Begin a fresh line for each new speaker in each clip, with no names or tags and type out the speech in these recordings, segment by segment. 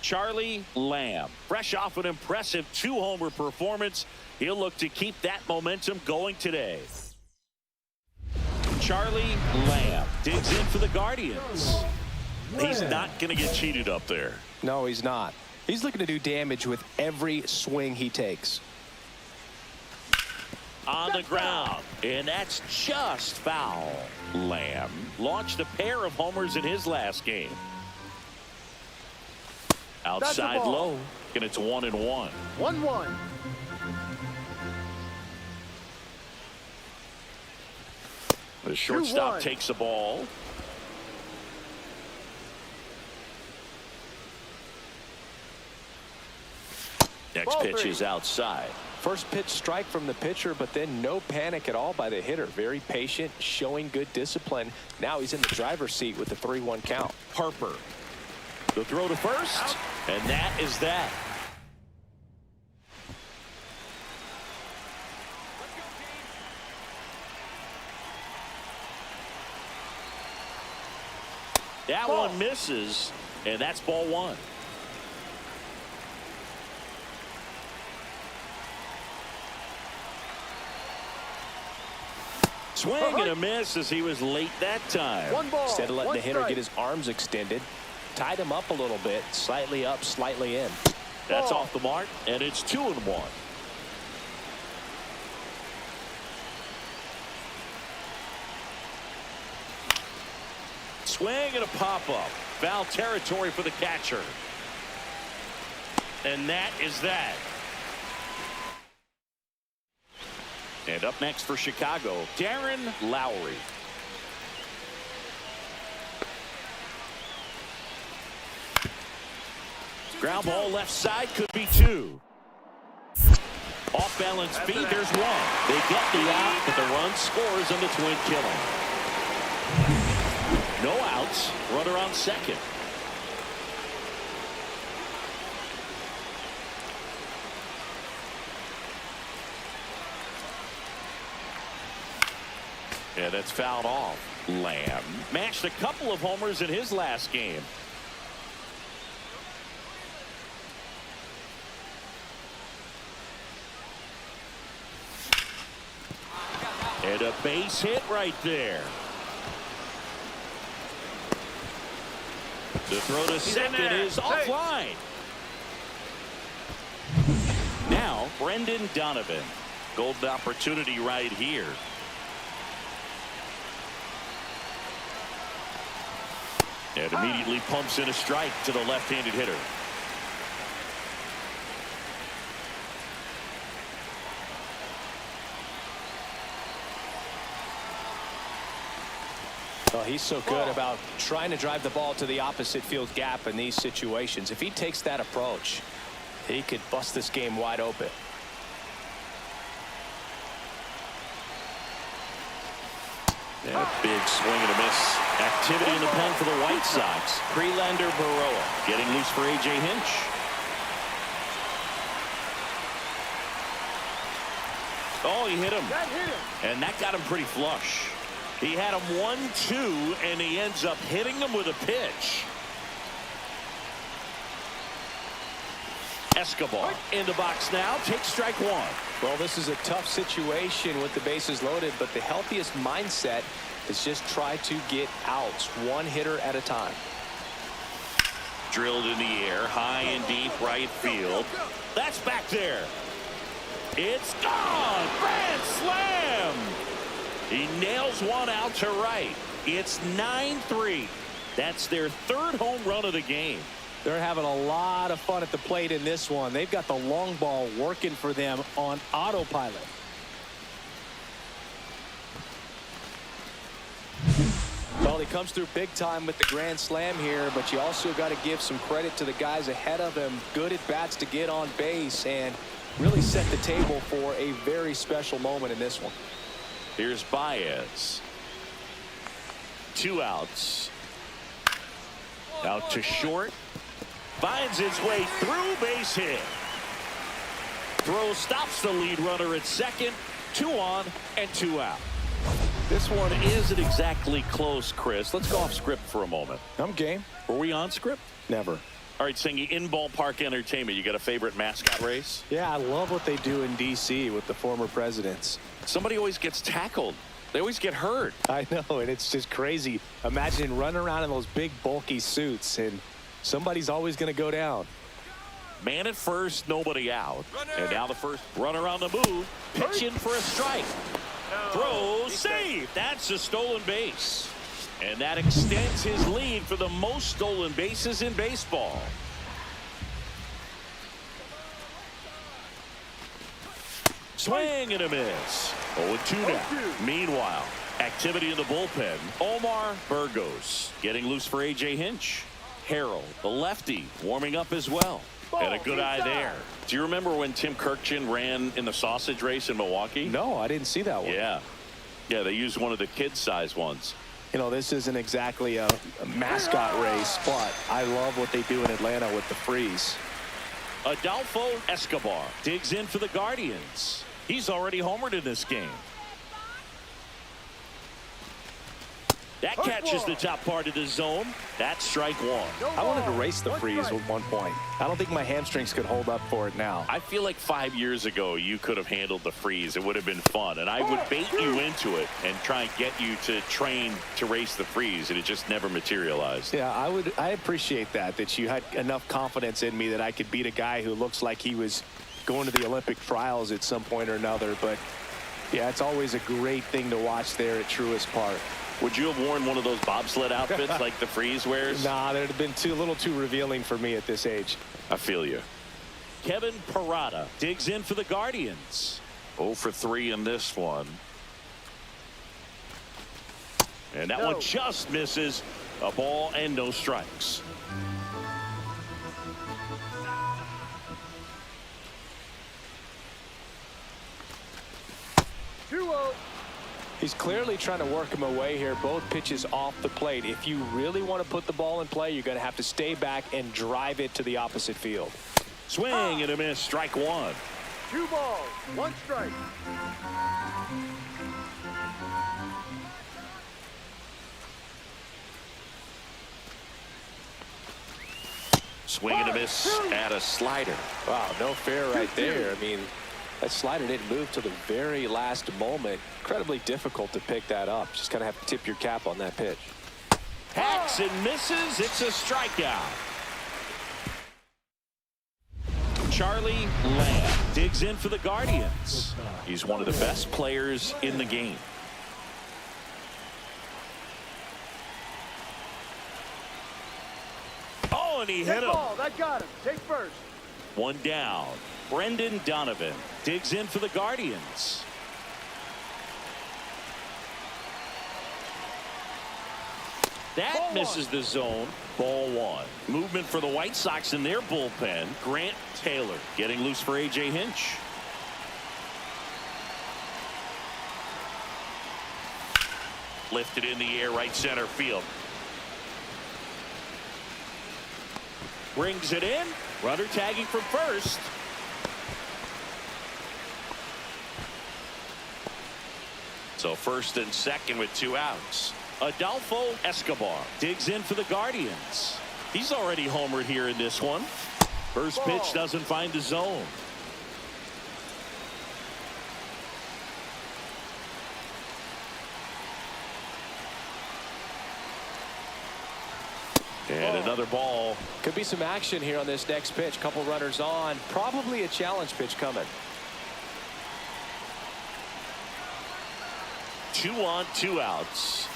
Charlie Lamb, fresh off an impressive 2-homer performance, he'll look to keep that momentum going today. Charlie Lamb digs in for the Guardians. He's not going to get cheated up there.
No, he's not. He's looking to do damage with every swing he takes.
On the ground, and that's just foul. Lamb launched a pair of homers in his last game. Outside low, and it's 1-1.
1-1.
The shortstop takes the ball. Next pitch is outside.
First pitch strike from the pitcher, but then no panic at all by the hitter. Very patient, showing good discipline. Now he's in the driver's seat with the 3-1 count.
Harper. The throw to first, and that is that. That one misses, and that's ball 1. Swing and a miss as he was late that time.
Instead of letting the hitter get his arms extended, tied him up a little bit, slightly up, slightly in.
That's off the mark, and it's 2-1. Swing and a pop-up. Foul territory for the catcher. And that is that. And up next for Chicago, Darren Lowry. Ground ball left side, could be 2. Off balance feed, there's 1. They get the out, but the run scores on the twin killing. No outs, runner on second. Yeah, that's fouled off. Lamb mashed a couple of homers in his last game. And a base hit right there. The throw to second is offline. Now, Brendan Donovan. Golden opportunity right here. And immediately pumps in a strike to the left-handed hitter.
Well, he's so good about trying to drive the ball to the opposite field gap in these situations. If he takes that approach, he could bust this game wide open.
And a big swing and a miss. Activity in the pen for the White Sox. Prelander Baroa getting loose for A.J. Hinch. Oh, he hit him. And that got him pretty flush. He had him 1-2, and he ends up hitting him with a pitch. Escobar in the box now, takes strike 1.
Well, this is a tough situation with the bases loaded, but the healthiest mindset is just try to get outs, one hitter at a time.
Drilled in the air, high and deep right field. That's back there. It's gone. Grand slam. He nails one out to right. It's 9-3. That's their 3rd home run of the game.
They're having a lot of fun at the plate in this one. They've got the long ball working for them on autopilot.
Well, he comes through big time with the grand slam here, but you also got to give some credit to the guys ahead of him. Good at bats to get on base and really set the table for a very special moment in this one.
Here's Baez. 2 outs. Out to short. Finds his way through, base hit. Throw stops the lead runner at second. 2 on and 2 out. This one isn't exactly close, Chris. Let's go off script for a moment.
I'm game.
Were we on script?
Never.
All right, Singy, in ballpark entertainment, you got a favorite mascot race?
Yeah, I love what they do in D.C. with the former presidents.
Somebody always gets tackled. They always get hurt.
I know, and it's just crazy. Imagine running around in those big, bulky suits, and somebody's always going to go down.
Man at first, nobody out. And now the first runner on the move, pitching for a strike. Throw, save. That's a stolen base. And that extends his lead for the most stolen bases in baseball. Swing and a miss. 0-2 now. Meanwhile, activity in the bullpen. Omar Burgos getting loose for A.J. Hinch. Harrell, the lefty, warming up as well. And a good eye there. Do you remember when Tim Kirkchin ran in the sausage race in Milwaukee?
No, I didn't see that one.
Yeah. Yeah, they used one of the kid-size ones.
You know, this isn't exactly a mascot race, but I love what they do in Atlanta with the freeze.
Adolfo Escobar digs in for the Guardians. He's already homered in this game. That catches the top part of the zone. That's strike one.
I wanted to race the freeze at one point. I don't think my hamstrings could hold up for it now.
I feel like 5 years ago you could have handled the freeze. It would have been fun, and I would bait you into it and try and get you to train to race the freeze, and it just never materialized.
Yeah, I appreciate that you had enough confidence in me that I could beat a guy who looks like he was going to the Olympic trials at some point or another. But yeah, it's always a great thing to watch there at Truist Park.
Would you have worn one of those bobsled outfits like the freeze wears?
Nah, that would have been a little too revealing for me at this age.
I feel you. Kevin Parada digs in for the Guardians. 0 for 3 in this one. And that one just misses. A ball and no strikes.
He's clearly trying to work him away here. Both pitches off the plate. If you really want to put the ball in play, you're going to have to stay back and drive it to the opposite field.
Swing and a miss. Strike one.
2 balls, 1 strike.
Swing and a miss at a slider.
Wow, no fair right there. I mean, that slider didn't move to the very last moment. Incredibly difficult to pick that up. Just kind of have to tip your cap on that pitch.
Hacks and misses. It's a strikeout. Charlie Lamb digs in for the Guardians. He's one of the best players in the game. Oh, and he hit him.
That got him. Take first.
One down. Brendan Donovan digs in for the Guardians. That misses the zone. Ball one. Movement for the White Sox in their bullpen. Grant Taylor getting loose for A.J. Hinch. Lifted in the air, right center field. Brings it in. Runner tagging from first. So first and second with 2 outs. Adolfo Escobar digs in for the Guardians. He's already homered here in this one. First pitch doesn't find the zone. And another ball.
Could be some action here on this next pitch. Couple runners on. Probably a challenge pitch coming.
2 on, 2 outs.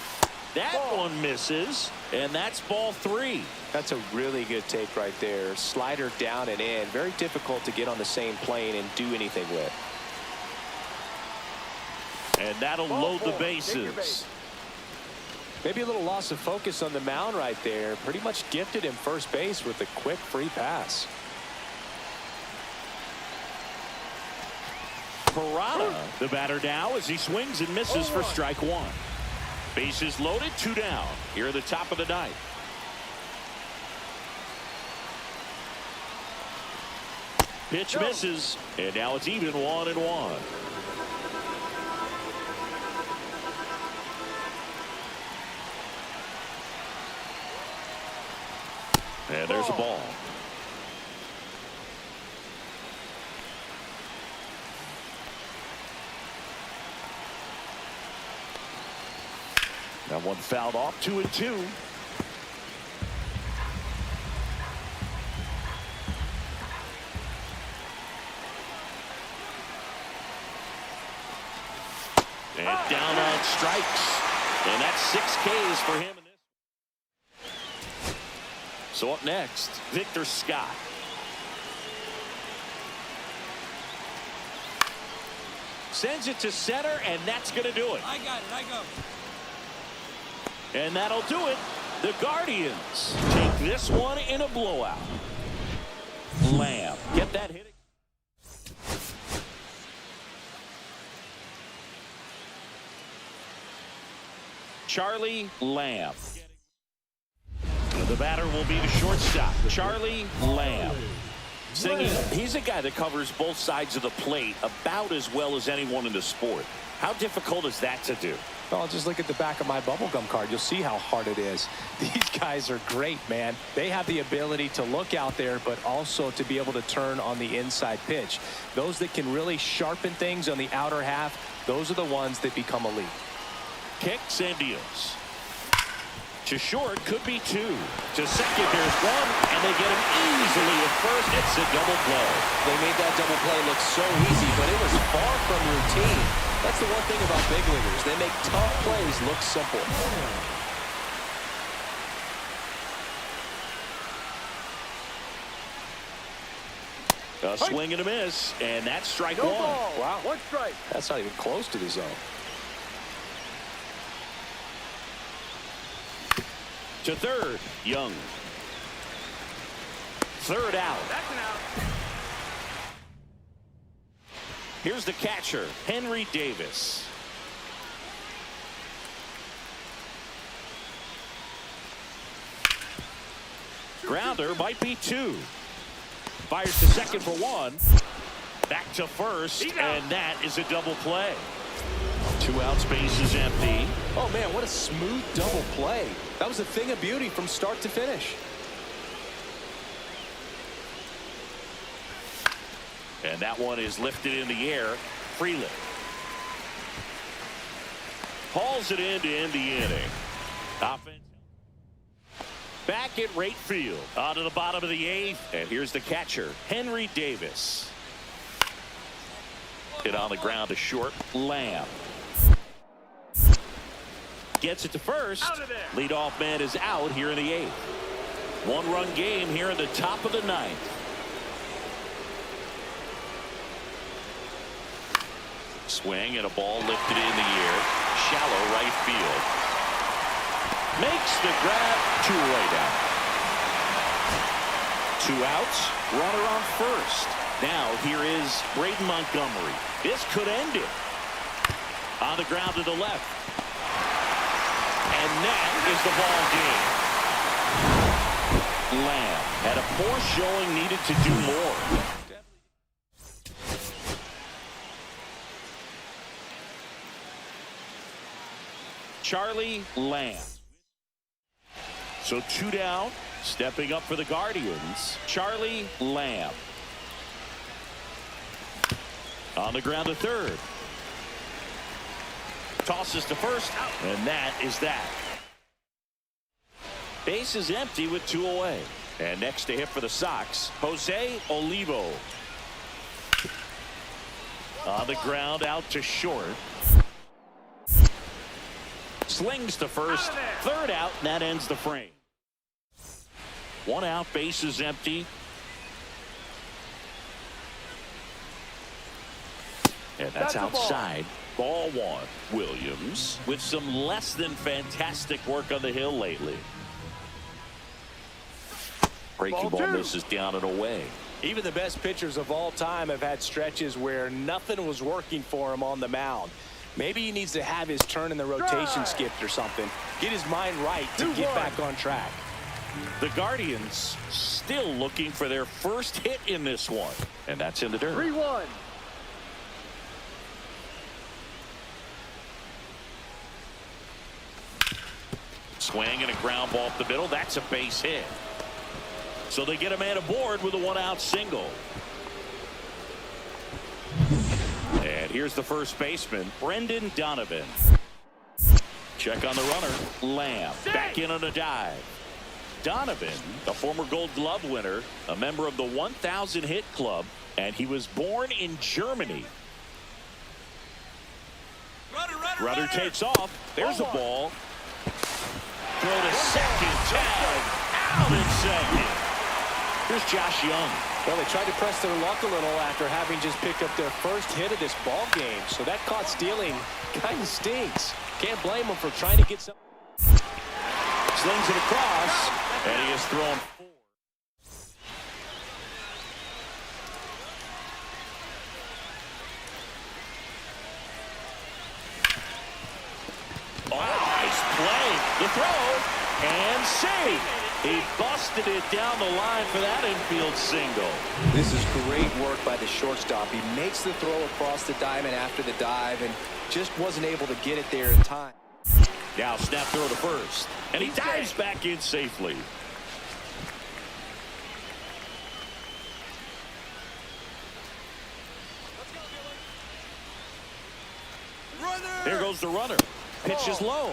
That one misses, and that's ball 3.
That's a really good take right there. Slider down and in. Very difficult to get on the same plane and do anything with.
And that'll load the bases.
Maybe a little loss of focus on the mound right there. Pretty much gifted him first base with a quick free pass.
Parada, the batter now, as he swings and misses for strike one. Bases loaded, 2 down. Here at the top of the 9th. Pitch misses, and now it's even 1-1. And there's a ball. That one fouled off, 2-2. And down on strikes. And that's 6 Ks for him in this. So up next, Victor Scott. Sends it to center, and that's going to do it.
I got it. I go.
And that'll do it. The Guardians take this one in a blowout. Lamb, get that hit. Charlie Lamb. The batter will be the shortstop, Charlie Lamb. Singing, he's a guy that covers both sides of the plate about as well as anyone in the sport. How difficult is that to do?
Well, just look at the back of my bubblegum card. You'll see how hard it is. These guys are great, man. They have the ability to look out there, but also to be able to turn on the inside pitch. Those that can really sharpen things on the outer half, those are the ones that become elite.
Kicks and deals. To short, could be 2. To second, there's 1, and they get him easily at first. It's a double play.
They made that double play look so easy, but it was far from routine. That's the one thing about big leaguers. They make tough plays look simple.
A swing and a miss, and that's strike
No
1.
ball.
Wow.
1 strike.
That's not even close to the zone.
To third, Young. Third out.
That's an out.
Here's the catcher, Henry Davis. Grounder might be 2. Fires to second for 1. Back to first, and that is a double play. 2 outs, base is empty.
Oh, man, what a smooth double play. That was a thing of beauty from start to finish.
And that one is lifted in the air. Freeland hauls it in to end the inning. Offense back at right field. On to the bottom of the 8th. And here's the catcher, Henry Davis. Hit on the ground to short. Lamb gets it to first. Leadoff man is out here in the 8th. 1-run game here in the top of the 9th. Swing and a ball lifted in the air. Shallow right field. Makes the grab. 2-way down. 2 outs. Runner on first. Now here is Braden Montgomery. This could end it. On the ground to the left. And that is the ball game. Lamb had a poor showing, needed to do more. Charlie Lamb. So 2 down, stepping up for the Guardians, Charlie Lamb. On the ground to third. Tosses to first, and that is that. Base is empty with 2 away. And next to hit for the Sox, Jose Olivo. On the ground, out to short. Slings to first, 3rd out, and that ends the frame. 1 out, base is empty. And that's outside. Ball 1. Williams with some less than fantastic work on the hill lately. Breaking ball misses down and away.
Even the best pitchers of all time have had stretches where nothing was working for him on the mound. Maybe he needs to have his turn in the rotation skipped or something. Get his mind right to get back on track.
The Guardians still looking for their first hit in this one. And that's in the dirt.
3-1.
Swing and a ground ball up the middle. That's a base hit. So they get a man aboard with a 1-out single. And here's the first baseman, Brendan Donovan. Check on the runner. Lamb back in on a dive. Donovan, a former Gold Glove winner, a member of the 1,000 hit club, and he was born in Germany. Runner takes off. There's a ball. Throw to second. Tag. Out in second. Here's Josh Young.
Well, they tried to press their luck a little after having just picked up their first hit of this ball game. So that caught stealing kind of stinks. Can't blame them for trying to get some.
Slings it across, and he is thrown 4. Oh, nice play. The throw, and save. He busted it down the line for that infield single.
This is great work by the shortstop. He makes the throw across the diamond after the dive and just wasn't able to get it there in time.
Now snap throw to first, and he dives back in safely. There goes the runner. Pitch is low.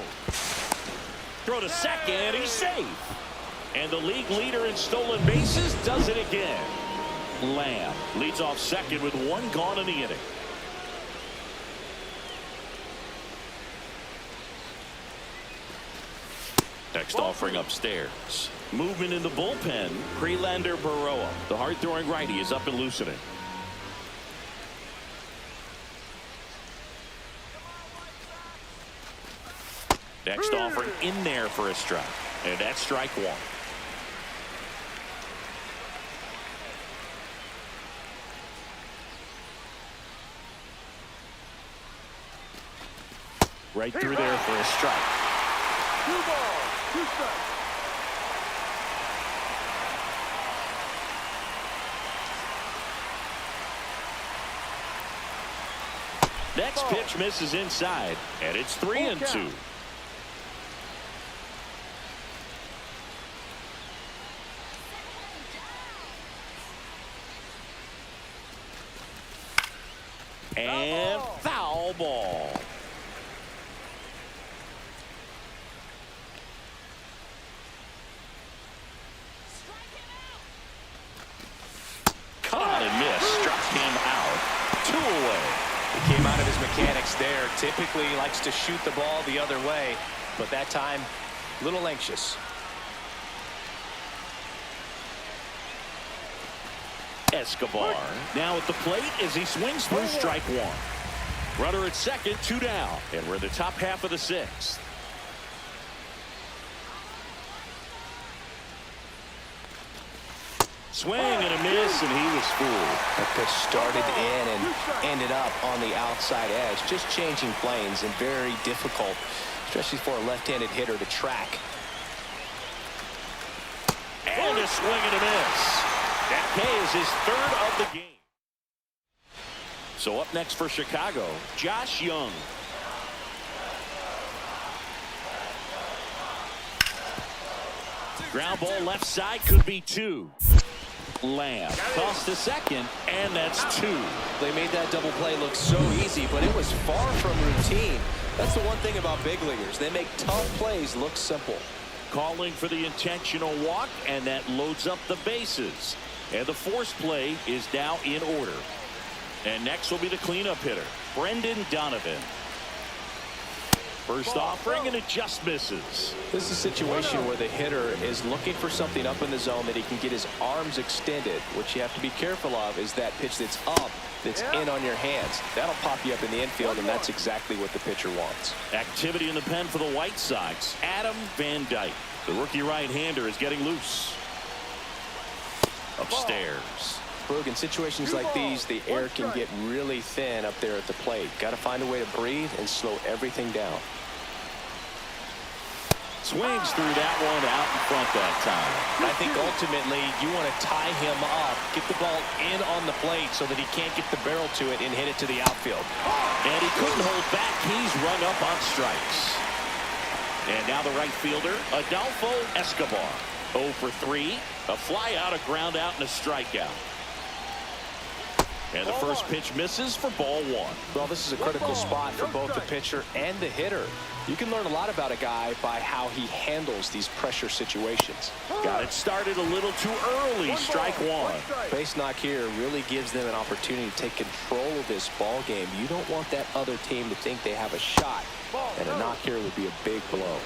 Throw to second. He's safe. And the league leader in stolen bases does it again. Lamb leads off second with 1 gone in the inning. Next offering upstairs. Movement in the bullpen. Prelander Baroa. The hard-throwing righty is up and loosening. Next offering in there for a strike. And that's strike 1. Right through there for a strike.
2 balls, 2 strikes.
Next pitch misses inside, and it's 3-2. And foul ball. Caught and missed. Struck him out. 2 away.
He came out of his mechanics there. Typically likes to shoot the ball the other way, but that time a little anxious.
Escobar now at the plate as he swings through strike 1. Runner at second, 2 down, and we're in the top half of the 6th. Swing and a miss, and he was fooled.
That pitch started in and ended up on the outside edge, just changing planes, and very difficult, especially for a left-handed hitter to track.
And a swing and a miss. That pays his 3rd of the game. So up next for Chicago, Josh Young. Ground ball left side, could be 2. Lamb tossed to second, and that's 2.
They made that double play look so easy, but it was far from routine. That's the one thing about big leaguers. They make tough plays look simple.
Calling for the intentional walk, and that loads up the bases. And the force play is now in order. And next will be the cleanup hitter, Brendan Donovan. First offering, and it just misses.
This is a situation where the hitter is looking for something up in the zone that he can get his arms extended. What you have to be careful of is that pitch that's up, that's in on your hands. That'll pop you up in the infield, and that's exactly what the pitcher wants.
Activity in the pen for the White Sox. Adam Van Dyke, the rookie right-hander, is getting loose. Upstairs.
Brugge, in situations like these, the air can get really thin up there at the plate. Got to find a way to breathe and slow everything down.
Swings through that one out in front that time.
I think ultimately you want to tie him up, get the ball in on the plate so that he can't get the barrel to it and hit it to the outfield.
And he couldn't hold back. He's rung up on strikes. And now the right fielder, Adolfo Escobar. 0 for 3. A fly out, a ground out, and a strikeout. And the first pitch misses for ball one.
Well, this is a critical spot for both the pitcher and the hitter. You can learn a lot about a guy by how he handles these pressure situations.
Got it started a little too early. Strike one.
Base knock here really gives them an opportunity to take control of this ball game. You don't want that other team to think they have a shot, and a knock here would be a big blow.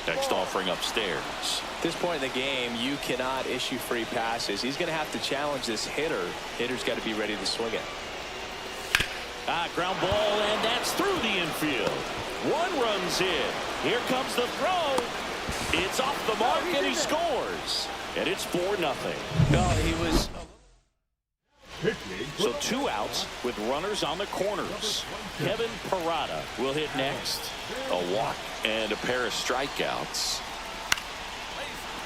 Next offering upstairs.
At this point in the game, you cannot issue free passes. He's going to have to challenge this hitter. Hitter's got to be ready to swing it.
Ground ball, and that's through the infield. One run's in. Here comes the throw. It's off the mark, and he scores. And it's 4-0.
No, he was...
So 2 outs with runners on the corners. Kevin Parada will hit next. A walk and a pair of strikeouts.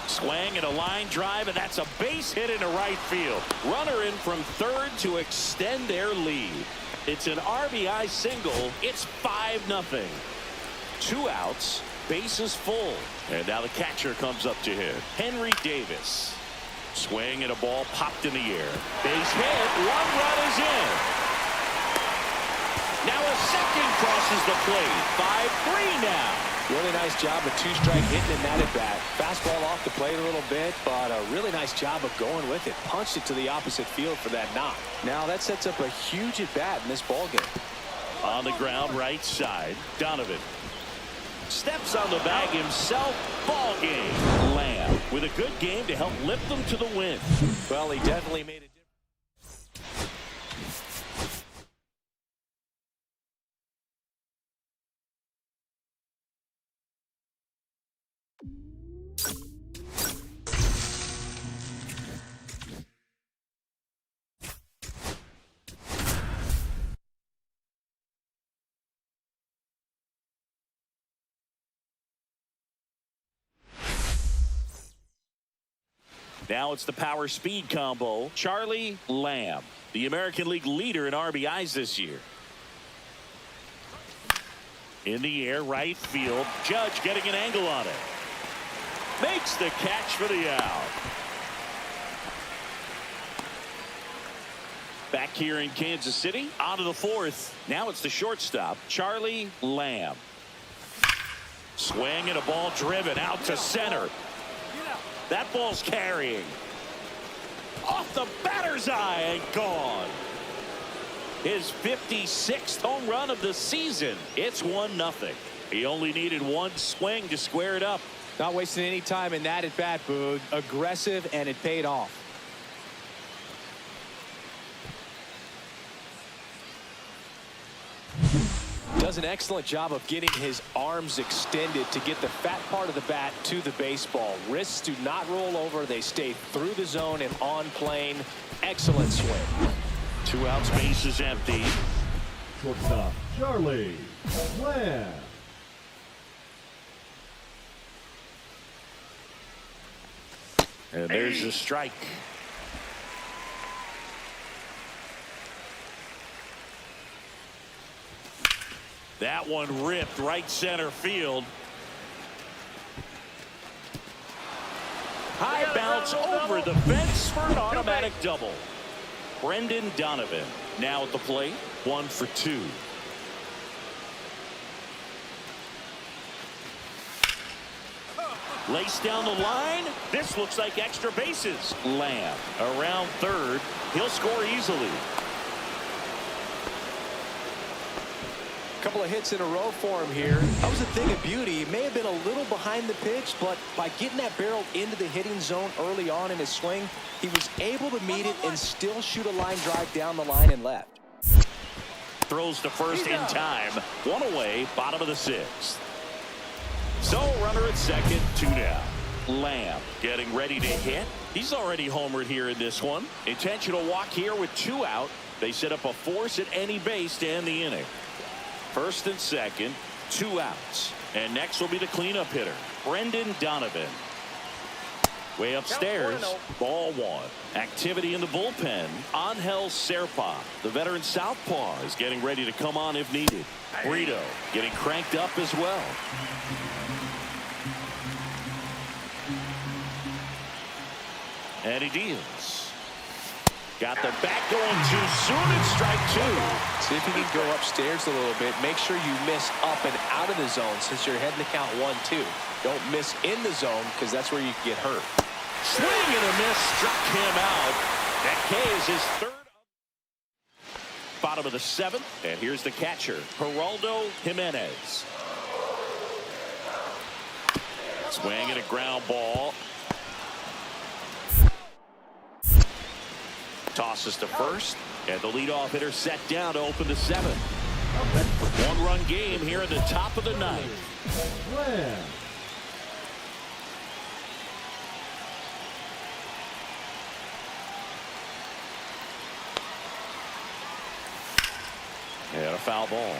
Swing and a line drive, and that's a base hit into right field. Runner in from third to extend their lead. It's an RBI single. It's 5-0. 2 outs, bases full. And now the catcher comes up to hit. Henry Davis. Swing and a ball popped in the air. Base hit. 1 run is in. Now a second crosses the plate. 5-3 now.
Really nice job of 2-strike hitting in that at bat. Fastball off the plate a little bit, but a really nice job of going with it. Punched it to the opposite field for that knock. Now that sets up a huge at bat in this ball game.
On the ground, right side. Donovan steps on the bag himself. Ball game. Lamb with a good game to help lift them to the win.
Well, he definitely made it.
Now it's the power speed combo. Charlie Lamb, the American League leader in RBIs this year. In the air, right field. Judge getting an angle on it. Makes the catch for the out. Back here in Kansas City, on to the 4th. Now it's the shortstop, Charlie Lamb. Swing and a ball driven out to center. That ball's carrying. Off the batter's eye and gone. His 56th home run of the season. It's 1-0. He only needed 1 swing to square it up.
Not wasting any time in that at bat, Boog. Aggressive, and it paid off. Does an excellent job of getting his arms extended to get the fat part of the bat to the baseball. Wrists do not roll over. They stay through the zone and on plane. Excellent swing.
2 outs, base is empty.
Shortstop, Charlie Lamb.
And there's a strike. That one ripped right center field. High bounce over the fence for an automatic double. Brendan Donovan now at the plate. 1 for 2. Lace down the line. This looks like extra bases. Lamb around third. He'll score easily.
Couple of hits in a row for him here. That was a thing of beauty. He may have been a little behind the pitch, but by getting that barrel into the hitting zone early on in his swing, he was able to meet it and still shoot a line drive down the line and left.
Throws to first in time. 1 away, bottom of the 6th. So runner at second, 2 down. Lamb getting ready to hit. He's already homered here in this one. Intentional walk here with 2 out. They set up a force at any base to end the inning. First and second, 2 outs. And next will be the cleanup hitter, Brendan Donovan. Way upstairs, ball 1. Activity in the bullpen. Angel Serpa, the veteran southpaw, is getting ready to come on if needed. Brito getting cranked up as well. And he deals. Got the bat going too soon. It's strike two.
See if you can go upstairs a little bit. Make sure you miss up and out of the zone since you're heading to count 1-2. Don't miss in the zone because that's where you can get hurt.
Swing and a miss. Struck him out. That K is his third. Bottom of the seventh. And here's the catcher, Geraldo Jimenez. Swing and a ground ball. Tosses to first. And the leadoff hitter set down to open the seventh. One-run game here in the top of the ninth.
Slam.
And a foul ball.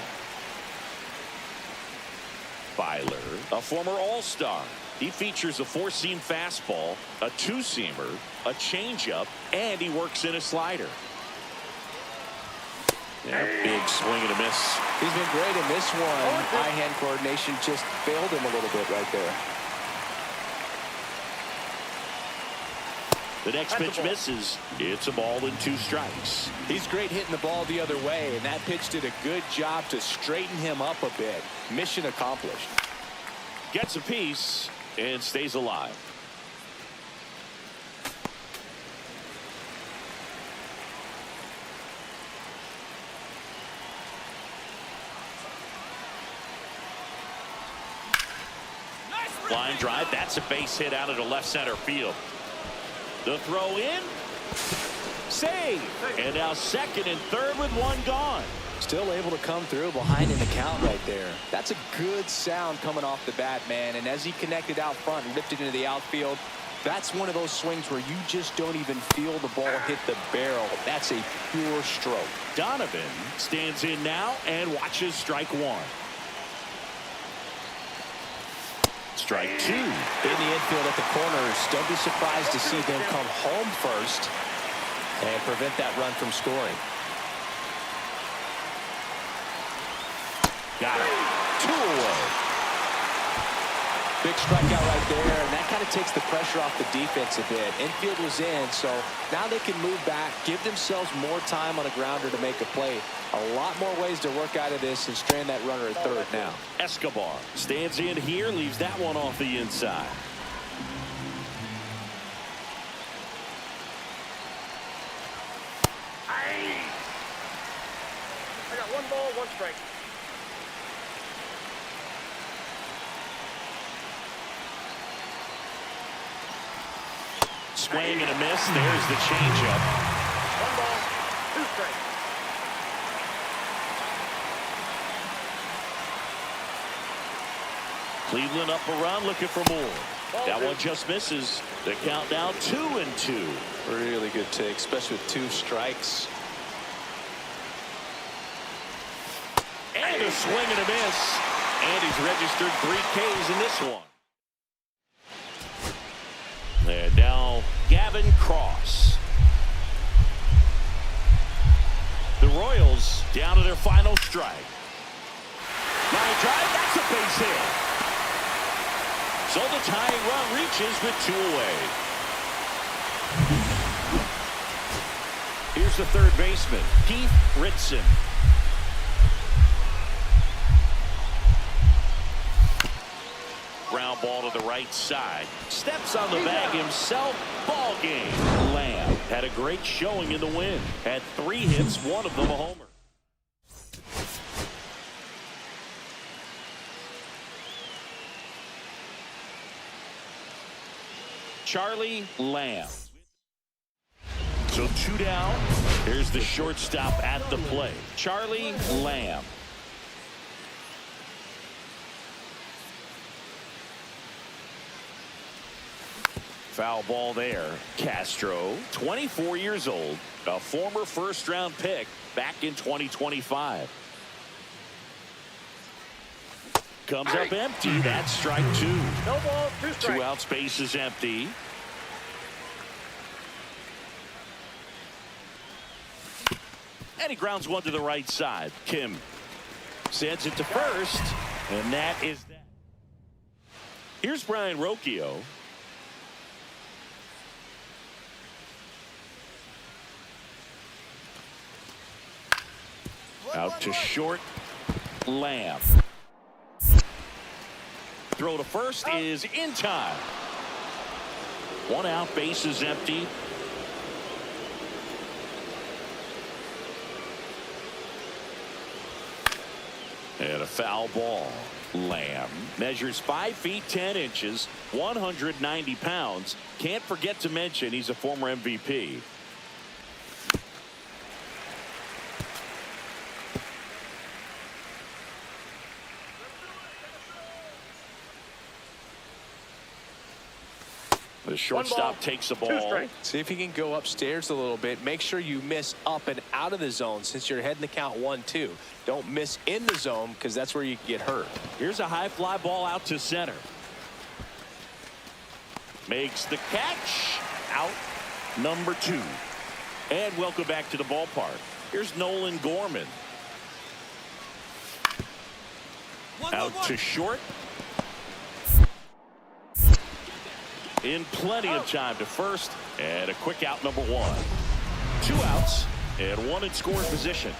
Byler, a former All-Star. He features a four-seam fastball, a two-seamer, a changeup, and he works in a slider. Yeah, big swing and a miss.
He's been great in this one. Eye-hand coordination just failed him a little bit right there.
The next pitch misses. It's a ball and 2 strikes.
He's great hitting the ball the other way, and that pitch did a good job to straighten him up a bit. Mission accomplished.
Gets a piece and stays alive. Line drive. That's a base hit out into left center field. The throw in. Save. And now second and third with one gone.
Still able to come through behind in the count right there. That's a good sound coming off the bat, man. And as he connected out front and lifted into the outfield, that's one of those swings where you just don't even feel the ball hit the barrel. That's a pure stroke.
Donovan stands in now and watches strike one. Strike two.
In the infield at the corners. Don't be surprised to see them come home first and prevent that run from scoring.
Got it. 2 away.
Big strikeout right there, and that kind of takes the pressure off the defense a bit. Infield was in, so now they can move back, give themselves more time on a grounder to make a play. A lot more ways to work out of this and strand that runner at third now.
Escobar stands in here, leaves that one off the inside.
I got 1 ball, 1 strike.
Swing and a miss. There's the changeup.
1 ball, 2 strikes.
Cleveland up a run, looking for more. That one just misses. The count now 2-2.
Really good take, especially with 2 strikes.
And a swing and a miss. And he's registered 3 Ks in this one. And now Gavin Cross. The Royals down to their final strike. Line drive, that's a base hit. So the tying run reaches with 2 away. Here's the third baseman, Keith Ritson. Ground ball to the right side. Steps on the bag himself. Ball game. Lamb had a great showing in the win. Had 3 hits, 1 of them a homer. Charlie Lamb. So 2 down. Here's the shortstop at the plate. Charlie Lamb. Foul ball there. Castro, 24 years old, a former first-round pick back in 2025. Comes up empty. That's strike 2.
No ball, 2 strikes.
2 outs, base is empty. And he grounds one to the right side. Kim sends it to first, and that is that. Here's Brian Rocchio. Out to short. Lamb. Throw to first is in time. 1 out, base is empty. And a foul ball. Lamb measures 5 feet 10 inches, 190 pounds. Can't forget to mention he's a former MVP. The shortstop takes the ball.
See if he can go upstairs a little bit. Make sure you miss up and out of the zone since you're heading the count 1-2. Don't miss in the zone because that's where you can get hurt.
Here's a high fly ball out to center. Makes the catch. Out number 2. And welcome back to the ballpark. Here's Nolan Gorman. Out to short. In plenty of time to first, and a quick out number 1. 2 outs and 1 in scoring position.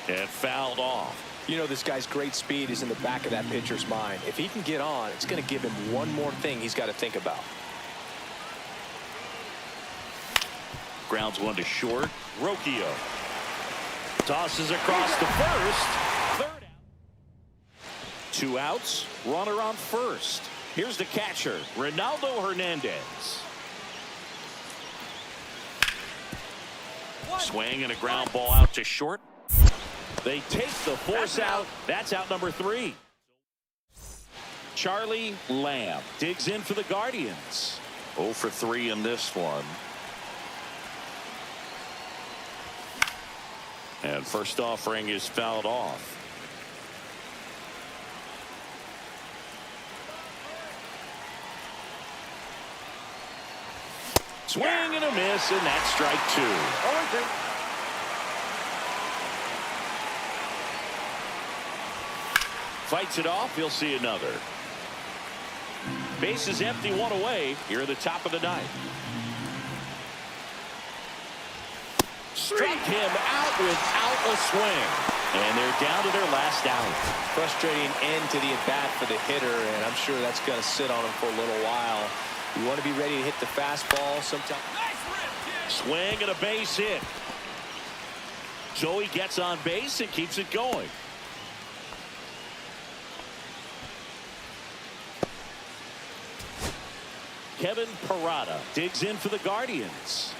And fouled off.
You know, this guy's great speed is in the back of that pitcher's mind. If he can get on, it's going to give him one more thing he's got to think about.
Grounds 1 to short. Rocchio tosses across to first. 3rd out. 2 outs. Runner on first. Here's the catcher, Ronaldo Hernandez. Swing and a ground ball out to short. They take the force out. That's out number 3. Charlie Lamb digs in for the Guardians. 0 for 3 in this one. And first offering is fouled off. Swing and a miss, and that's strike 2.
0-2.
Fights it off. He'll see another. Base is empty, 1 away. Here at the top of the 9th. Struck him out without a swing. And they're down to their last out.
Frustrating end to the at-bat for the hitter, and I'm sure that's going to sit on him for a little while. You want to be ready to hit the fastball sometime.
Swing and a base hit. So he gets on base and keeps it going. Kevin Parada digs in for the Guardians.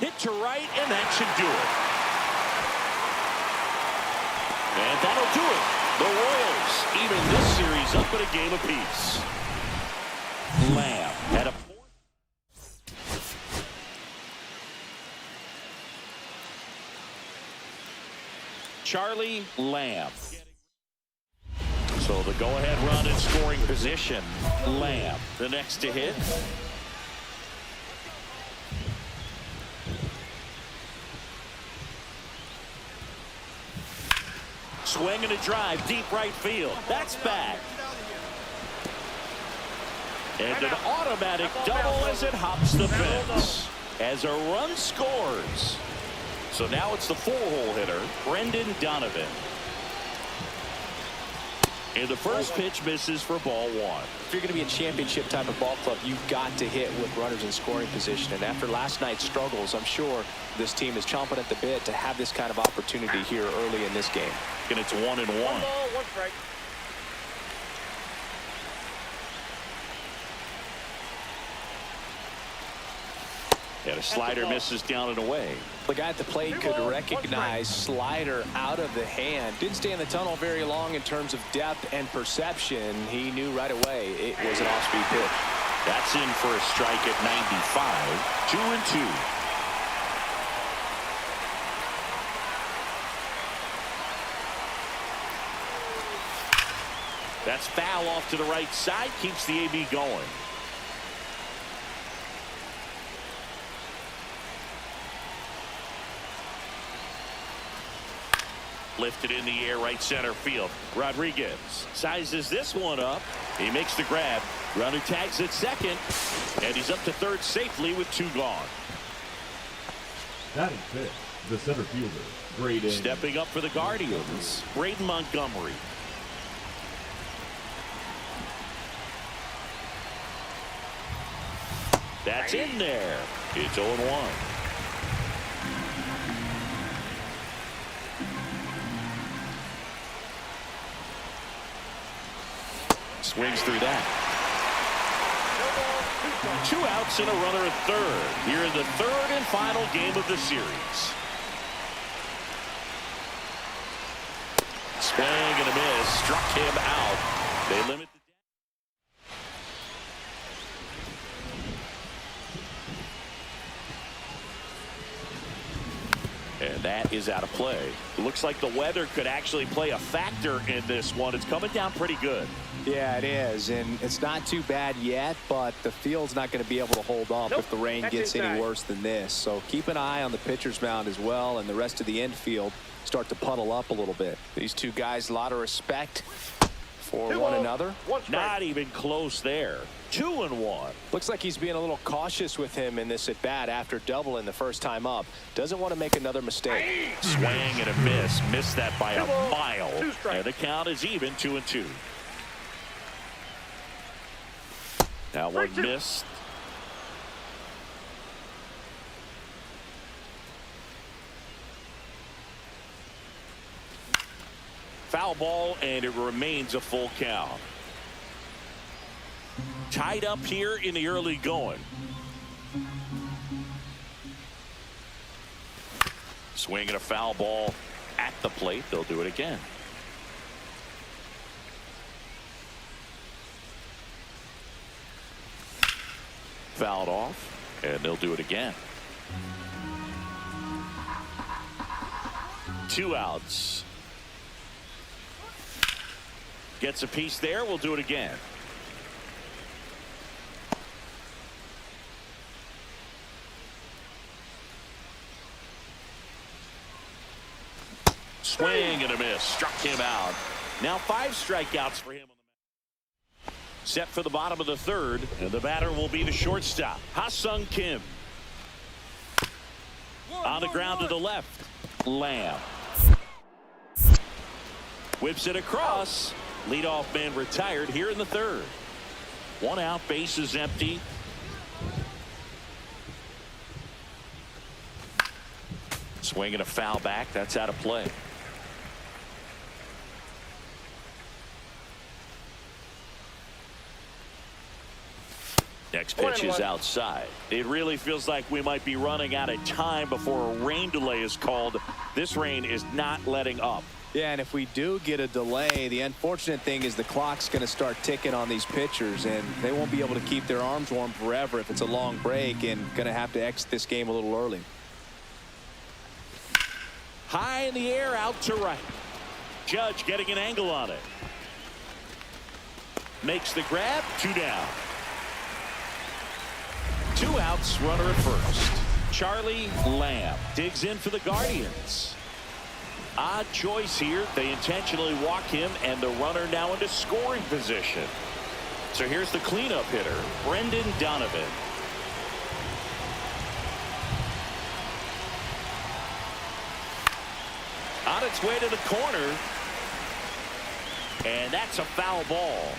Hit to right, and that should do it. And that'll do it. The Royals even this series up at a game apiece. Lamb had a Charlie Lamb. So the go-ahead run in scoring position. Lamb, the next to hit. Swing and a drive, deep right field. That's back. And an automatic double as it hops the fence. As a run scores. So now it's the 4-hole hitter, Brendan Donovan. And the first pitch misses for ball 1.
If you're going to be a championship type of ball club, you've got to hit with runners in scoring position. And after last night's struggles, I'm sure this team is chomping at the bit to have this kind of opportunity here early in this game.
And it's 1-1.
1 ball, 1 strike.
And a slider misses down and away.
The guy at the plate could recognize slider out of the hand. Didn't stay in the tunnel very long in terms of depth and perception. He knew right away it was an off-speed pitch.
That's in for a strike at 95. 2-2. That's foul off to the right side. Keeps the AB going. Lifted in the air, right center field. Rodriguez sizes this one up. He makes the grab. Runner tags at second, and he's up to third safely with 2 gone.
Batting fifth, the center fielder, Braden.
Stepping up for the Guardians, Braden Montgomery. That's in there. It's 0-1. Swings through that. 2 outs and a runner at third. Here in the third and final game of the series. Swing and a miss. Struck him out. They limit the and that is out of play. Looks like the weather could actually play a factor in this one. It's coming down pretty good.
Yeah, it is, and it's not too bad yet, but the field's not going to be able to hold up if the rain gets any worse than this. So keep an eye on the pitcher's mound as well, and the rest of the infield start to puddle up a little bit. These two guys, a lot of respect for one another.
Not even close there. 2-1.
Looks like he's being a little cautious with him in this at bat after doubling the first time up. Doesn't want to make another mistake.
Swing and a miss. Missed that by a mile. And the count is even 2-2. Now one missed. Foul ball, and it remains a full count. Tied up here in the early going. Swinging a foul ball at the plate. They'll do it again. Fouled off, and they'll do it again. 2 outs. Gets a piece there. We'll do it again. Swing and a miss. Struck him out. Now 5 strikeouts for him. Set for the bottom of the third, and the batter will be the shortstop, Ha-Sung Kim. On the ground to the left, Lamb. Whips it across. Leadoff man retired here in the third. 1 out, base is empty. Swinging a foul back. That's out of play. Next pitch is outside. It really feels like we might be running out of time before a rain delay is called. This rain is not letting up.
Yeah, and if we do get a delay, the unfortunate thing is the clock's going to start ticking on these pitchers, and they won't be able to keep their arms warm forever if it's a long break, and going to have to exit this game a little early.
High in the air, out to right. Judge getting an angle on it. Makes the grab. 2 down. 2 outs, runner at first. Charlie Lamb digs in for the Guardians. Odd choice here. They intentionally walk him, and the runner now into scoring position. So here's the cleanup hitter, Brendan Donovan. On its way to the corner, and that's a foul ball.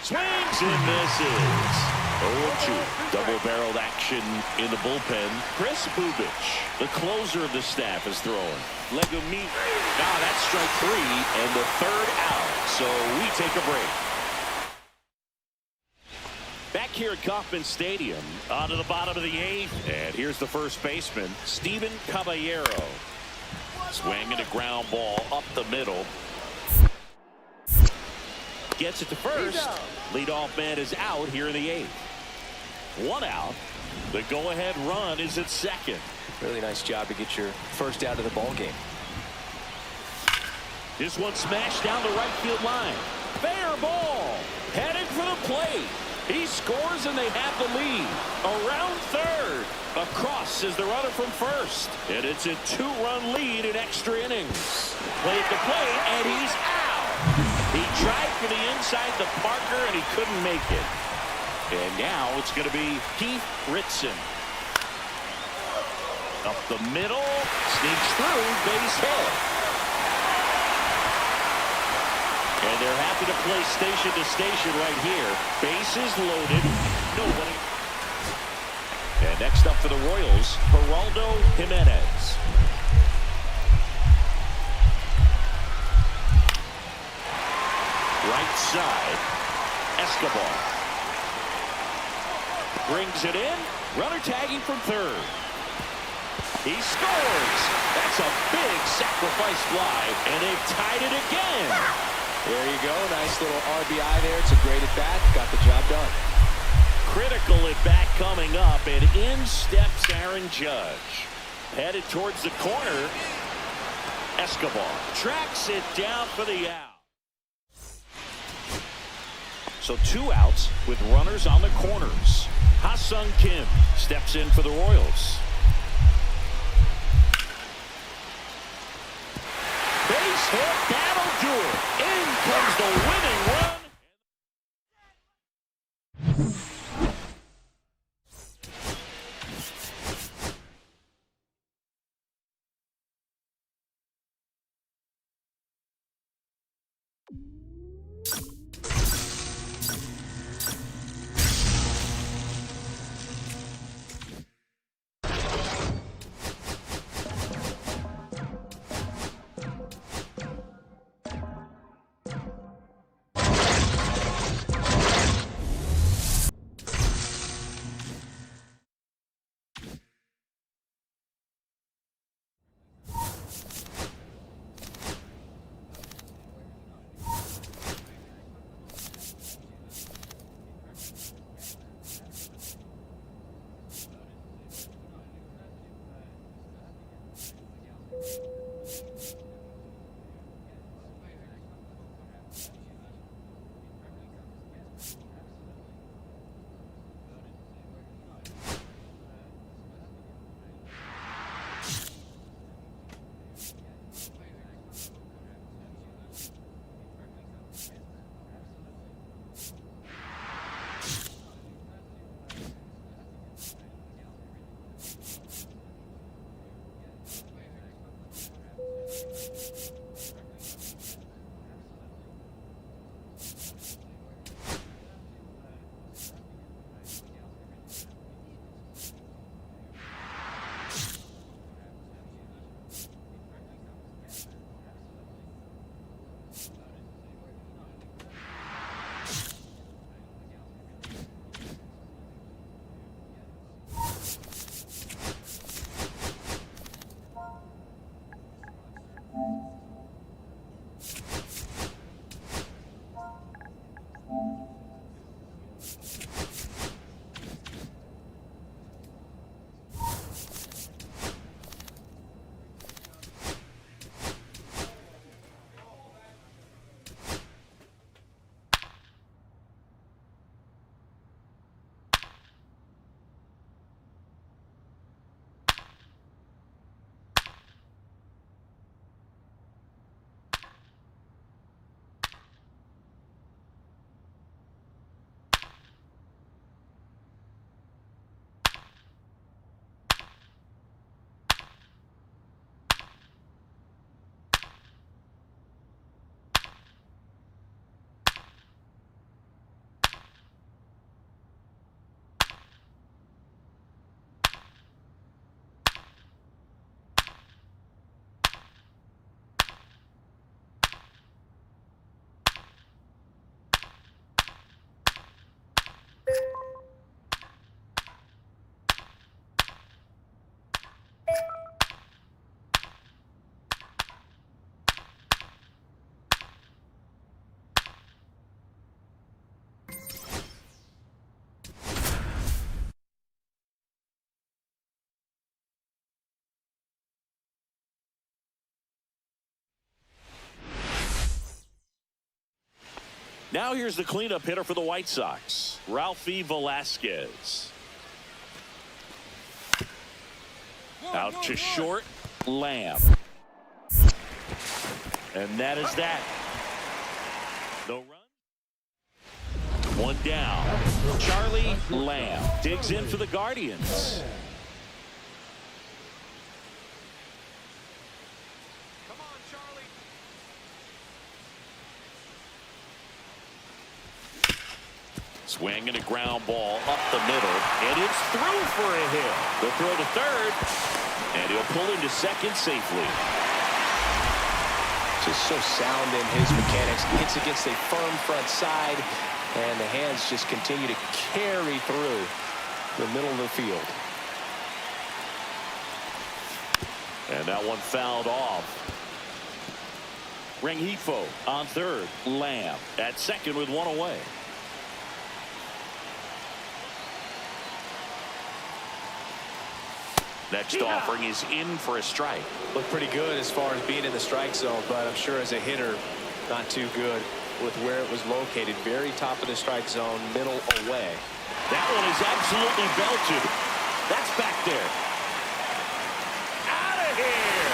Swings and misses. 0-2. Double-barreled action in the bullpen. Chris Bubich, the closer of the staff, is throwing. Legumi. Now that's strike 3 and the 3rd out. So we take a break. Back here at Kauffman Stadium, on to the bottom of the 8th. And here's the first baseman, Steven Caballero. Swinging a ground ball up the middle. Gets it to first. Leadoff man is out here in the 8th. 1 out. The go-ahead run is at second.
Really nice job to get your first out of the ball game.
This one smashed down the right field line. Fair ball. Headed for the plate. He scores and they have the lead. Around third. Across is the runner from first. And it's a 2-run lead in extra innings. Play at the plate, and he's out. He tried for the inside the Parker, and he couldn't make it. And now it's going to be Keith Ritson. Up the middle, sneaks through, base hit. And they're happy to play station to station right here. Bases loaded, nobody. And next up for the Royals, Geraldo Jimenez. Right side, Escobar. Brings it in, runner tagging from third. He scores. That's a big sacrifice fly, and they've tied it again.
There you go. Nice little RBI there. It's a great at-bat. Got the job done.
Critical at-bat coming up, and in steps Aaron Judge. Headed towards the corner. Escobar tracks it down for the out. So 2 outs with runners on the corners. Ha-Sung Kim steps in for the Royals. Base hit, that'll do it. In comes the winning run. Now here's the cleanup hitter for the White Sox, Ralphie Velasquez. Out to short, Lamb. And that is that. No run. One down. Charlie Lamb digs in for the Guardians.
Come on, Charlie.
Swing and a ground ball up the middle, and it's through for a hit. The throw to third, and he'll pull into second safely.
Just so sound in his mechanics. Hits against a firm front side, and the hands just continue to carry through the middle of the field.
And that one fouled off. Rengifo on third. Lamb at second with one away. Next offering is in for a strike.
Looked pretty good as far as being in the strike zone, but I'm sure as a hitter, not too good with where it was located. Very top of the strike zone, middle away.
That one is absolutely belted. That's back there. Out of here.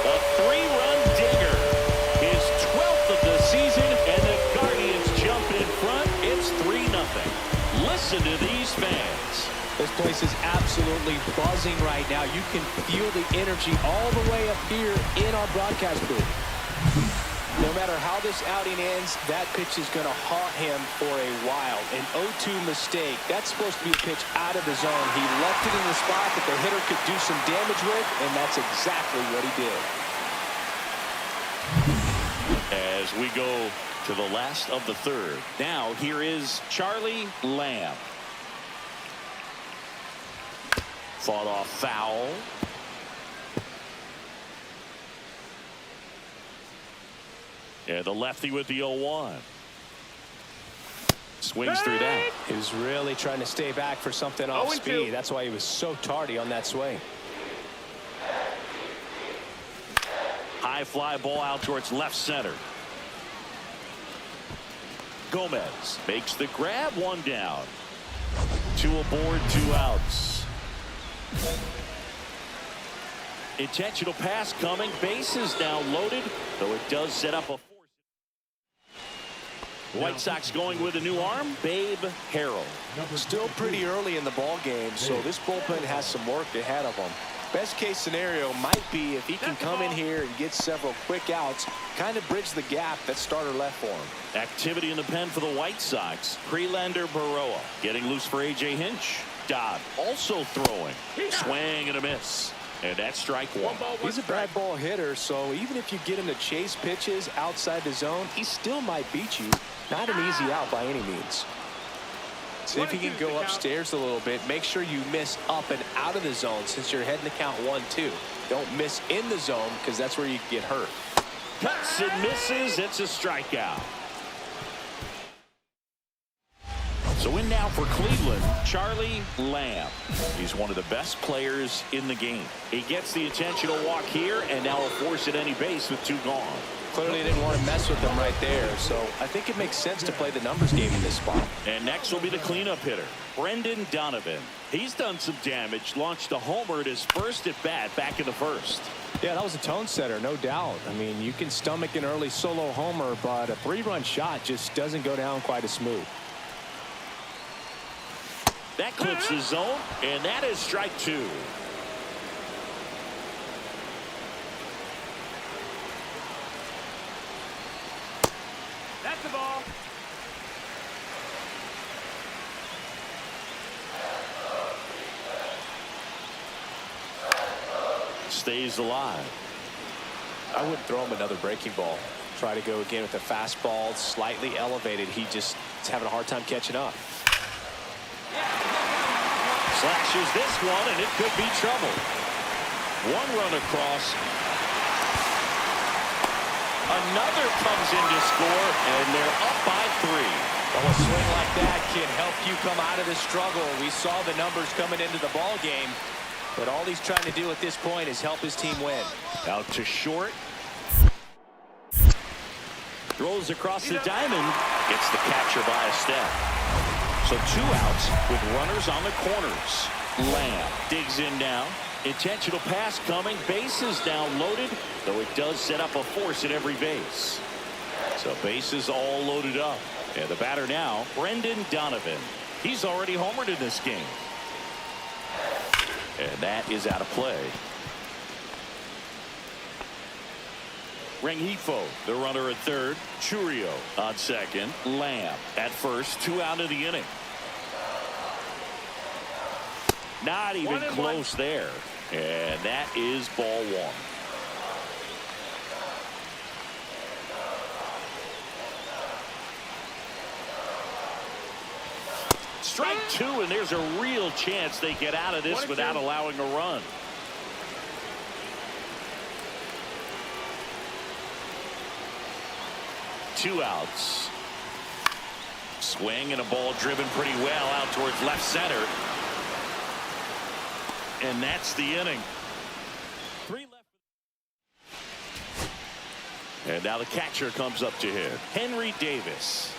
A three-run dinger. His 12th of the season, and the Guardians jump in front. It's 3-0. Listen to these fans.
This place is absolutely buzzing right now. You can feel the energy all the way up here in our broadcast booth. No matter how this outing ends, that pitch is going to haunt him for a while. An 0-2 mistake. That's supposed to be a pitch out of the zone. He left it in the spot that the hitter could do some damage with, and that's exactly what he did.
As we go to the last of the third. Now here is Charlie Lamb. Fought off foul. And the lefty with the 0-1. Swings through that.
He was really trying to stay back for something off
0-2.
speed. That's why he was so tardy on that swing.
High fly ball out towards left center. Gomez makes the grab, one down. 2 aboard, 2 outs. Intentional pass coming. Bases now loaded, though it does set up a force. White Sox going with a new arm, Babe Harrell.
Still pretty early in the ball game, so this bullpen has some work ahead of them. Best case scenario might be if he can come in here and get several quick outs, kind of bridge the gap that starter left for him.
Activity in the pen for the White Sox. Prelander Baroa getting loose for A.J. Hinch. Dodd also throwing. Swing and a miss. And that's strike one.
He's a bad ball hitter, so even if you get him to chase pitches outside the zone, he still might beat you. Not an easy out by any means. See if he can go upstairs a little bit. Make sure you miss up and out of the zone since you're heading to count 1-2. Don't miss in the zone because that's where you get hurt.
Cuts and misses. It's a strikeout. So in now for Cleveland, Charlie Lamb. He's one of the best players in the game. He gets the intentional walk here, and now will force at any base with 2 gone.
Clearly didn't want to mess with them right there, so I think it makes sense to play the numbers game in this spot.
And next will be the cleanup hitter, Brendan Donovan. He's done some damage, launched a homer at his first at bat back in the first.
Yeah, that was a tone setter, no doubt. I mean, you can stomach an early solo homer, but a 3-run shot just doesn't go down quite as smooth.
That clips the zone, and that is strike 2.
That's the ball.
Stays alive.
I wouldn't throw him another breaking ball. Try to go again with the fastball, slightly elevated. He just is having a hard time catching up.
Slashes this one, and it could be trouble. 1 run across. Another comes in to score, and they're up by 3.
Well, a swing like that can help you come out of the struggle. We saw the numbers coming into the ball game, but all he's trying to do at this point is help his team win.
Out to short. Throws across the diamond. Gets the catcher by a step. So 2 outs with runners on the corners. Lamb digs in now. Intentional pass coming. Bases now loaded, though it does set up a force at every base. So bases all loaded up. And the batter now, Brendan Donovan. He's already homered in this game. And that is out of play. Rengifo, the runner at third. Churio on second. Lamb at first. 2 out of the inning. Not even close there. And that is ball 1. Strike 2, and there's a real chance they get out of this without allowing a run. Two outs. Swing and a ball driven pretty well out towards left center. And that's the inning. 3 left. And now the catcher comes up to hit. Henry Davis.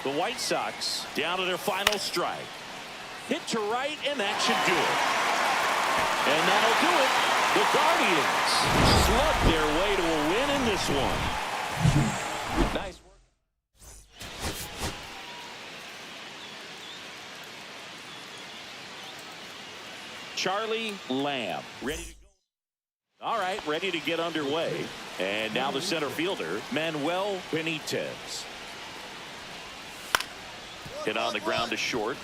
The White Sox down to their final strike. Hit to right, and that should do it. And that'll do it. The Guardians slugged their way to a win in this one. Nice work. Charlie Lamb ready to go. All right, ready to get underway. And now the center fielder, Manuel Benitez. Hit on the ground to short.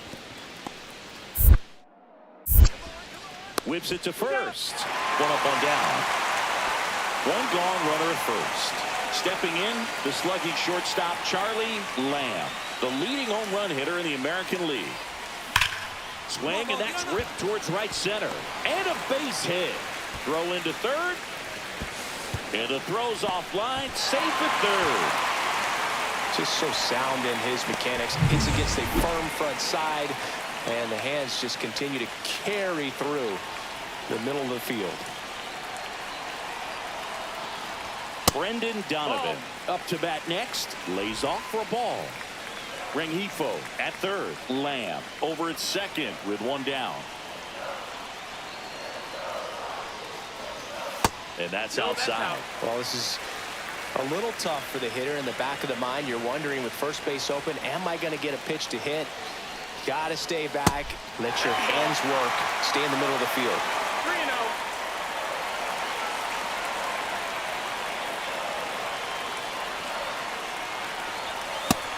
Whips it to first. 1 up, 1 down. 1 gone, runner at first. Stepping in, the slugging shortstop, Charlie Lamb, the leading home run hitter in the American League. Swing, and that's ripped towards right center. And a base hit. Throw into third. And the throw's offline, safe at third.
Just so sound in his mechanics. Hits against a firm front side, and the hands just continue to carry through the middle of the field.
Brendan Donovan up to bat next. Lays off for a ball. Rengifo at third. Lamb over at second with 1 down. And that's outside.
Well, this is a little tough for the hitter. In the back of the mind, you're wondering, with first base open, am I going to get a pitch to hit? Got to stay back. Let your hands work. Stay in the middle of the field.
3-0.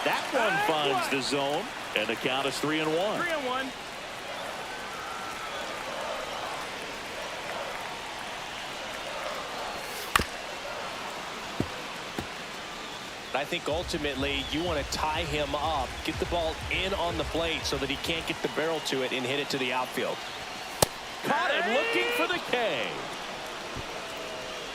That one finds the zone, and the count is 3-1.
3-1.
I think ultimately you want to tie him up, get the ball in on the plate so that he can't get the barrel to it and hit it to the outfield.
Caught him looking for the K.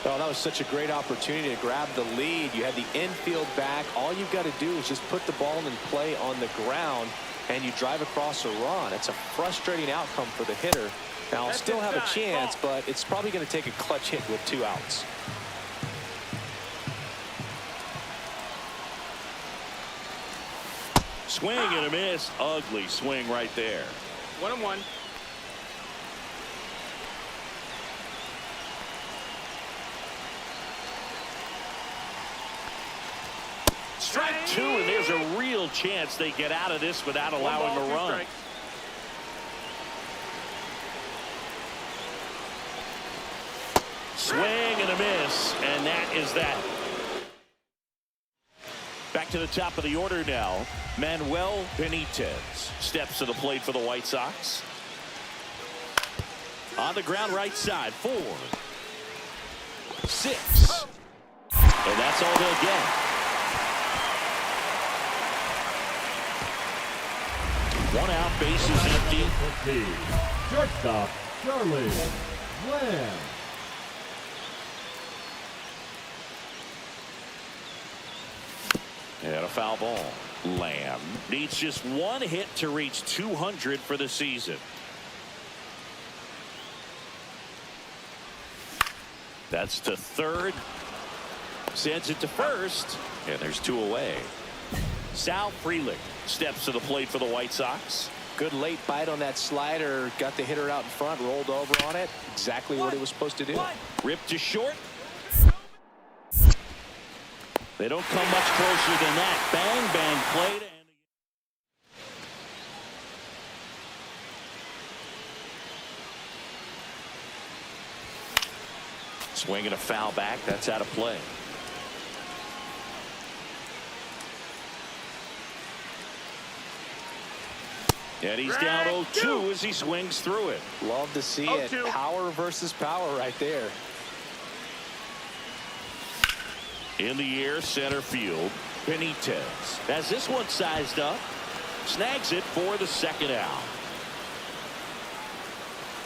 Oh, that was such a great opportunity to grab the lead. You had the infield back. All you've got to do is just put the ball in play on the ground, and you drive across a run. It's a frustrating outcome for the hitter. Now, I'll still have a chance, but it's probably going to take a clutch hit with 2 outs.
Swing and a miss. Ugly swing right there.
1-1.
Strike 2, and there's a real chance they get out of this without allowing a run. Swing and a miss, and that is that. Back to the top of the order now. Manuel Benitez steps to the plate for the White Sox. On the ground right side. 4, 6. And that's all they'll get. One out, bases empty.
Shortstop, Charlie Lamb.
And a foul ball. Lamb needs just 1 hit to reach 200 for the season. That's to third. sends it to first, and there's two away. Sal Frelick steps to the plate for the White Sox.
Good late bite on that slider. Got the hitter out in front, rolled over on it. Exactly what he was supposed to do.
Ripped to short. They don't come much closer than that. Bang, bang, played. Swinging a foul back. That's out of play. And he's down 0-2 as he swings through it.
Love to see it. Power versus power right there.
In the air, center field, Benitez has this one sized up. Snags it for the second out.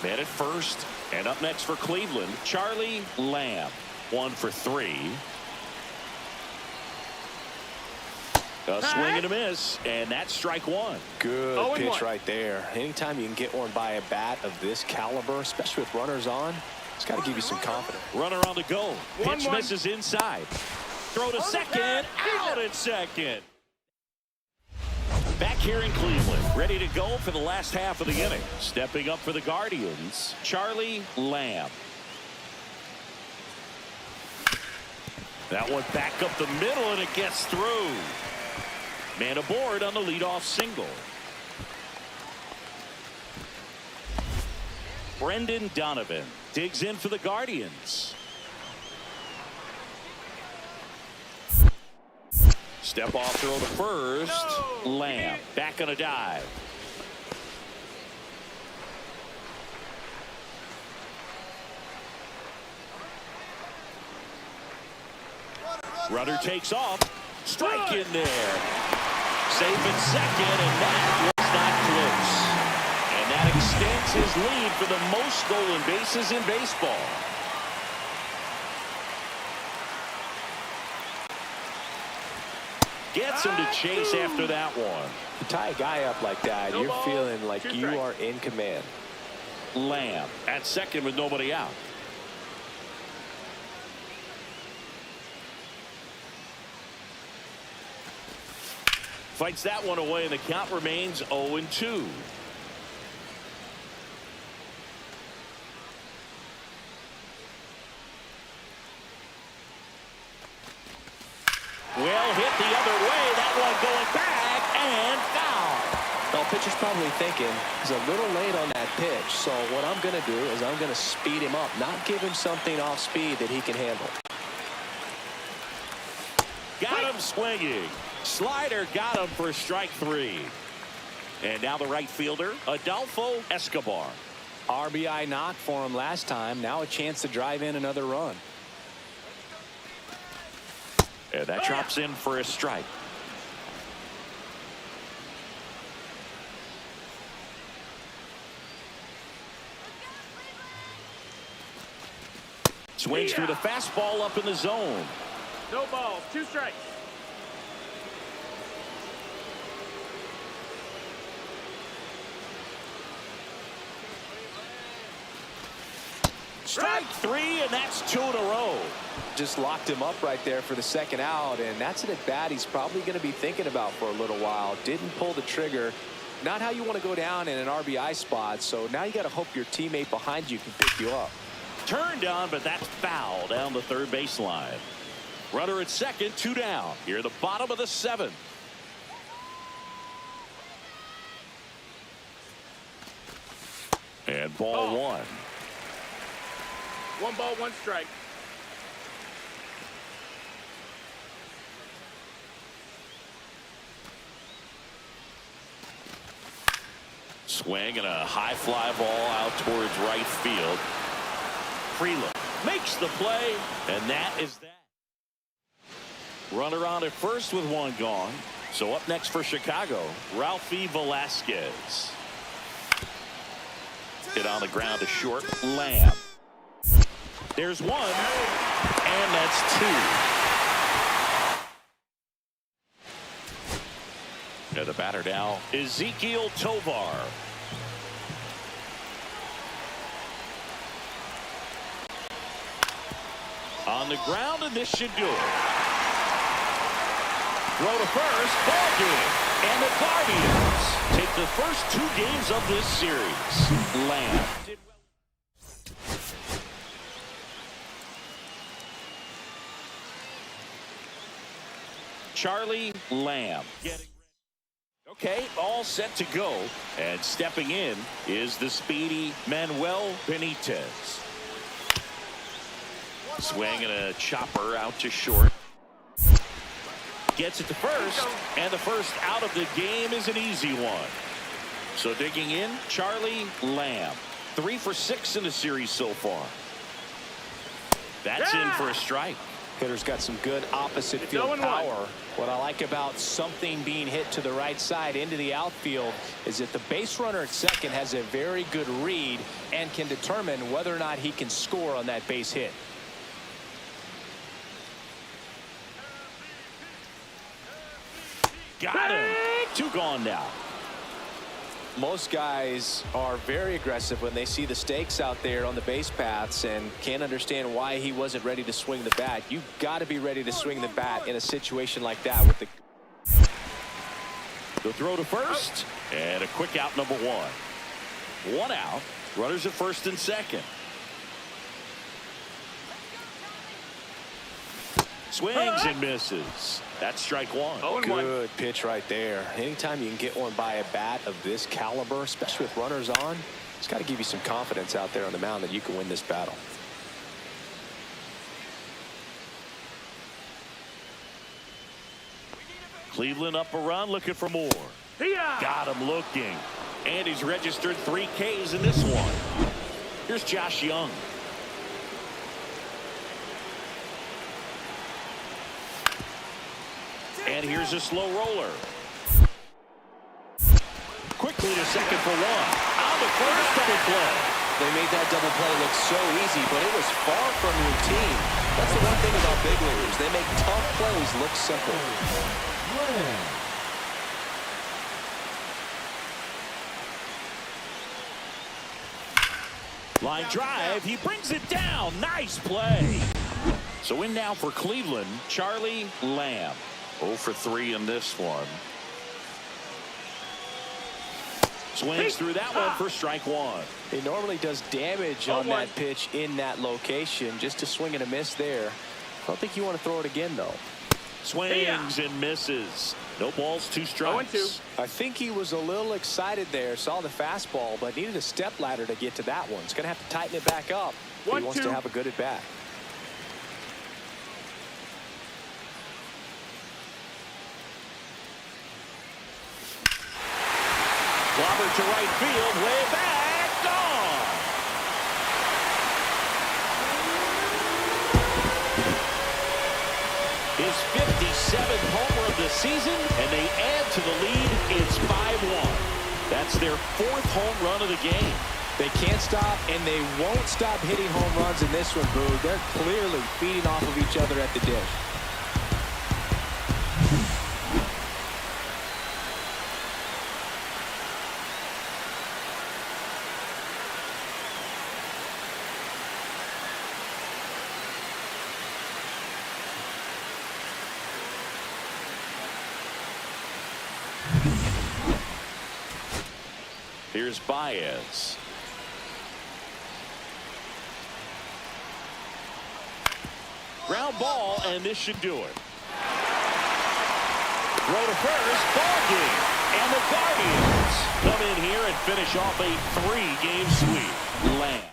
Man at first, and up next for Cleveland, Charlie Lamb. 1 for 3. A swing and a miss, and that's strike one.
Good pitch right there. Anytime you can get one by a bat of this caliber, especially with runners on, it's got to give you some confidence.
Runner on the go. Pitch misses inside. Throw to second. Out at second. Back here in Cleveland, ready to go for the last half of the inning. Stepping up for the Guardians, Charlie Lamb. That one back up the middle, and it gets through. Man aboard on the leadoff single. Brendan Donovan digs in for the Guardians. Step off throw to first. Lamb back on a dive. Runner takes off. Strike in there. Safe at second, and that was not close. And that extends his lead for the most stolen bases in baseball. Gets him to chase after that one.
You tie a guy up like that, you're feeling like you are in command.
Lamb at second with nobody out. Fights that one away, and the count remains 0-2. Well hit the other way. That one going back and foul.
Well, pitcher's probably thinking he's a little late on that pitch. So what I'm going to do is I'm going to speed him up, not give him something off speed that he can handle.
Got him swinging. Slider got him for strike 3. And now the right fielder, Adolfo Escobar.
RBI knock for him last time. Now a chance to drive in another run.
And that drops in for a strike. Swings through the fastball up in the zone.
No balls, 2 strikes.
Strike 3, and that's 2 in a row.
Just locked him up right there for the second out, and that's an at bat he's probably going to be thinking about for a little while. Didn't pull the trigger. Not how you want to go down in an RBI spot, so now you got to hope your teammate behind you can pick you up.
Turned on, but that's foul down the third baseline. Runner at second, 2 down. Here at the bottom of the 7th. And ball 1.
1 ball, 1 strike.
Swing and a high fly ball out towards right field. Frelick makes the play, and that is that. Runner on at first with 1 gone. So up next for Chicago, Ralphie Velasquez. Hit on the ground to short. Lamb. There's 1, and that's 2. And the batter now, Ezekiel Tovar. On the ground, and this should do it. Throw to first, ball game. And the Guardians take the first 2 games of this series. Lamb. Charlie Lamb. Okay, all set to go. And stepping in is the speedy Manuel Benitez. Swing and a chopper out to short. Gets it to first, and the first out of the game is an easy one. So digging in, Charlie Lamb. 3 for 6 in the series so far. That's in for a strike.
Hitter's got some good opposite field power. What I like about something being hit to the right side into the outfield is that the base runner at second has a very good read and can determine whether or not he can score on that base hit.
Got him. 2 gone now.
Most guys are very aggressive when they see the stakes out there on the base paths and can't understand why he wasn't ready to swing the bat. You've got to be ready to swing the bat in a situation like that with the
throw to first, and a quick out, number 1. 1 out. Runners at first and second. Swings and misses. That's strike 1.
Good pitch right there. Anytime you can get one by a bat of this caliber, especially with runners on, it's got to give you some confidence out there on the mound that you can win this battle.
Cleveland up a run, looking for more. Got him looking. And he's registered 3 Ks in this one. Here's Josh Young. And here's a slow roller. Quickly to second for 1. On the first double play.
They made that double play look so easy, but it was far from routine. That's the one thing about big leaguers. They make tough plays look simple.
Line drive. He brings it down. Nice play. So in now for Cleveland, Charlie Lamb. 0 for 3 in this one. Swings through that one for strike 1.
He normally does damage on that pitch in that location. Just a swing and a miss there. I don't think you want to throw it again, though.
Swings and misses. No balls, 2 strikes.
I think he was a little excited there. Saw the fastball, but needed a step ladder to get to that one. He's going to have to tighten it back up if he wants to have a good at bat.
Clobber to right field, way back, gone. His 57th homer of the season, and they add to the lead. It's 5-1. That's their 4th home run of the game.
They can't stop, and they won't stop hitting home runs in this one, Boo. They're clearly feeding off of each other at the dish.
Here's Baez. Ground ball, and this should do it. Throw to first, ball game. And the Guardians come in here and finish off a 3-game sweep. Lamb.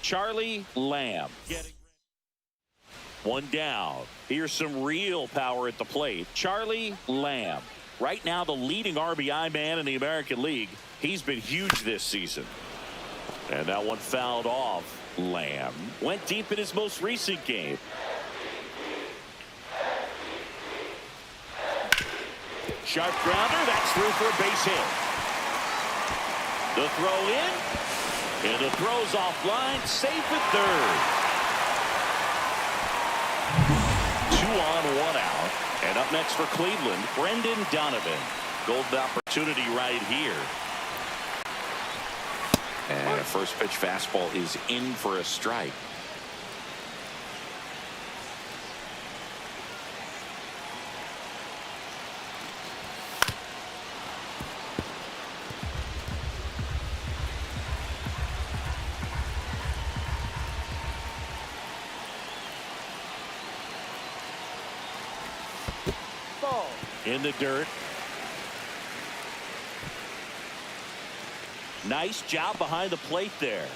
Charlie Lamb. 1 down. Here's some real power at the plate. Charlie Lamb. Right now the leading RBI man in the American League. He's been huge this season. And that one fouled off. Lamb went deep in his most recent game. Sharp grounder. That's through for a base hit. The throw in. And the throw's offline. Safe at third. 2 on, 1 out. And up next for Cleveland, Brendan Donovan. Golden opportunity right here.
And a first pitch fastball is in for a strike.
In the dirt. Nice job behind the plate there.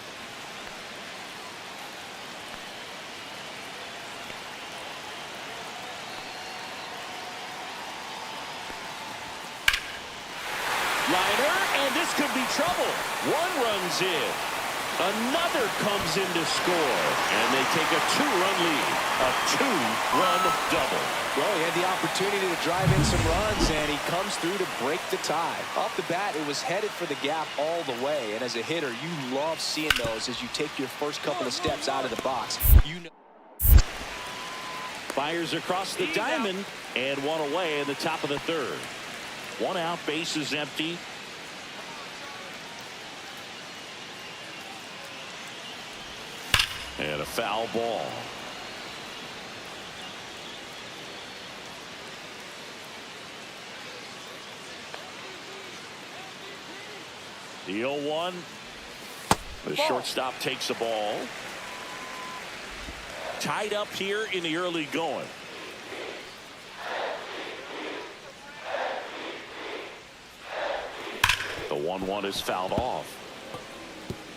Liner, and this could be trouble. 1 runs in. Another comes in to score, and they take a 2-run lead. A 2-run double.
Well, he had the opportunity to drive in some runs, and he comes through to break the tie. Off the bat, it was headed for the gap all the way, and as a hitter, you love seeing those as you take your first couple of steps out of the box. You know.
Fires across the diamond, and 1 away in the top of the 3rd. 1 out, base is empty. And a foul ball. The 0-1. The shortstop takes the ball. Tied up here in the early going. The 1-1 is fouled off.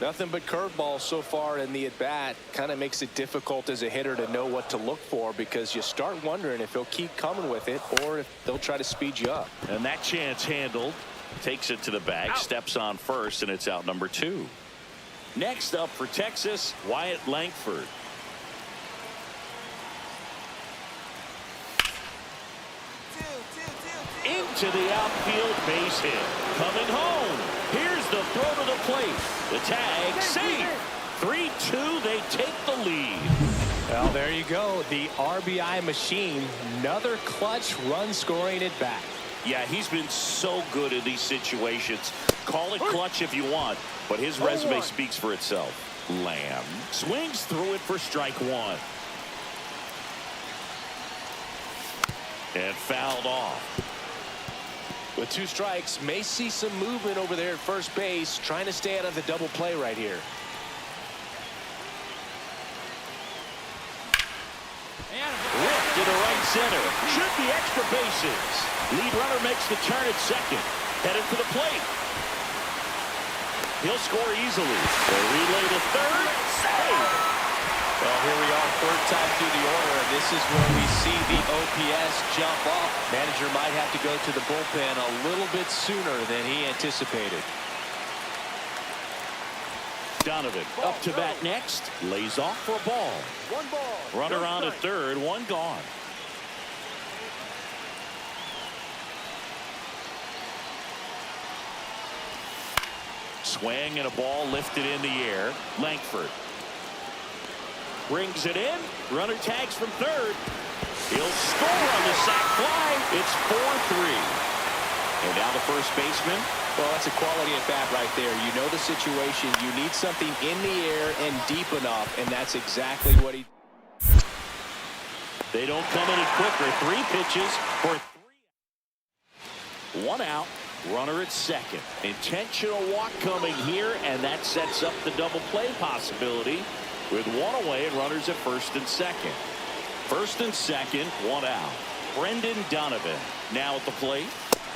Nothing but curveballs so far in the at-bat. Kind of makes it difficult as a hitter to know what to look for, because you start wondering if he'll keep coming with it or if they'll try to speed you up.
And that chance handled. Takes it to the bag,
out.
steps on first, and it's out number 2. Next up for Texas, Wyatt Langford. Into the outfield, base hit. Coming home. Here's the throw to the plate. The tag, safe. 3-2, they take the lead.
Well, there you go. The RBI machine. Another clutch run scoring at bat.
Yeah, he's been so good in these situations. Call it clutch if you want, but his resume speaks for itself. Lamb swings through it for strike 1. And fouled off.
With 2 strikes, may see some movement over there at first base, trying to stay out of the double play right here.
Ripped to the right center. Should be extra bases. Lead runner makes the turn at second. Headed for the plate. He'll score easily. The relay to third. Save.
Well, here we are, 3rd time through the order, and this is where we see the OPS jump up. Manager might have to go to the bullpen a little bit sooner than he anticipated.
Donovan up to bat next. Lays off for a ball.
1 ball.
Runner
no
on at
strike.
3rd. 1 gone. Swing and a ball lifted in the air. Langford brings it in. Runner tags from 3rd. He'll score on the sac fly. It's 4-3. And now the first baseman.
Well, that's a quality at bat right there. You know the situation. You need something in the air and deep enough, and that's exactly what he.
They don't come any quicker. 3 pitches for 3. 1 out. Runner at second. Intentional walk coming here, and that sets up the double play possibility with 1 away and runners at first and second. First and second, 1 out. Brendan Donovan now at the plate.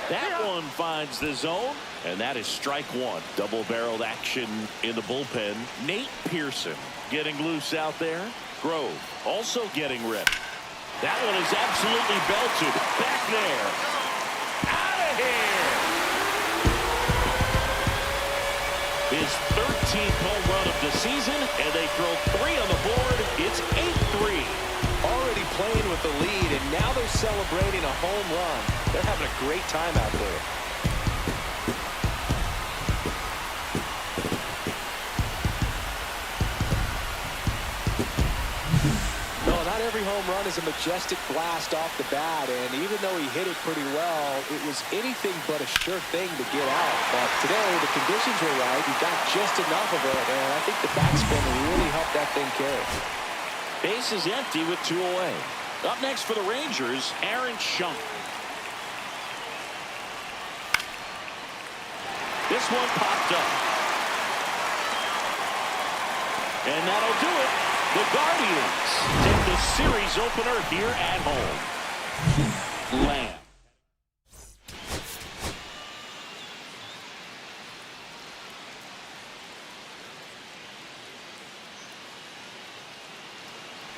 That one finds the zone, and that is strike 1. Double-barreled action in the bullpen. Nate Pearson getting loose out there. Grove also getting ready. That one is absolutely belted. Back there. Out of here. His 13th home run of the season, and they throw 3 on the board. It's 8-3.
Already playing with the lead, and now they're celebrating a home run. They're having a great time out there. No, not every home run is a majestic blast off the bat, and even though he hit it pretty well, it was anything but a sure thing to get out. But today, the conditions were right. He got just enough of it, and I think the backspin really helped that thing carry.
Base is empty with 2 away. Up next for the Rangers, Aaron Schunk. This one popped up. And that'll do it. The Guardians take the series opener here at home. Lamb.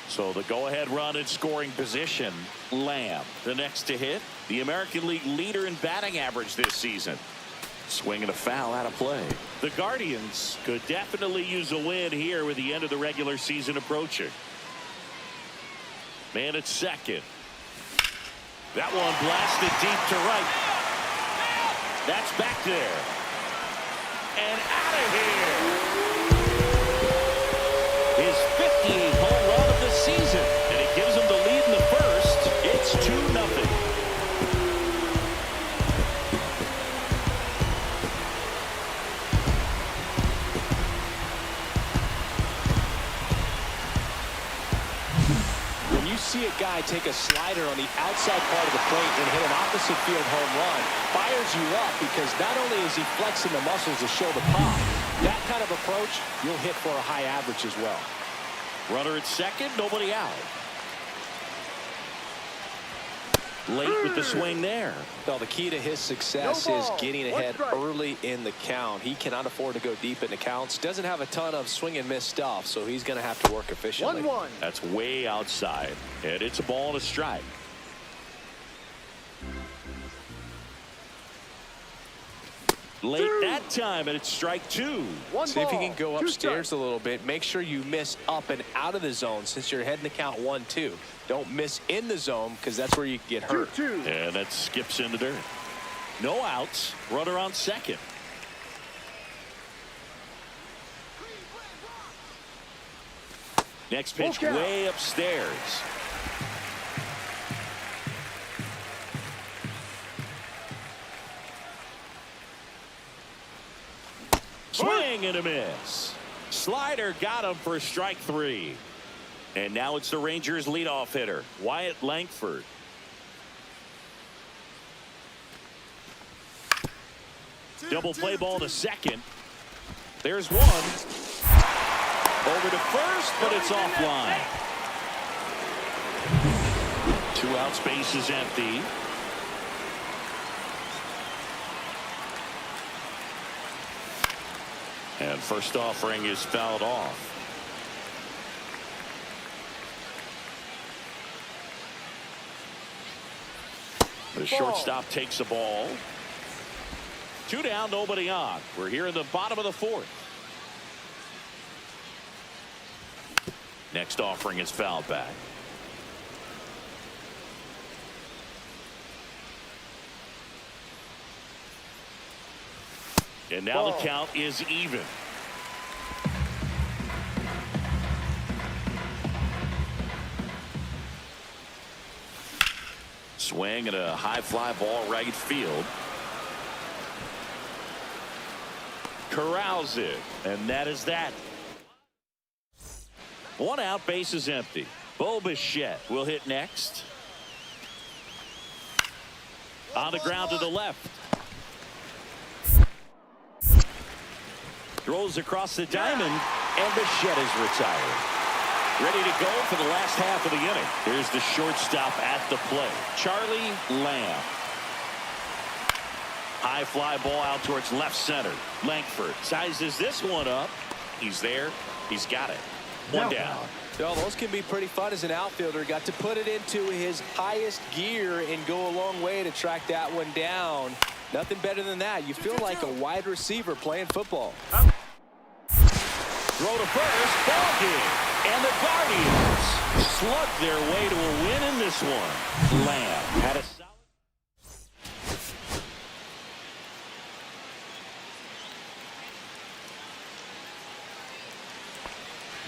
So the go-ahead run in scoring position, Lamb. The next to hit, the American League leader in batting average this season. Swing and a foul out of play. The Guardians could definitely use a win here with the end of the regular season approaching. Man at second. That one blasted deep to right. That's back there. And out of here. His 58th home run of the season. And it gives him the lead in the first. It's 2-0.
See a guy take a slider on the outside part of the plate and hit an opposite field home run, fires you up because not only is he flexing the muscles to show the pop, that kind of approach, you'll hit for a high average as well.
Runner at second, nobody out. Late with the swing there.
Well, the key to his success is getting ahead early in the count. He cannot afford to go deep in the counts. Doesn't have a ton of swing and miss stuff, so he's going to have to work efficiently.
1-1.
That's way outside, and it's a ball and a strike. Late that time, and it's strike 2.
See if you can go upstairs a little bit. Make sure you miss up and out of the zone since you're heading to count 1-2. Don't miss in the zone because that's where you get hurt.
2-2.
And that skips into dirt. No outs. Runner on second. Next pitch way upstairs. Swing and a miss. Slider got him for strike 3. And now it's the Rangers leadoff hitter, Wyatt Langford. Double play ball to second. There's one. Over to first, but it's offline. 2 outs, base is empty. And first offering is fouled off. The shortstop takes the ball. 2 down, nobody on. We're here in the bottom of the 4th. Next offering is fouled back. And now the count is even. Swing and a high fly ball right field. Corrals it, and that is that. 1 out, base is empty. Bo Bichette will hit next. On the ground to the left. Throws across the diamond, and Bichette is retired. Ready to go for the last half of the inning. Here's the shortstop at the plate, Charlie Lamb. High fly ball out towards left center. Langford sizes this one up. He's there. He's got it. 1 down.
Well, those can be pretty fun as an outfielder. Got to put it into his highest gear and go a long way to track that one down. Nothing better than that. You feel like a wide receiver playing football.
Throw to first. Ball game. And the Guardians slug their way to a win in this one. Lamb had a solid.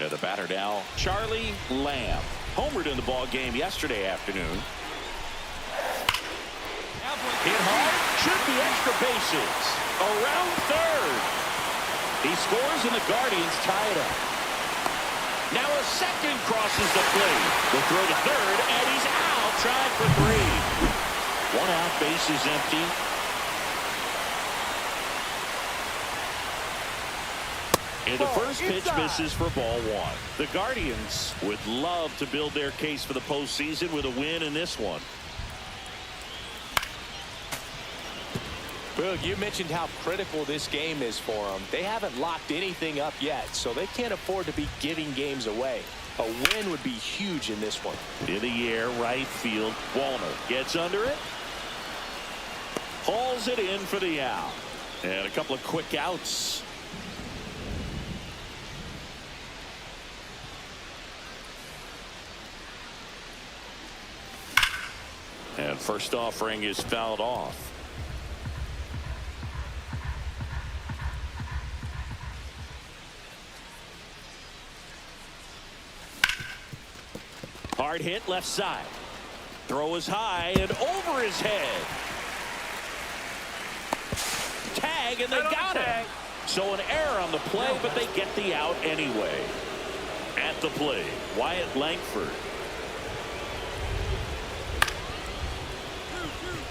Now the batter now, Charlie Lamb. Homered in the ball game yesterday afternoon. Hit hard, should be extra bases. Around third. He scores and the Guardians tie it up. Now a second crosses the plate. The throw to third, and he's out, trying for 3. 1 out, base is empty. And the first pitch misses for ball 1. The Guardians would love to build their case for the postseason with a win in this one.
Boog, you mentioned how critical this game is for them. They haven't locked anything up yet, so they can't afford to be giving games away. A win would be huge in this one.
In the air, right field. Wallner gets under it. Hauls it in for the out. And a couple of quick outs. And first offering is fouled off. Hard hit left side. Throw is high and over his head. Tag, and they got him. So an error on the play, but they get the out anyway. At the plate, Wyatt Langford.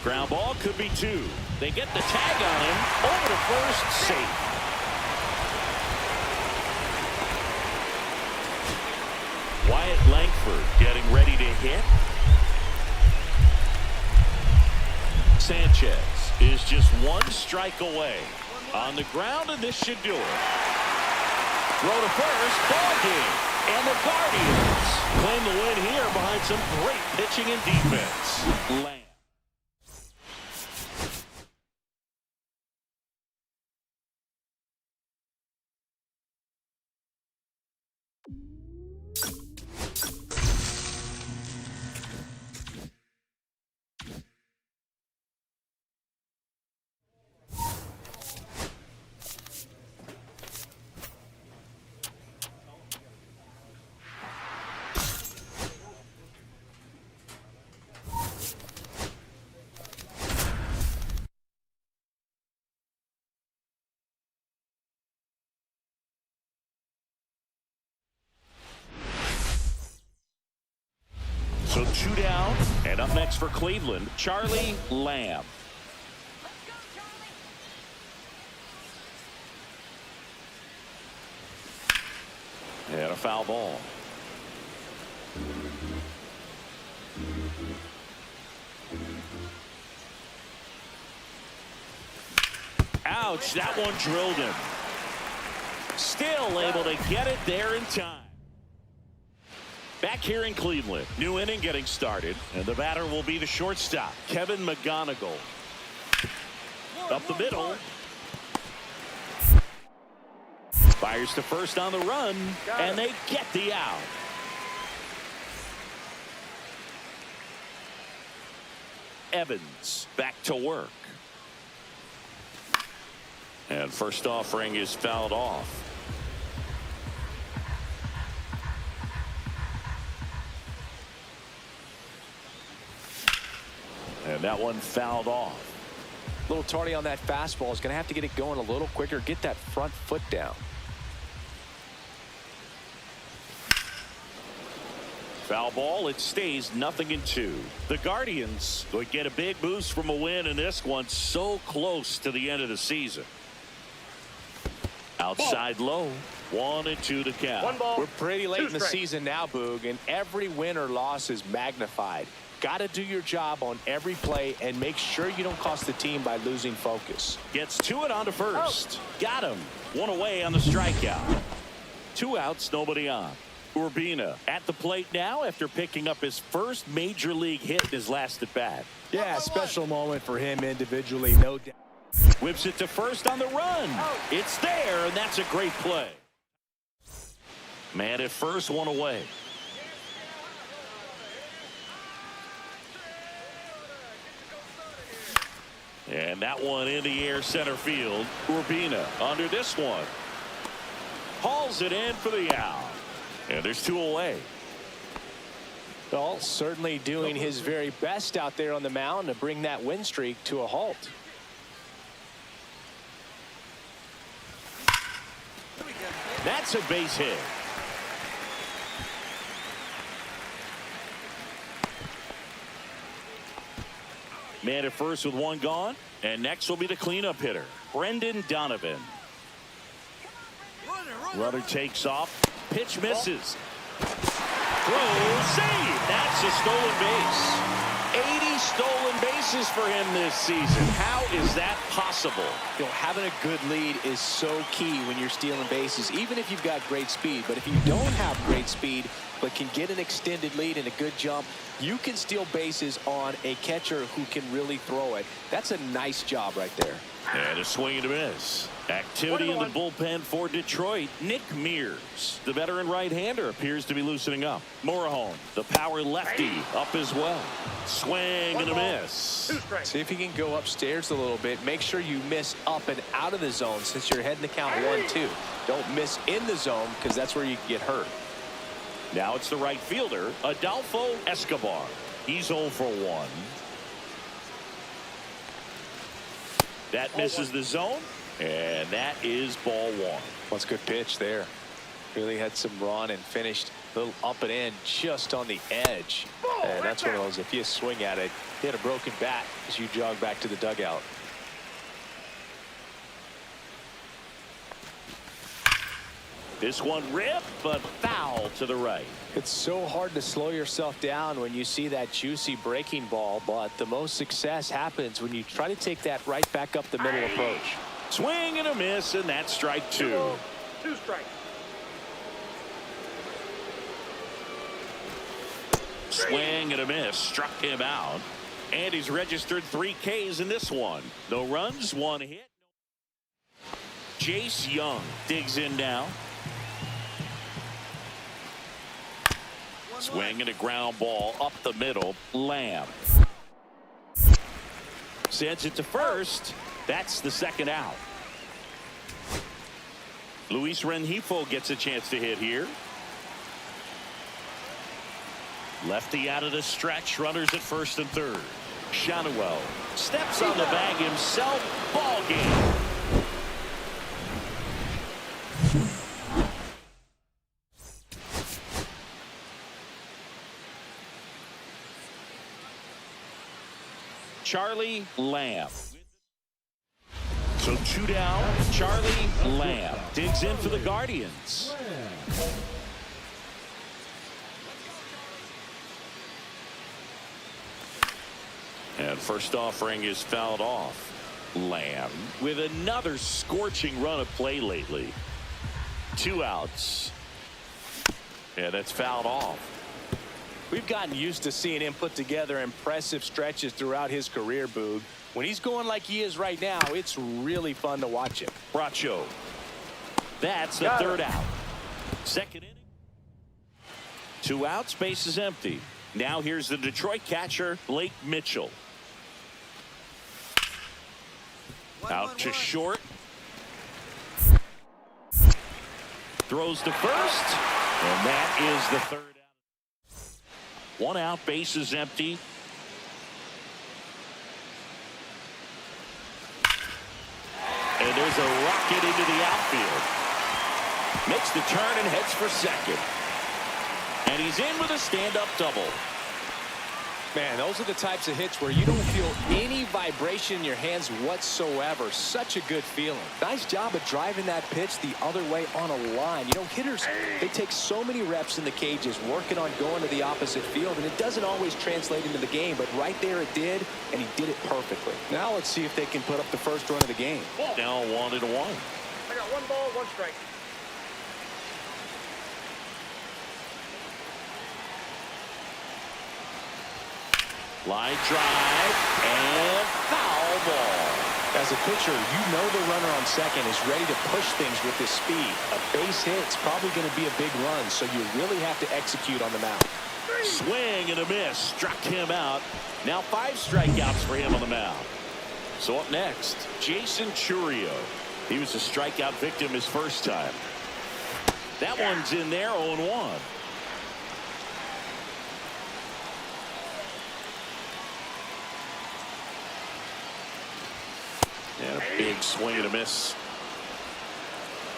Ground ball could be 2. They get the tag on him. Over to first, safe. Wyatt Langford getting ready to hit. Sanchez is just 1 strike away. On the ground, and this should do it. Throw to first, ball game. And the Guardians claim the win here behind some great pitching and defense. Lamb. So 2 down, and up next for Cleveland, Charlie Lamb. And a foul ball. Ouch, that one drilled him. Still able to get it there in time. Back here in Cleveland, new inning getting started, and the batter will be the shortstop, Kevin McGonigal. Up the middle. Fires to first on the run, and they get the out. Evans back to work. And first offering is fouled off. And that one fouled off.
A little tardy on that fastball. Is going to have to get it going a little quicker. Get that front foot down.
Foul ball. It stays 0-2. The Guardians would get a big boost from a win in this one, so close to the end of the season. Outside low. 1-2 to count.
1 ball.
We're pretty late
2
in the
strikes.
season now, Boog, and every win or loss is magnified. Got to do your job on every play and make sure you don't cost the team by losing focus.
Gets to it onto first. Got him. 1 away on the strikeout. 2 outs, nobody on. Urbina at the plate now after picking up his first major league hit in his last at bat.
Yeah, special moment for him individually, no doubt.
Whips it to first on the run. It's there, and that's a great play. Man at first, one away. And that one in the air center field. Urbina under this one. Hauls it in for the out. And there's two away.
Well, certainly doing his very best out there on the mound to bring that win streak to a halt.
That's a base hit. Man at first with one gone. And next will be the cleanup hitter, Brendan Donovan. Runner takes off. Pitch misses. Throw, save. That's a stolen base. 80 stolen bases for him this season. How is that possible?
You know, having a good lead is so key when you're stealing bases, even if you've got great speed. But if you don't have great speed but can get an extended lead and a good jump, you can steal bases on a catcher who can really throw it. That's a nice job right there.
And a swing and a miss. Activity in the bullpen for Detroit. Nick Mears, the veteran right-hander, appears to be loosening up. Morejon, the power lefty, up as well. Swing and a miss.
See if you can go upstairs a little bit. Make sure you miss up and out of the zone since you're heading to count 1-2. Don't miss in the zone because that's where you can get hurt.
Now it's the right fielder, Adolfo Escobar. He's 0 for 1. That misses the zone, and that is ball 1.
That's a good pitch there. Really had some run and finished a little up and in just on the edge. And that's one of those, if you swing at it, hit a broken bat as you jog back to the dugout.
This one ripped, but foul to the right.
It's so hard to slow yourself down when you see that juicy breaking ball, but the most success happens when you try to take that right back up the middle approach.
Swing and a miss, and that's strike 2.
2 strikes.
Swing and a miss, struck him out. And he's registered 3 Ks in this one. No runs, 1 hit. Jace Young digs in now. Swing and a ground ball up the middle. Lamb sends it to first. That's the second out. Luis Rengifo gets a chance to hit here. Lefty out of the stretch. Runners at first and third. Shanuel steps on the bag himself. Ball game. Charlie Lamb. So 2 down. Charlie Lamb digs in for the Guardians. And first offering is fouled off. Lamb with another scorching run of play lately. 2 outs. Yeah, that's fouled off.
We've gotten used to seeing him put together impressive stretches throughout his career, Boog. When he's going like he is right now, it's really fun to watch him.
Bracho. That's the third out. Second inning. 2 outs, base is empty. Now here's the Detroit catcher, Blake Mitchell. Out to short. Throws to first. And that is the third out. 1 out, base is empty. And there's a rocket into the outfield. Makes the turn and heads for second. And he's in with a stand-up double.
Man, those are the types of hits where you don't feel any vibration in your hands whatsoever. Such a good feeling. Nice job of driving that pitch the other way on a line. You know, hitters, they take so many reps in the cages working on going to the opposite field, and it doesn't always translate into the game, but right there it did, and he did it perfectly. Now let's see if they can put up the first run of the game.
Now 1-1.
I got 1 ball, 1 strike.
Line drive and foul ball.
As a pitcher, you know the runner on second is ready to push things with his speed. A base hit's probably going to be a big run, so you really have to execute on the mound.
Swing and a miss. Struck him out. Now 5 strikeouts for him on the mound. So up next, Jason Churio. He was a strikeout victim his first time. That one's in there, 0-1. And a big swing and a miss.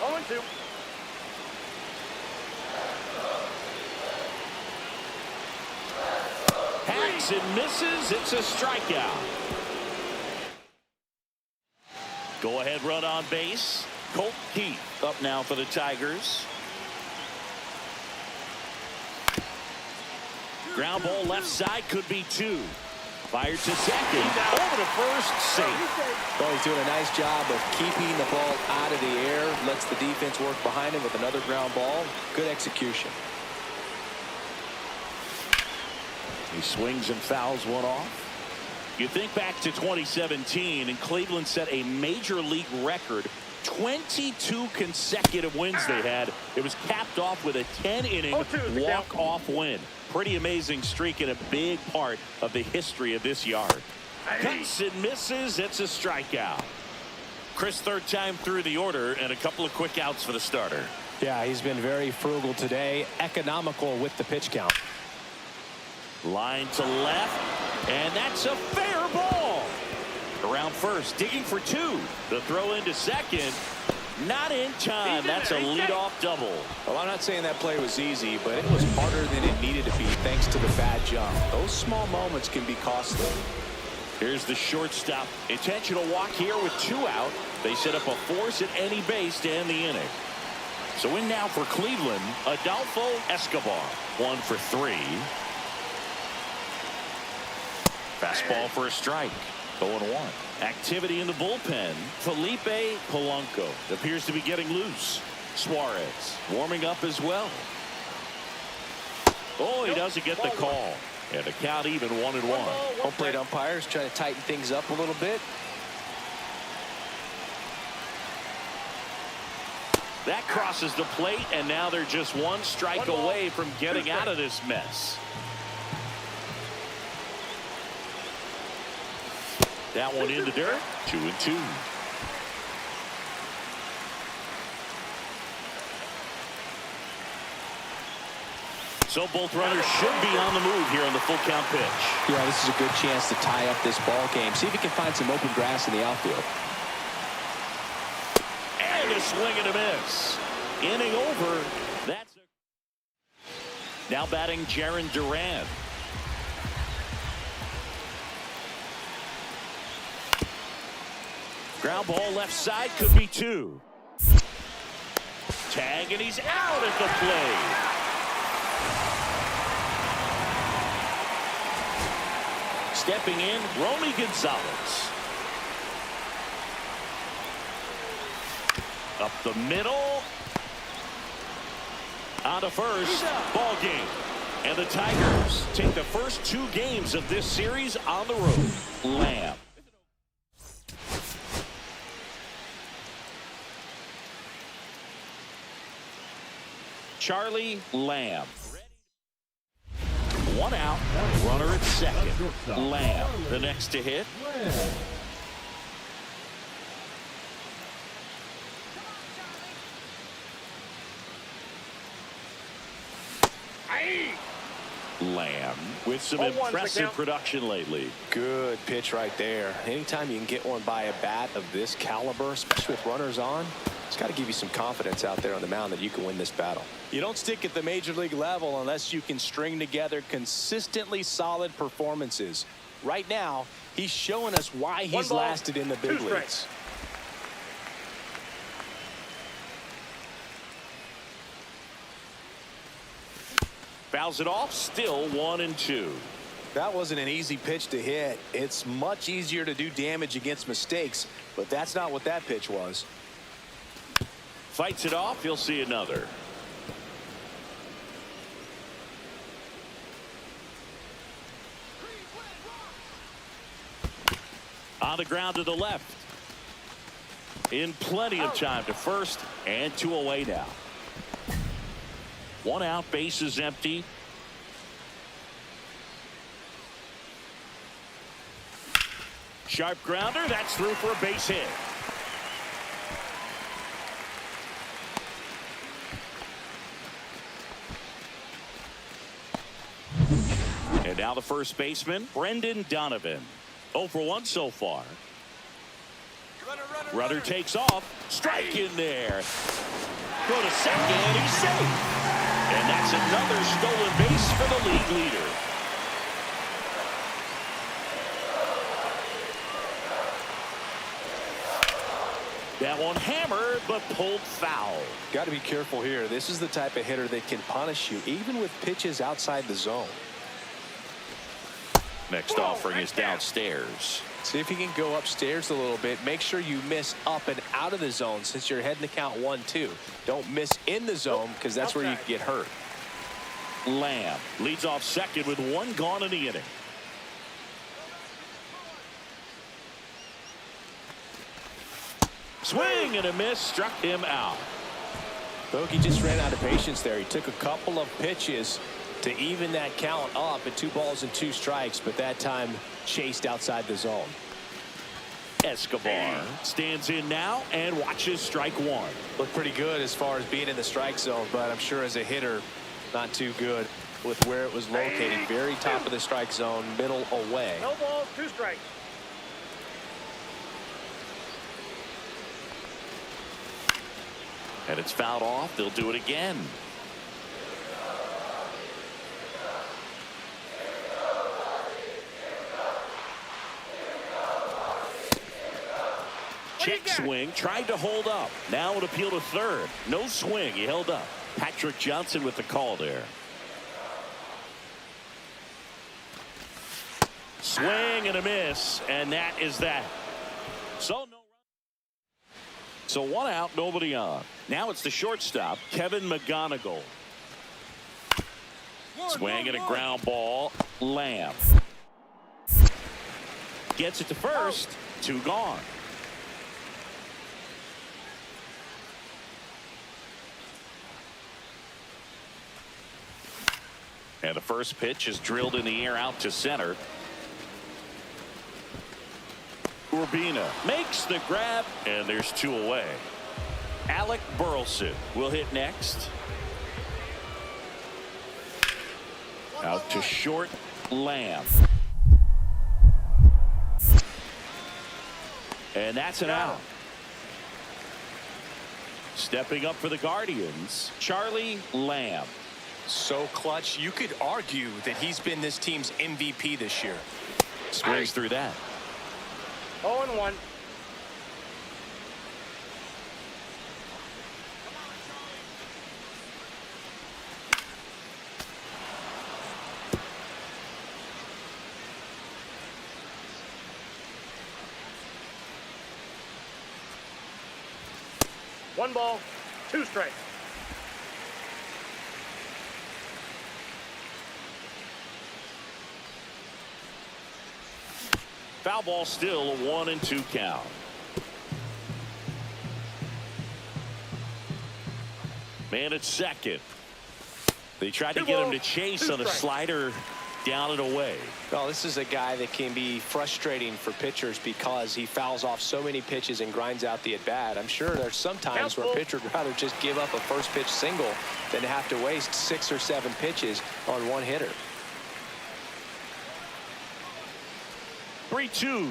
0-2.
Hacks and misses. It's a strikeout. Go ahead run on base. Colt Keith up now for the Tigers. Ground ball left side, could be 2. Fired to second. Over to first, safe.
Well, he's doing a nice job of keeping the ball out of the air. Lets the defense work behind him with another ground ball. Good execution.
He swings and fouls one off. You think back to 2017, and Cleveland set a major league record. 22 consecutive wins they had. It was capped off with a 10-inning walk-off win. Pretty amazing streak and a big part of the history of this yard. Cuts and misses. It's a strikeout. Chris, third time through the order, and a couple of quick outs for the starter.
Yeah, he's been very frugal today. Economical with the pitch count.
Line to left, and that's a fair ball. Around first, digging for 2. The throw into second. Not in time. That's a leadoff double.
Well, I'm not saying that play was easy, but it was harder than it needed to be thanks to the bad jump. Those small moments can be costly.
Here's the shortstop. Intentional walk here with 2 out. They set up a force at any base to end the inning. So in now for Cleveland, Adolfo Escobar. 1 for 3. Fastball for a strike. 0-1. Activity in the bullpen. Felipe Polanco appears to be getting loose. Suarez warming up as well. Oh, he doesn't get the call. And the count even 1-1.
Home plate umpires trying to tighten things up a little bit.
That crosses the plate, and now they're just 1 strike away from getting out of this mess. That one in the dirt. 2-2. So both runners should be on the move here on the full count pitch.
Yeah, this is a good chance to tie up this ball game. See if he can find some open grass in the outfield.
And a swing and a miss. Inning over. That's now batting Jarren Duran. Ground ball left side, could be 2. Tag, and he's out at the plate. Stepping in, Romy Gonzalez. Up the middle. On to first. Ball game. And the Tigers take the first 2 games of this series on the road. Lamb. Charlie Lamb. 1 out. Runner at second. Lamb, the next to hit. Lamb with some impressive production lately.
Good pitch right there. Anytime you can get one by a bat of this caliber, especially with runners on, it's got to give you some confidence out there on the mound that you can win this battle. You don't stick at the major league level unless you can string together consistently solid performances. Right now, he's showing us why he's lasted in the big leagues.
Fouls it off, still 1-2.
That wasn't an easy pitch to hit. It's much easier to do damage against mistakes, but that's not what that pitch was.
Fights it off, he'll see another. On the ground to the left. In plenty of time to first, and 2 away now. 1 out, base is empty. Sharp grounder, that's through for a base hit. And now the first baseman, Brendan Donovan. 0 for 1 so far. Runner takes off. Strike in there. Go to second. He's safe. And that's another stolen base for the league leader. That one hammered, but pulled foul.
Got to be careful here. This is the type of hitter that can punish you, even with pitches outside the zone.
Next offering is downstairs.
See if you can go upstairs a little bit. Make sure you miss up and out of the zone since you're heading to count 1-2. Don't miss in the zone because that's where you can get hurt.
Lamb leads off second with 1 gone in the inning. Swing and a miss, struck him out.
Bogey just ran out of patience there. He took a couple of pitches to even that count up at 2 balls and 2 strikes, but that time chased outside the zone.
Escobar stands in now and watches strike 1.
Looked pretty good as far as being in the strike zone, but I'm sure as a hitter, not too good with where it was located. Very top of the strike zone, middle away.
No balls, 2 strikes.
And it's fouled off. They'll do it again. Check swing, tried to hold up. Now an appeal to third. No swing. He held up. Patrick Johnson with the call there. Swing and a miss, and that is that. So 1 out, nobody on. Now it's the shortstop, Kevin McGonigal. Swing and a ground ball. Lamb gets it to first. 2 gone. And the first pitch is drilled in the air out to center. Urbina makes the grab, and there's 2 away. Alec Burleson will hit next. Out to short, Lamb. And that's an out. Stepping up for the Guardians, Charlie Lamb.
So clutch, you could argue that he's been this team's MVP this year.
Swings through that.
0-1. One ball, 2 strikes.
Foul ball, still a 1-2 count. Man at second. They tried to get him to chase on a slider down and away.
Well, this is a guy that can be frustrating for pitchers because he fouls off so many pitches and grinds out the at-bat. I'm sure there's some times where a pitcher would rather just give up a first pitch single than to have to waste 6 or 7 pitches on one hitter.
3-2.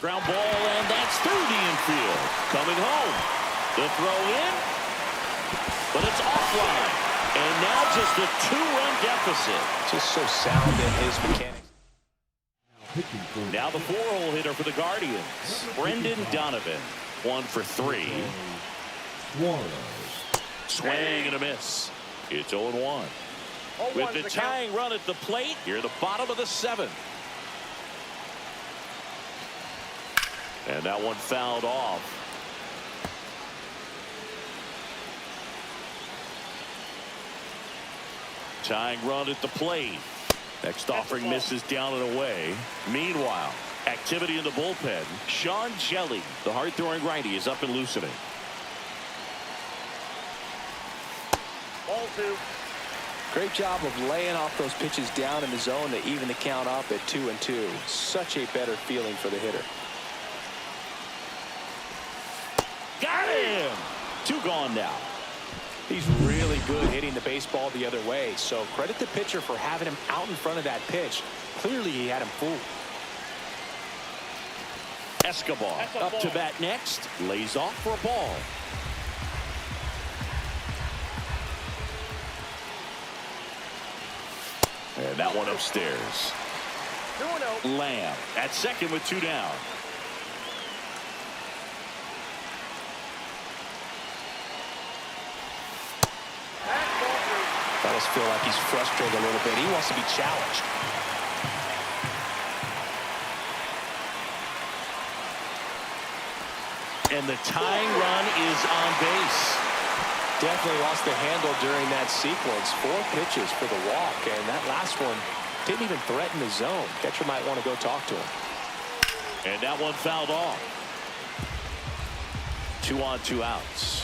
Ground ball, and that's through the infield. Coming home. The throw in, but it's offline. And now just a 2-run deficit.
Just so sound in his mechanics.
Now the 4-hole hitter for the Guardians, Brendan Donovan. 1 for 3. Swing and a miss. It's 0-1. With the tying run at the plate, here the bottom of the 7th. And that one fouled off. Tying run at the plate. Next offering misses down and away. Meanwhile, Activity in the bullpen. Sean Jelly, the hard-throwing righty, is up and loosening.
Ball 2.
Great job of laying off those pitches down in the zone to even the count up at 2-2. Such a better feeling for the hitter.
Got him! 2 gone now.
He's really good hitting the baseball the other way, so credit the pitcher for having him out in front of that pitch. Clearly he had him fooled.
Escobar up to bat next. Lays off for a ball. And that one upstairs.
2-0.
Lamb at second with 2 down.
Ball 3.
I just feel like he's frustrated a little bit. He wants to be challenged.
And the tying run is on base.
Definitely lost the handle during that sequence. 4 pitches for the walk, and that last one didn't even threaten the zone. Catcher might want to go talk to him.
And that one fouled off. 2 on, 2 outs.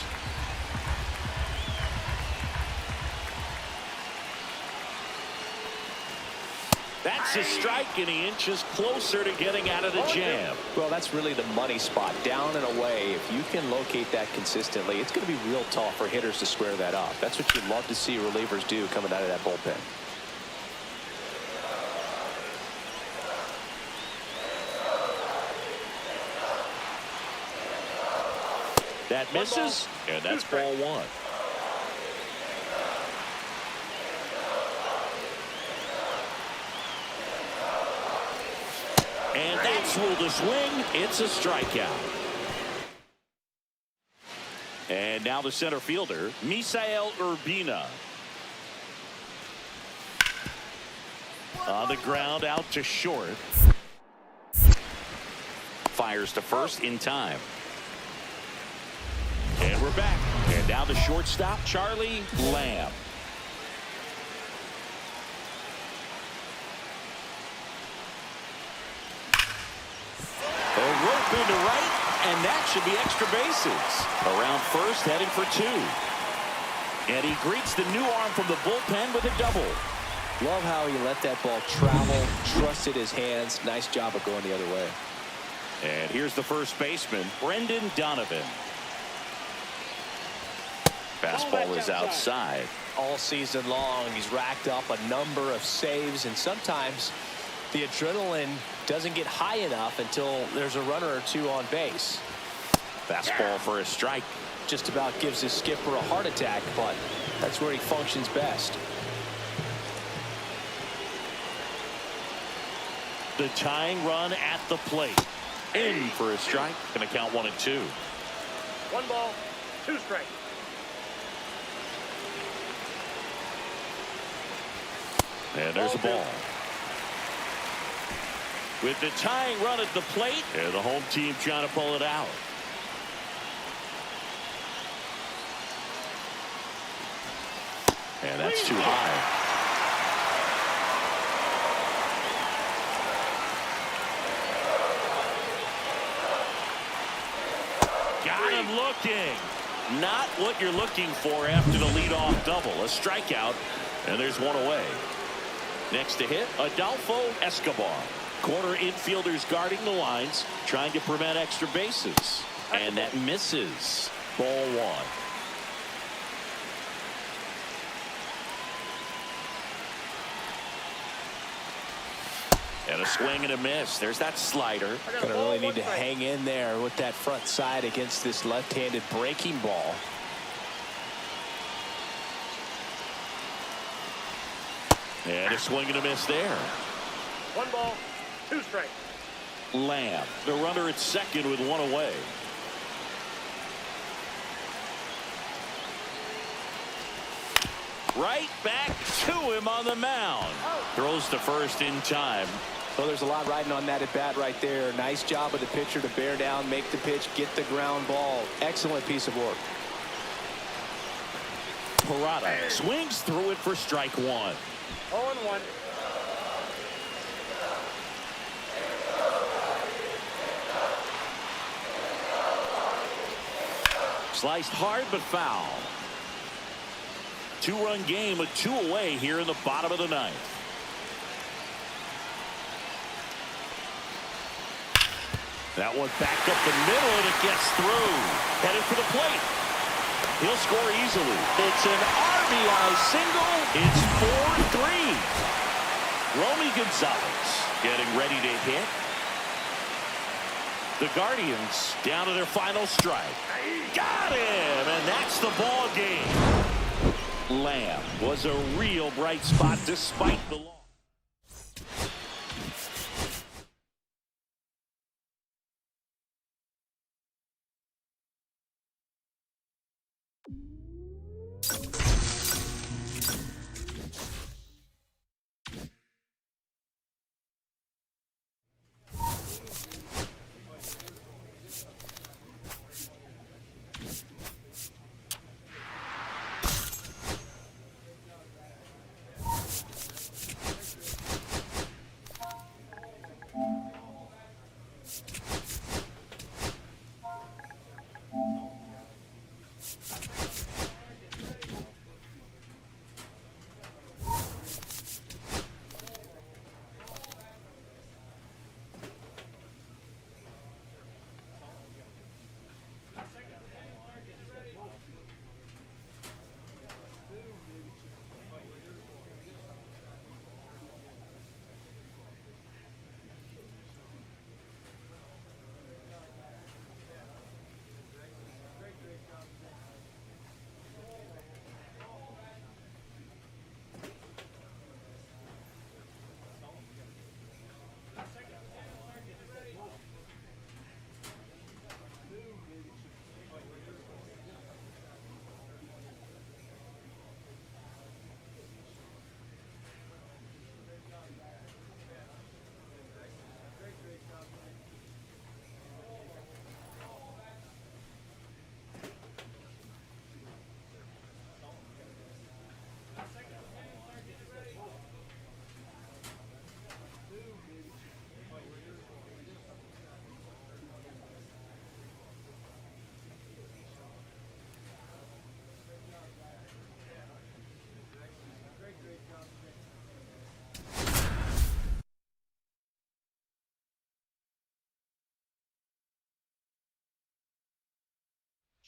That's a strike, and he inches closer to getting out of the jam.
Well, that's really the money spot. Down and away. If you can locate that consistently, it's going to be real tough for hitters to square that up. That's what you love to see relievers do coming out of that bullpen.
That misses, and that's ball 1. And that's ruled a swing. It's a strikeout. And now the center fielder, Misael Urbina. On the ground, out to short. Fires to first in time. And we're back. And now the shortstop, Charlie Lamb. Into right, and that should be extra bases. Around first, heading for 2. And he greets the new arm from the bullpen with a double.
Love how he let that ball travel, trusted his hands. Nice job of going the other way.
And here's the first baseman, Brendan Donovan. Fastball is outside.
All season long, he's racked up a number of saves, and sometimes the adrenaline doesn't get high enough until there's a runner or 2 on base.
Fastball for a strike.
Just about gives his skipper a heart attack, but that's where he functions best.
The tying run at the plate. In for a strike. Going to count 1 and 2.
1 ball, 2 strikes.
And there's a ball. With the tying run at the plate, and the home team trying to pull it out. And that's too high. Got him looking. Not what you're looking for after the leadoff double. A strikeout, and there's 1 away. Next to hit, Adolfo Escobar. Corner infielders guarding the lines, trying to prevent extra bases. And that misses. Ball 1. And a swing and a miss. There's that slider.
Gonna really need to hang in there with that front side against this left-handed breaking ball.
And a swing and a miss there.
1 ball, 2 strikes.
Lamb, the runner at second with 1 away. Right back to him on the mound. Throws to first in time.
Well, there's a lot riding on that at bat right there. Nice job of the pitcher to bear down, make the pitch, get the ground ball. Excellent piece of work.
Parada swings through it for strike 1.
0-1.
Sliced hard but foul. Two-run game with 2 away here in the bottom of the 9th. That one backed up the middle, and it gets through. Headed for the plate. He'll score easily. It's an RBI single. It's 4-3. Romy Gonzalez getting ready to hit. The Guardians down to their final strike. Got him, and that's the ball game. Lamb was a real bright spot despite the loss.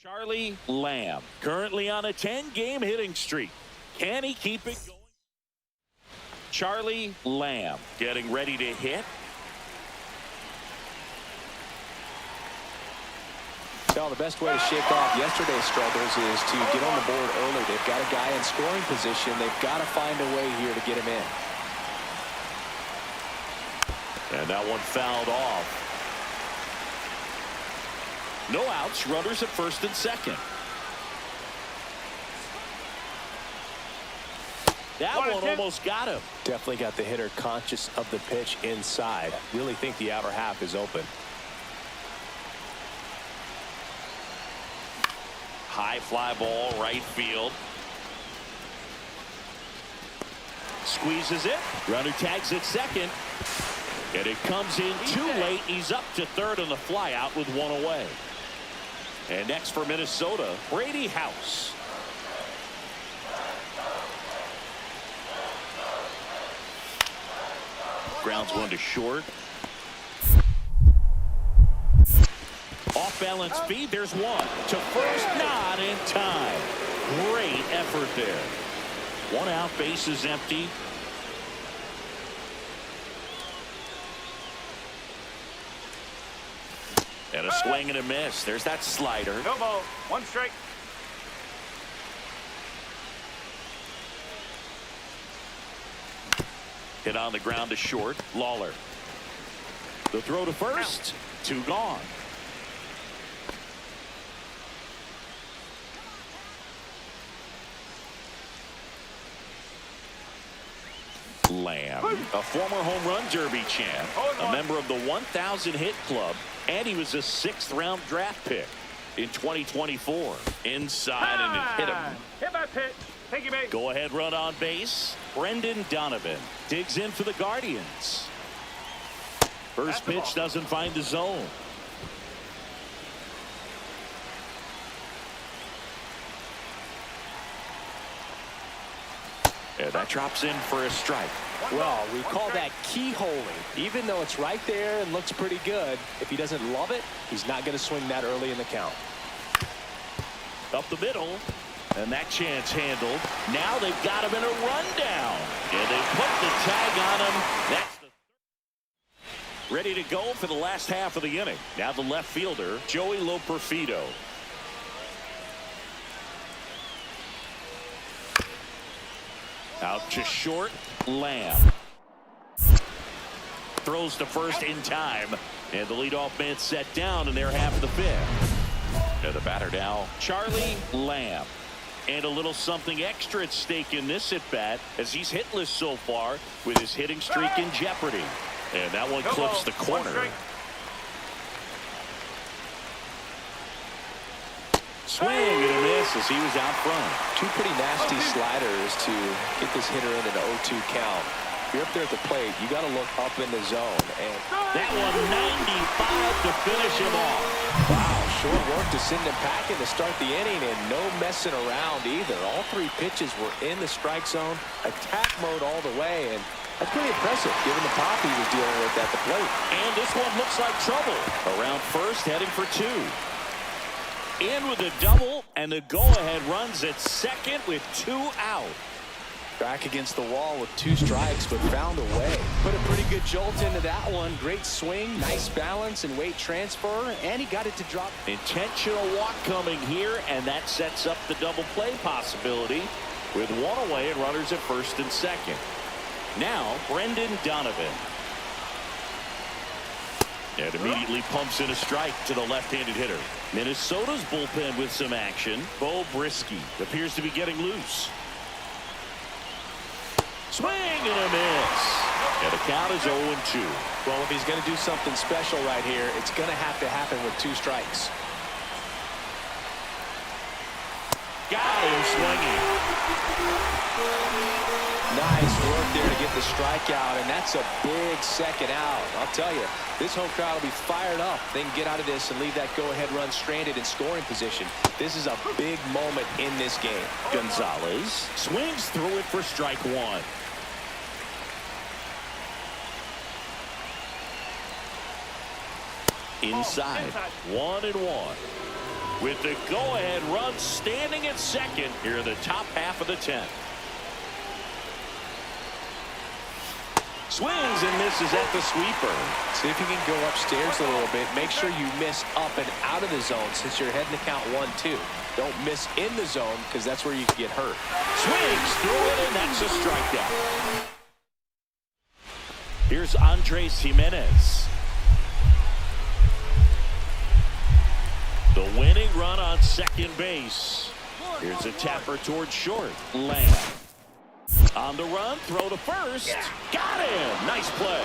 Charlie Lamb currently on a 10-game hitting streak. Can he keep it going? Charlie Lamb getting ready to hit.
Well, the best way to shake off yesterday's struggles is to get on the board early. They've got a guy in scoring position. They've got to find a way here to get him in.
And that one fouled off. No outs, runners at first and second. That one almost got him.
Definitely got the hitter conscious of the pitch inside. Really think the outer half is open.
High fly ball, right field. Squeezes it. Runner tags at second. And it comes in too late. He's up to third on the fly out with 1 away. And next for Minnesota, Brady House. Grounds one to short. Off balance feed. There's one to first, not in time. Great effort there. 1 out, base is empty. And a swing and a miss. There's that slider.
No ball. 1 strike.
Hit on the ground to short. Lawler. The throw to first. 2 gone. Lamb, a former home run derby champ, a member of the 1,000 hit club, and he was a 6th-round draft pick in 2024. Inside and it hit him.
Hit by pitch. Thank you, mate.
Go ahead run on base. Brendan Donovan digs in for the Guardians. First pitch doesn't find the zone. And that drops in for a strike.
Well, we call that keyholing. Even though it's right there and looks pretty good, if he doesn't love it, he's not going to swing that early in the count.
Up the middle. And that chance handled. Now they've got him in a rundown. And they put the tag on him. That's the ready to go for the last half of the inning. Now the left fielder, Joey Loperfido. Out to short, Lamb. Throws to first in time. And the leadoff man set down in their half of the fifth. And the batter now, Charlie Lamb. And a little something extra at stake in this at-bat as he's hitless so far with his hitting streak in jeopardy. And that one clips the corner. Swing and a miss as he was out front.
Two pretty nasty sliders to get this hitter in an 0-2 count. If you're up there at the plate, you got to look up in the zone. And
that one 95 to finish him off.
Wow, short work to send him packing to start the inning, and no messing around either. All three pitches were in the strike zone, attack mode all the way, and that's pretty impressive given the pop he was dealing with at the plate.
And this one looks like trouble. Around first, heading for two. In with a double, and the go-ahead runs at second with 2 out.
Back against the wall with 2 strikes, but found a way. Put a pretty good jolt into that one. Great swing, nice balance and weight transfer, and he got it to drop.
Intentional walk coming here, and that sets up the double play possibility with 1 away and runners at first and second. Now, Brendan Donovan. And immediately pumps in a strike to the left-handed hitter. Minnesota's bullpen with some action. Bo Brisky appears to be getting loose. Swing and a miss. And the count is 0-2.
Well, if he's going to do something special right here, it's going to happen with 2 strikes.
Got him swinging.
Nice work there to get the strikeout, and that's a big second out. I'll tell you, this home crowd will be fired up. They can get out of this and leave that go-ahead run stranded in scoring position. This is a big moment in this game.
Gonzalez swings through it for strike 1. Inside, 1-1. With the go-ahead run standing at second here in the top half of the 10th. Swings and misses at the sweeper.
See if you can go upstairs a little bit. Make sure you miss up and out of the zone since you're heading to count 1-2. Don't miss in the zone because that's where you can get hurt.
Swings through it, and that's a strikeout. Here's Andres Jimenez. The winning run on second base. Here's a tapper towards short. Lamb. On the run, throw to first. Got him. Nice play.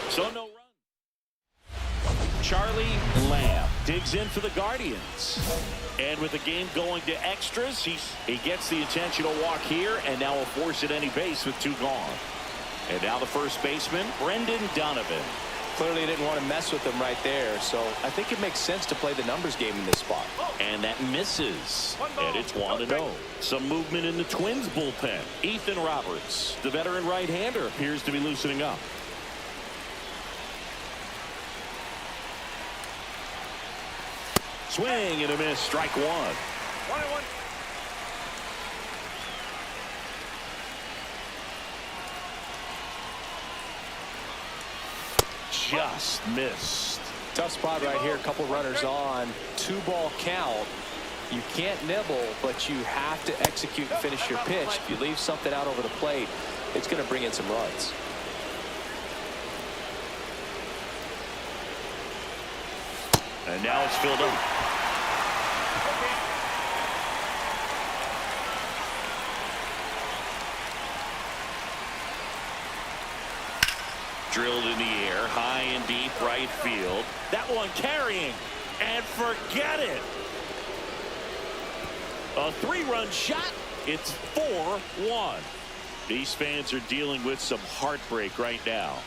So no run. Charlie Lamb digs in for the Guardians. And with the game going to extras, he gets the intentional walk here, and now will force at any base with 2 gone. And now the first baseman, Brendan Donovan.
Clearly didn't want to mess with him right there, so I think it makes sense to play the numbers game in this spot.
And that misses. And it's 1-0. Some movement in the Twins bullpen. Ethan Roberts, the veteran right-hander, appears to be loosening up. Swing and a miss. Strike 1.
1-1.
Just missed.
Tough spot right here. A couple runners on. 2-ball count. You can't nibble, but you have to execute and finish your pitch. If you leave something out over the plate, it's going to bring in some runs.
And now it's filled up. Drilled in the air, high and deep right field. That one carrying, and forget it. A 3-run shot. It's 4-1. These fans are dealing with some heartbreak right now.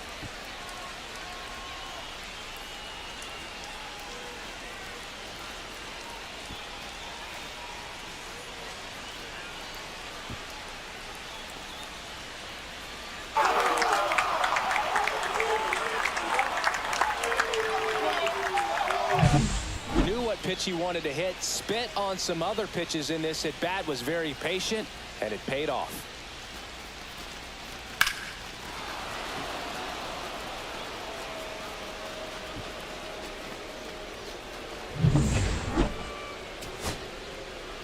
pitch he wanted to hit. Spent on some other pitches in this at bat. Was very patient, and it paid off.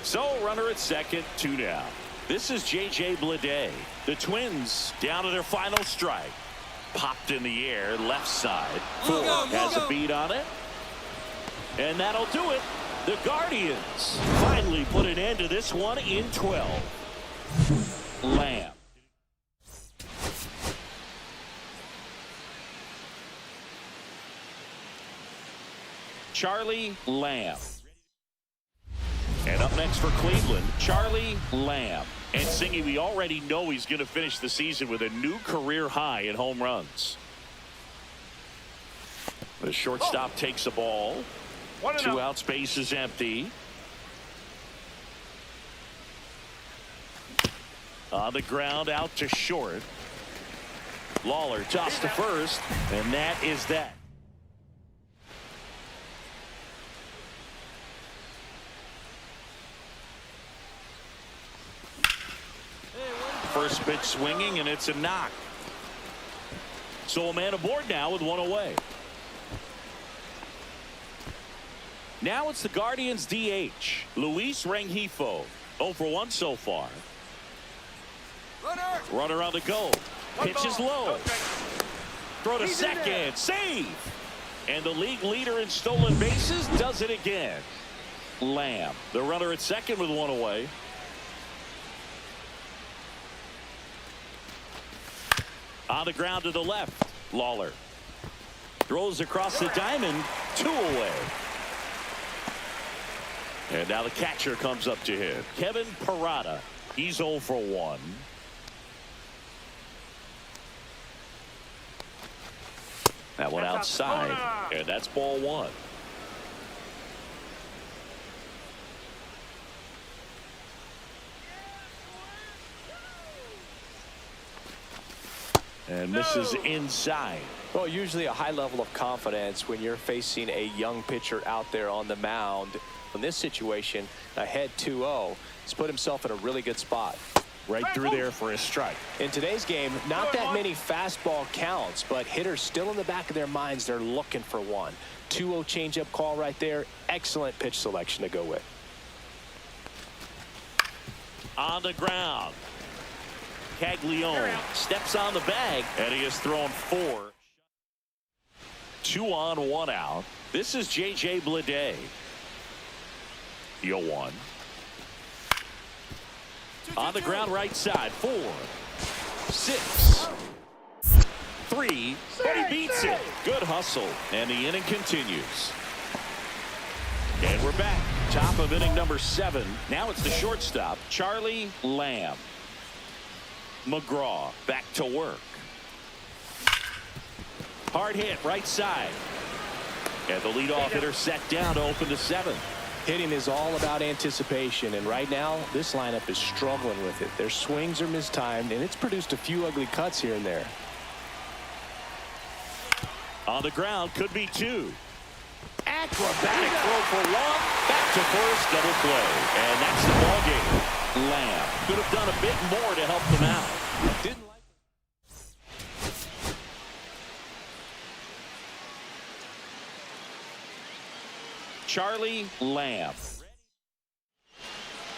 So runner at second, 2 down. This is J.J. Bleday. The Twins down to their final strike. Popped in the air, left side. Ford has a beat on it. And that'll do it. The Guardians finally put an end to this one in 12. Lamb. Charlie Lamb. And up next for Cleveland, Charlie Lamb. And Singy, we already know he's going to finish the season with a new career high in home runs. The shortstop takes the ball. 2 outs, base is empty. On the ground, out to short. Lawler tossed to first, and that is that. First pitch swinging, and it's a knock. So a man aboard now with 1 away. Now it's the Guardians DH, Luis Rengifo. 0 for 1 so far. Runner on the go. Pitch is low. Throw to second. Save. And the league leader in stolen bases does it again. Lamb, the runner at second with 1 away. On the ground to the left. Lawler throws across the diamond. 2 away. And now the catcher comes up to him. Kevin Parada. He's 0 for 1. That one outside. And that's ball 1. And misses inside.
Well, usually a high level of confidence when you're facing a young pitcher out there on the mound. In this situation, ahead 2-0, he's put himself in a really good spot.
Right through there for a strike.
In today's game, not that many fastball counts, but hitters still in the back of their minds, they're looking for one. 2-0 changeup call right there. Excellent pitch selection to go with.
On the ground. Caglione steps on the bag, and he has thrown 4. 2 on, 1 out. This is J.J. Bleday. 0-1. On the ground, right side. 4, 6, 3, but he beats it. Good hustle, and the inning continues. And we're back. Top of inning number 7. Now it's the shortstop, Charlie Lamb. McGraw back to work. Hard hit, right side. And the leadoff hitter set down to open the 7th.
Hitting is all about anticipation, and right now this lineup is struggling with it. Their swings are mistimed, and it's produced a few ugly cuts here and there.
On the ground, could be 2. Acrobatic throw for 1. Back to first, double play. And that's the ball game. Lamb could have done a bit more to help them out. Didn't like Charlie Lamb.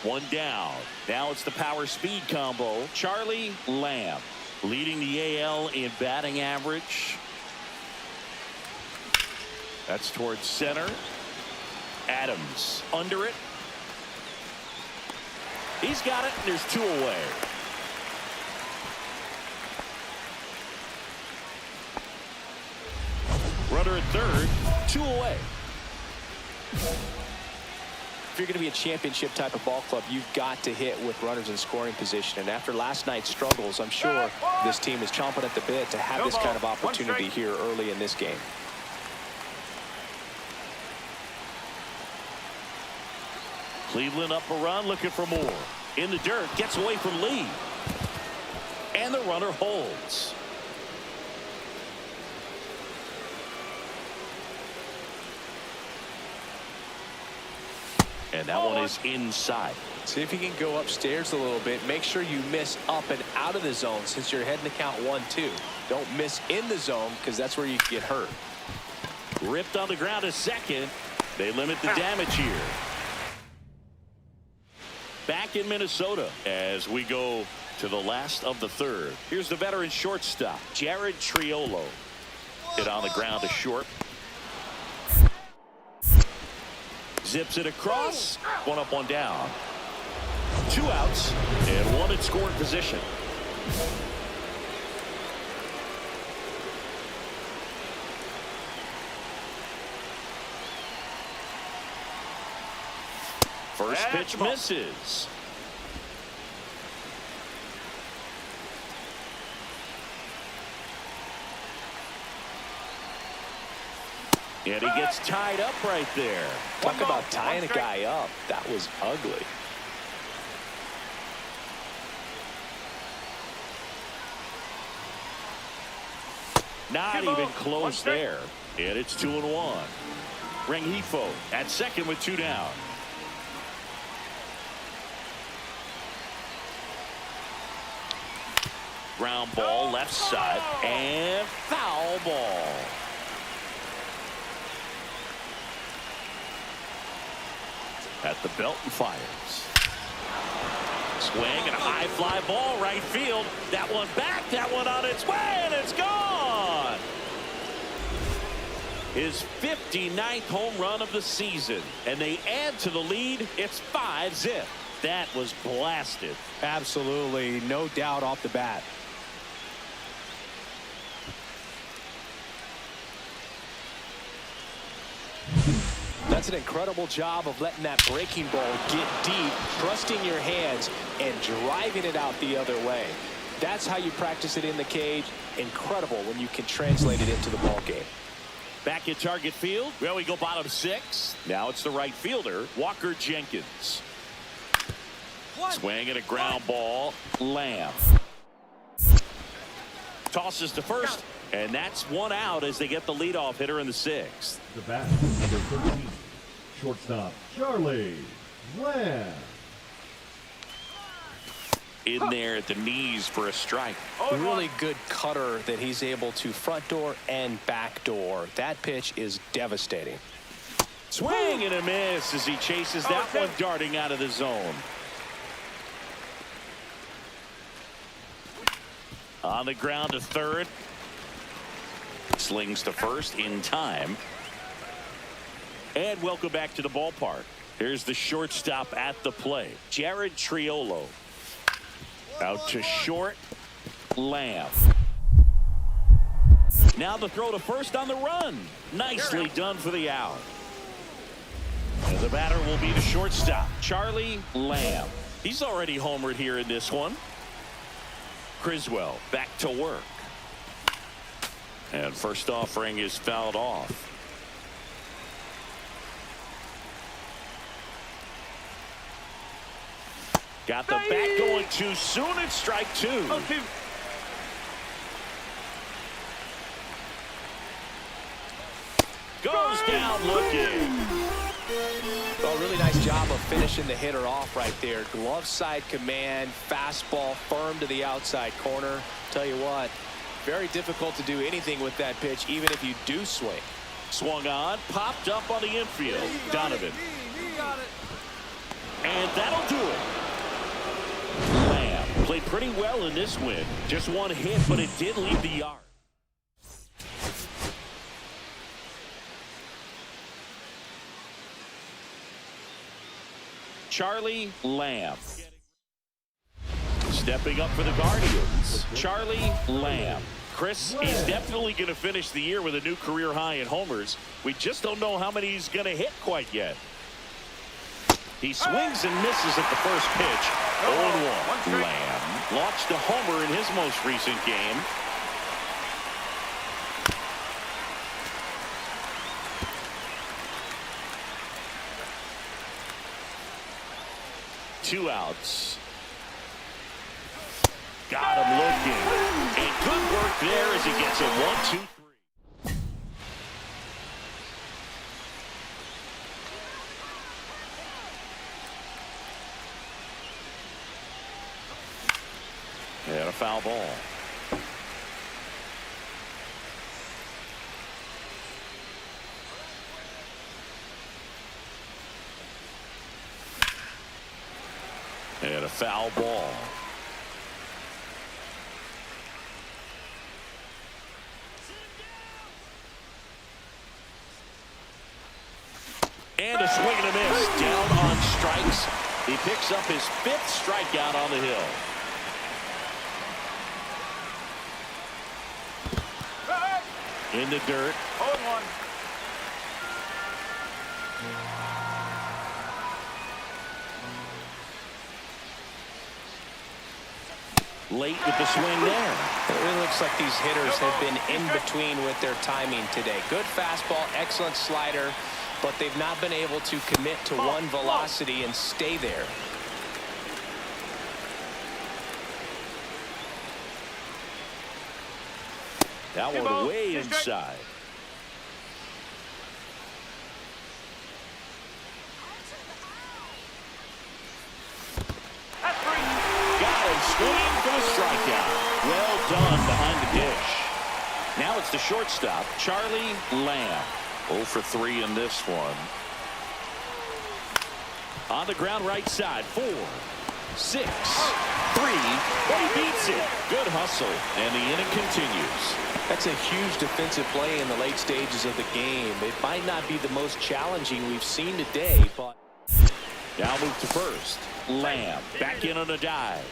1 down. Now it's the power speed combo. Charlie Lamb leading the AL in batting average. That's towards center. Adams under it. He's got it, and there's 2 away. Runner at third, 2 away.
If you're going to be a championship type of ball club, you've got to hit with runners in scoring position. And after last night's struggles, I'm sure this team is chomping at the bit to have this kind of opportunity here early in this game.
Cleveland up a run, looking for more. In the dirt, gets away from Lee. And the runner holds. And that one is inside.
See if you can go upstairs a little bit. Make sure you miss up and out of the zone since you're heading to count 1-2. Don't miss in the zone because that's where you get hurt.
Ripped on the ground a second. They limit the damage here. Back in Minnesota as we go to the last of the third. Here's the veteran shortstop, Jared Triolo. Hit on the ground to short. Zips it across. One up, one down. 2 outs and 1 in scoring position. First pitch misses. And he gets tied up right there.
Talk about tying a guy up. That was ugly.
Not even close there. And it's 2-1. Rengifo at second with 2 down. Ground ball left side and foul ball. At the belt and fires. Swing and a high fly ball right field. That one back, that one on its way, and it's gone. His 59th home run of the season, and they add to the lead. It's 5-zip. That was blasted.
Absolutely, no doubt off the bat. That's an incredible job of letting that breaking ball get deep, trusting your hands, and driving it out the other way. That's how you practice it in the cage. Incredible when you can translate it into the ball game.
Back at target field. Well, we go bottom 6. Now it's the right fielder, Walker Jenkins. Swing and a ground ball. Lamb tosses to first, and that's 1 out as they get the leadoff hitter in the 6th.
The bat, number 13, shortstop, Charlie Lamb.
In there at the knees for a strike.
Really good cutter that he's able to front door and back door. That pitch is devastating.
Swing and a miss as he chases that one darting out of the zone. On the ground to third. Slings to first in time. And welcome back to the ballpark. Here's the shortstop at the plate, Jared Triolo. Out to short, Lamb. Now the throw to first on the run. Nicely done for the out. And the batter will be the shortstop, Charlie Lamb. He's already homered here in this one. Criswell back to work. And first offering is fouled off. Got the bat going too soon. It's strike 2. Goes down looking.
Well, really nice job of finishing the hitter off right there. Glove side command, fastball firm to the outside corner. Tell you what, very difficult to do anything with that pitch, even if you do swing.
Swung on, popped up on the infield. Donovan. And that'll do it. Lamb played pretty well in this win. Just 1 hit, but it did leave the yard. Charlie Lamb. Stepping up for the Guardians, Charlie Lamb. Chris, he's definitely going to finish the year with a new career high in homers. We just don't know how many he's going to hit quite yet. He swings and misses at the first pitch. 0-1. Lamb launched a homer in his most recent game. Two outs. Got him looking. And good work there as he gets a 1-2-3. And a foul ball. And a foul ball. And a swing and a miss. Down on strikes. He picks up his 5th strikeout on the hill. In the dirt.
0-1.
Late with the swing there.
It really looks like these hitters have been in between with their timing today. Good fastball, excellent slider, but they've not been able to commit to one velocity and stay there.
That one way inside.
That's 3.
Got him swinging for the strikeout. Well done behind the dish. Now it's the shortstop, Charlie Lamb.
0 for 3 in this one.
On the ground right side. 4, 6, 3. But he beats it. Good hustle. And the inning continues.
That's a huge defensive play in the late stages of the game. It might not be the most challenging we've seen today, but
Now move to first. Lamb back in on a dive.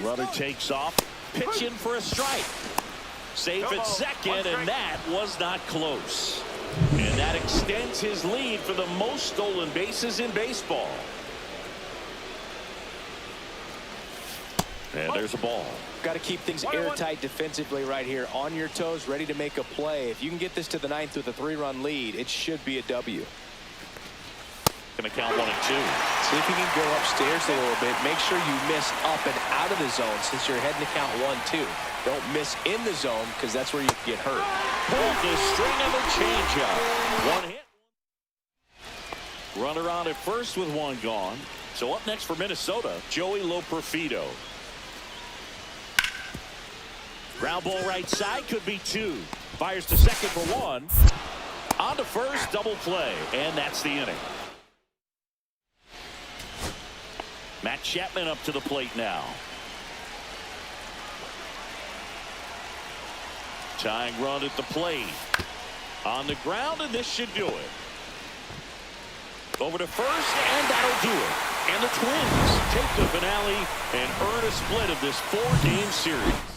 Runner takes off. Pitching for a strike. Safe at second, and that was not close. And that extends his lead for the most stolen bases in baseball. And there's a ball.
got to keep things airtight defensively right here. On your toes, ready to make a play. If you can get this to the 9th with a 3-run lead, it should be a W.
Going to count 1 and 2.
See if you can go upstairs a little bit. Make sure you miss up and out of the zone since you're heading to count 1-2. Don't miss in the zone because that's where you get hurt.
Pulled the string of a changeup. 1 hit. Runner on at first with 1 gone. So up next for Minnesota, Joey Loperfido. Ground ball right side, could be 2. Fires to second for 1. On to first, double play, and that's the inning. Matt Chapman up to the plate now. Tying run at the plate. On the ground, and this should do it. Over to first, and that'll do it. And the Twins take the finale and earn a split of this 4-game series.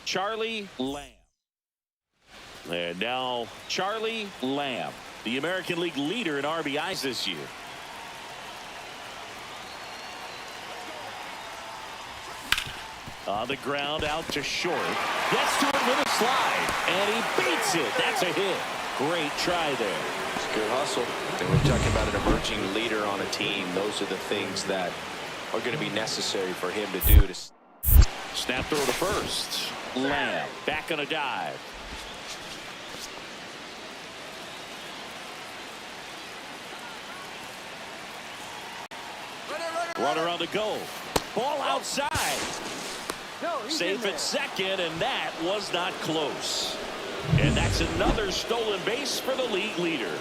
Charlie Lamb. And now Charlie Lamb, the American League leader in RBIs this year. On the ground, out to short. Gets to it with a slide, and he beats it. That's a hit. Great try there.
It's a good hustle. And we're talking about an emerging leader on a team. Those are the things that are going to be necessary for him to do.
Snap throw to first. Lamb back on a dive. Runner on the go. Ball outside. Safe at second, and that was not close. And that's another stolen base for the league leader.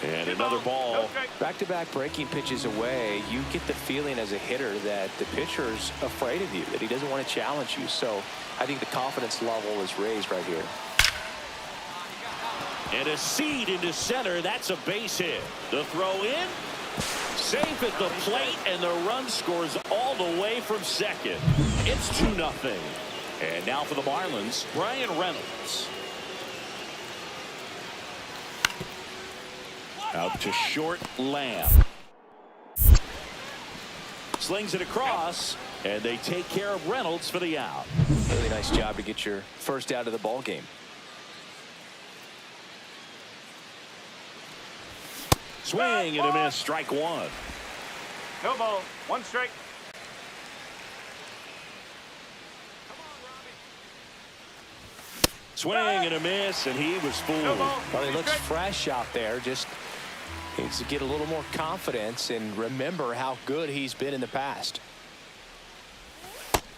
And another ball.
Back-to-back breaking pitches away, you get the feeling as a hitter that the pitcher's afraid of you, that he doesn't want to challenge you. So I think the confidence level is raised right here.
And a seed into center. That's a base hit. The throw in. Safe at the plate, and the run scores all the way from second. It's 2-0. And now for the Marlins, Brian Reynolds. Out to short, Lamb. Slings it across, and they take care of Reynolds for the out.
Really nice job to get your first out of the ball game.
Swing and a miss, strike one.
No ball. One strike.
Swing and a miss, and he was
No
fooled.
ball.
Well, he
Two
looks
strikes.
fresh out there. Just needs to get a little more confidence and remember how good he's been in the past.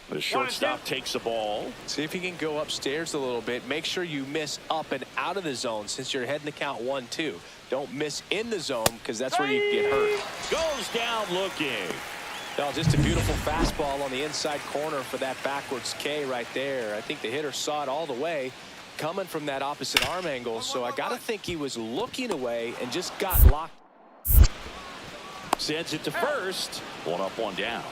The shortstop takes the ball.
See if he can go upstairs a little bit. Make sure you miss up and out of the zone since you're heading to count 1-2. Don't miss in the zone because that's where you can get hurt.
Goes down looking.
No, just a beautiful fastball on the inside corner for that backwards K right there. I think the hitter saw it all the way coming from that opposite arm angle. So I got to think he was looking away and just got locked.
Sends it to first. One up, one down.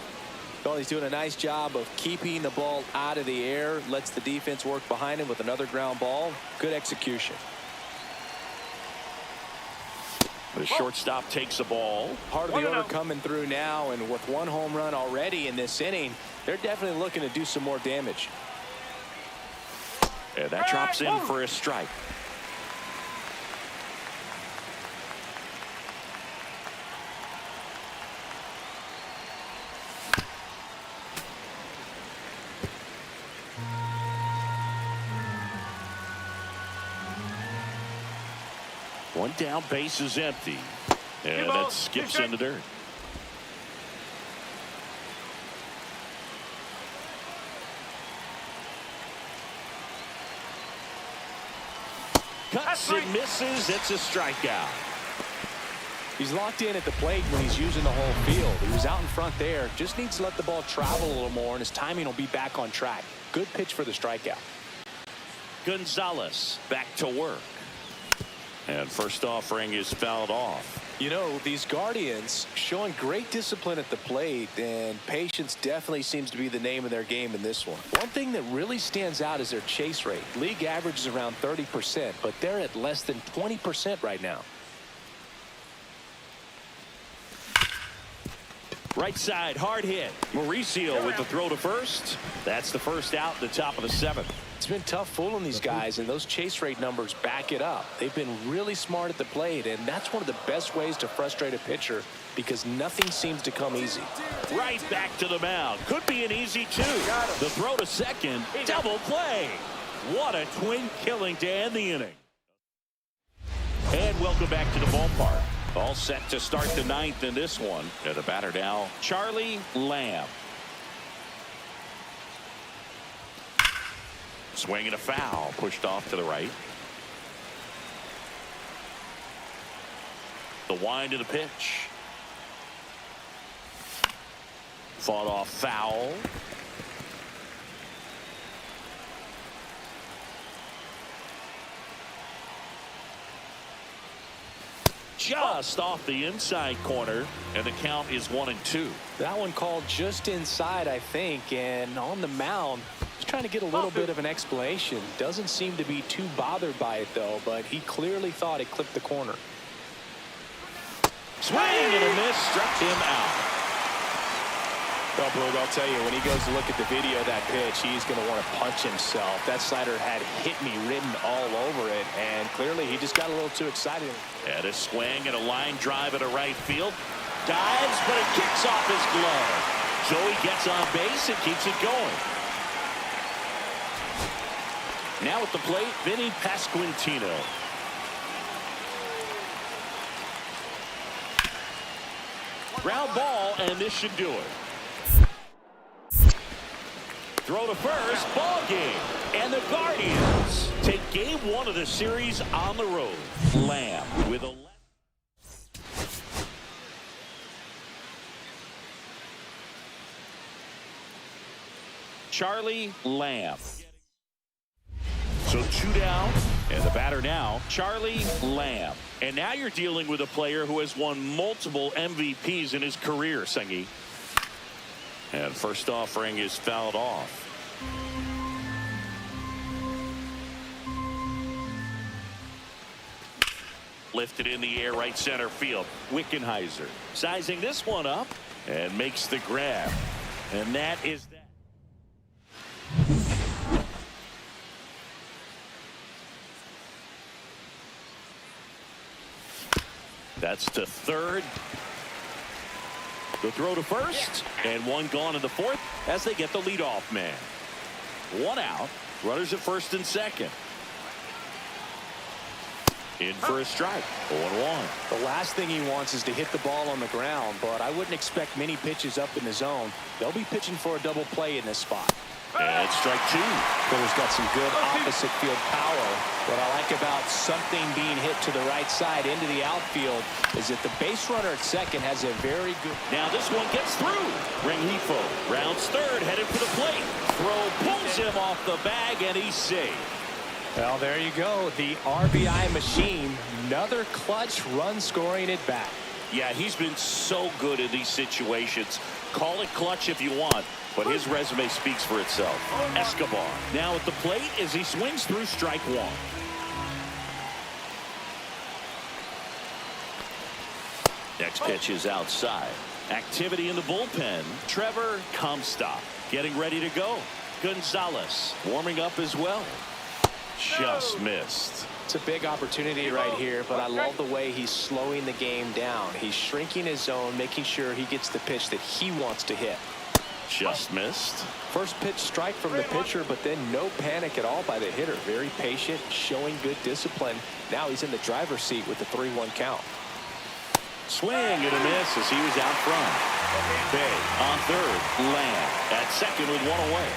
Well, he's doing a nice job of keeping the ball out of the air. Lets the defense work behind him with another ground ball. Good execution.
The shortstop takes the ball.
Part of the order coming through now, and with one home run already in this inning, they're definitely looking to do some more damage.
And that drops in for a strike. One down, base is empty. And that skips in the dirt. Cuts and misses. It's a strikeout.
He's locked in at the plate when he's using the whole field. He was out in front there. Just needs to let the ball travel a little more, and his timing will be back on track. Good pitch for the strikeout.
Gonzalez back to work. And first offering is fouled off.
You know, these Guardians showing great discipline at the plate, and patience definitely seems to be the name of their game in this one. One thing that really stands out is their chase rate. League average is around 30%, but they're at less than 20% right now.
Right side, hard hit. Mauricio with the throw to first. That's the first out at the top of the seventh.
It's been tough fooling these guys, and those chase rate numbers back it up. They've been really smart at the plate, and that's one of the best ways to frustrate a pitcher because nothing seems to come easy.
Right back to the mound. Could be an easy two. The throw to second. Double play. What a twin killing to end the inning. And welcome back to the ballpark. All set to start the ninth in this one. And the batter now, Charlie Lamb. Swinging a foul, pushed off to the right. The wind of the pitch. Fought off foul. Just off the inside corner, and the count is 1-2.
That one called just inside, I think, and on the mound, just trying to get a little bit of an explanation. Doesn't seem to be too bothered by it, though, but he clearly thought it clipped the corner.
Swing and a miss, struck him out.
Well, Blue, I'll tell you, when he goes to look at the video of that pitch, he's going to want to punch himself. That slider had hit me written all over it, and clearly he just got a little too excited.
And a swing and a line drive at a right field. Dives, but it kicks off his glove. Joey gets on base and keeps it going. Now at the plate, Vinny Pasquantino. Ground ball, and this should do it. Throw to first, ball game. And the Guardians take game one of the series on the road. Lamb with a Charlie Lamb. So two down, and the batter now, Charlie Lamb. And now you're dealing with a player who has won multiple MVPs in his career, Sengi. And first offering is fouled off. Lifted in the air, right center field. Wickenheiser sizing this one up and makes the grab. And that is that. That's to third. The throw to first, and one gone in the fourth as they get the leadoff man. One out. Runners at first and second. In for a strike. 0-1.
The last thing he wants is to hit the ball on the ground, but I wouldn't expect many pitches up in the zone. They'll be pitching for a double play in this spot.
And strike two.
Hitter's got some good opposite field power. What I like about something being hit to the right side into the outfield is that the base runner at second has a very good.
Now this one gets through. Rengifo rounds third, headed for the plate. Throw pulls him off the bag, and he's safe.
Well, there you go. The RBI machine. Another clutch run scoring at bat.
Yeah, he's been so good in these situations. Call it clutch if you want, but his resume speaks for itself. Escobar now at the plate as he swings through strike one. Next pitch is outside. Activity in the bullpen. Trevor Comstock getting ready to go. Gonzalez warming up as well. Just missed.
It's a big opportunity right here, but I love the way he's slowing the game down. He's shrinking his zone, making sure he gets the pitch that he wants to hit.
Just missed.
First pitch strike from the pitcher, but then no panic at all by the hitter. Very patient, showing good discipline. Now he's in the driver's seat with the 3-1 count.
Swing and a miss as he was out front. Bay on third. Lamb at second with one away.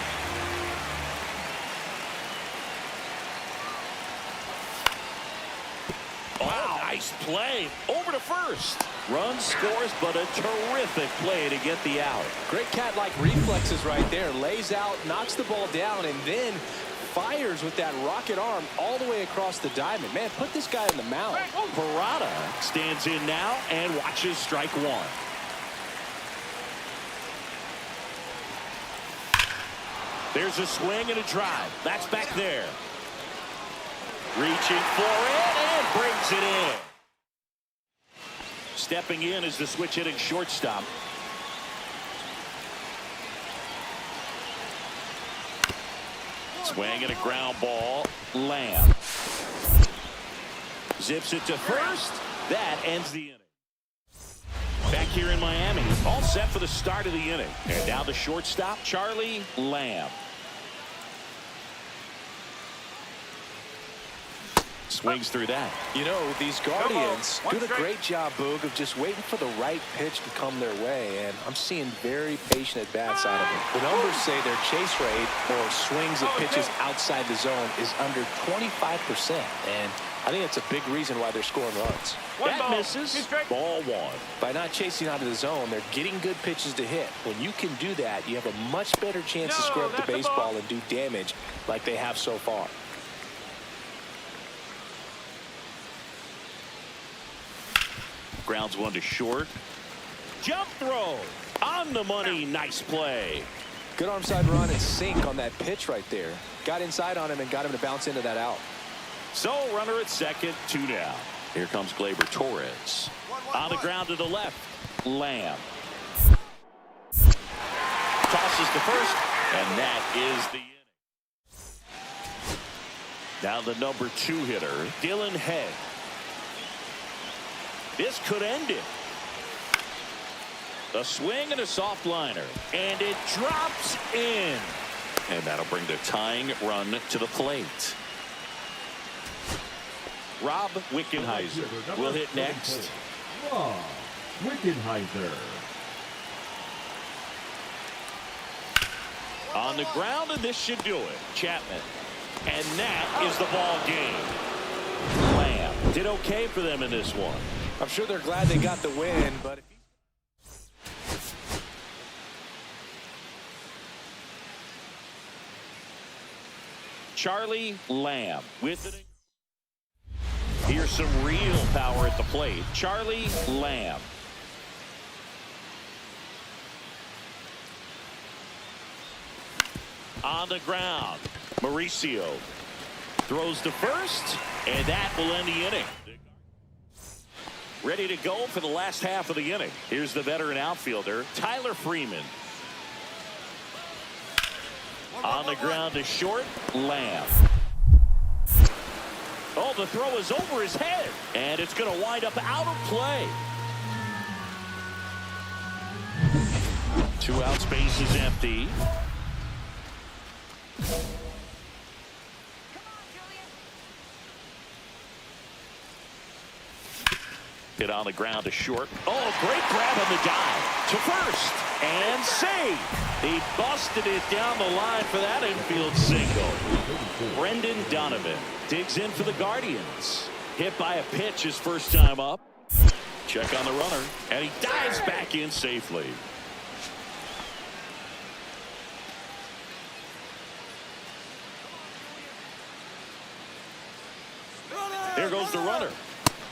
Wow, nice play. Over to first. Run scores, but a terrific play to get the out.
Great cat-like reflexes right there. Lays out, knocks the ball down, and then fires with that rocket arm all the way across the diamond. Man, put this guy in the mound.
Parada stands in now and watches strike one. There's a swing and a drive. That's back there. Reaching for it and brings it in. Stepping in is the switch hitting shortstop. Swing and a ground ball. Lamb zips it to first. That ends the inning. Back here in Miami, all set for the start of the inning. And now the shortstop, Charlie Lamb. Swings through that.
You know, these Guardians do a great job, Boog, of just waiting for the right pitch to come their way, and I'm seeing very patient at-bats out of them. The numbers say their chase rate or swings at pitches outside the zone is under 25%, and I think that's a big reason why they're scoring runs.
That misses. Ball one.
By not chasing out of the zone, they're getting good pitches to hit. When you can do that, you have a much better chance to square up the baseball and do damage like they have so far.
Grounds one to short. Jump throw on the money. Nice play.
Good arm side run and sink on that pitch right there. Got inside on him and got him to bounce into that out.
So runner at second, 2 down. Here comes Gleyber Torres. On the ground to the left. Lamb tosses to first, and that is the inning. Now the number 2 hitter, Dylan Head. This could end it. A swing and a soft liner, and it drops in. And that'll bring the tying run to the plate. Rob Wickenheiser will hit next.
Rob Wickenheiser.
On the ground, and this should do it. Chapman. And that is the ball game. Lamb did okay for them in this one.
I'm sure they're glad they got the win, but if
Charlie Lamb with it. Here's some real power at the plate. Charlie Lamb. On the ground. Mauricio throws to first, and that will end the inning. Ready to go for the last half of the inning. Here's the veteran outfielder, Tyler Freeman. On the ground to short, Lamb. Oh, the throw is over his head, and it's going to wind up out of play. 2 out, space is empty. Hit on the ground to short. Oh, great grab on the dive to first and save. He busted it down the line for that infield single. Brendan Donovan digs in for the Guardians. Hit by a pitch his first time up. Check on the runner, and he dives back in safely. There goes the runner.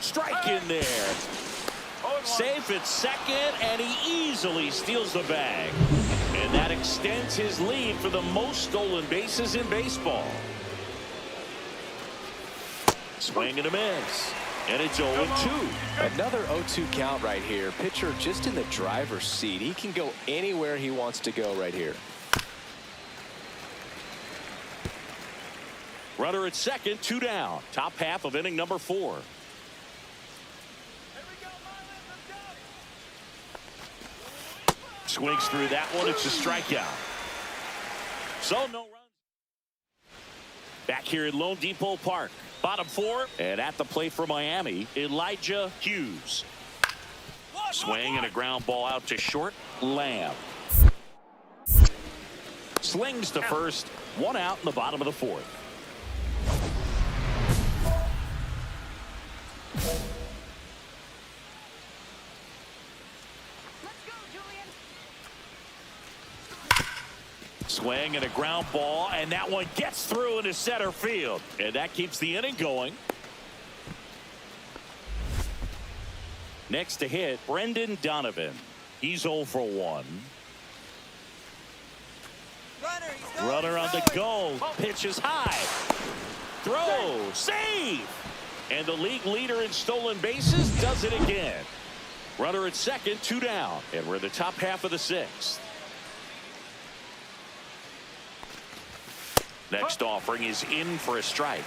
Strike in there. Safe at second, and he easily steals the bag. And that extends his lead for the most stolen bases in baseball. Swing and a miss. And it's 0-2.
Another 0-2 count right here. Pitcher just in the driver's seat. He can go anywhere he wants to go right here.
Runner at second, 2 down. Top half of inning number 4. Swings through that one. It's a strikeout. So no runs. Back here at Lone Depot Park. Bottom 4. And at the plate for Miami, Elijah Hughes. Swing and a ground ball out to short. Lamb. Slings to first. 1 out in the bottom of the 4th. Swing and a ground ball, and that one gets through into center field, and that keeps the inning going. Next to hit, Brendan Donovan. He's 0 for 1. Runner on the go. Pitch is high. Throw. Save. And the league leader in stolen bases does it again. Runner at second, 2 down. And we're in the top half of the 6th. Next offering is in for a strike.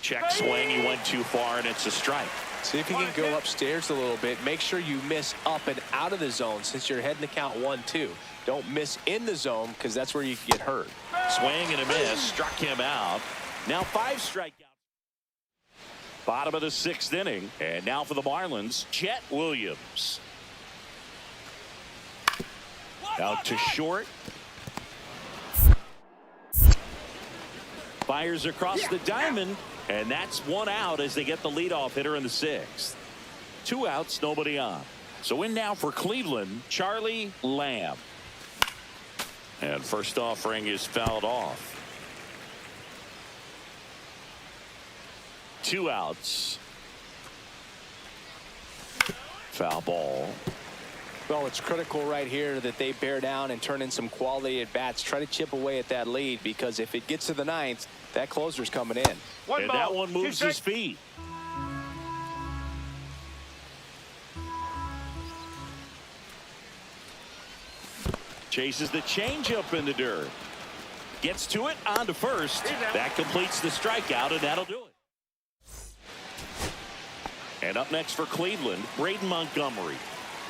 Check swing. He went too far, and it's a strike.
See if you can go upstairs a little bit. Make sure you miss up and out of the zone since you're heading to count 1-2. Don't miss in the zone because that's where you can get hurt.
Swing and a miss. Struck him out. Now 5 strikeouts. Bottom of the 6th inning. And now for the Marlins, Jet Williams. Out to short. Fires across the diamond. And that's 1 out as they get the leadoff hitter in the 6th. 2 outs, nobody on. So in now for Cleveland, Charlie Lamb. And first offering is fouled off. 2 outs. Foul ball.
Well, it's critical right here that they bear down and turn in some quality at bats. Try to chip away at that lead, because if it gets to the 9th, that closer's coming in.
And that one moves his feet. Chases the changeup in the dirt. Gets to it, on to first. That completes the strikeout, and that'll do it. And up next for Cleveland, Braden Montgomery.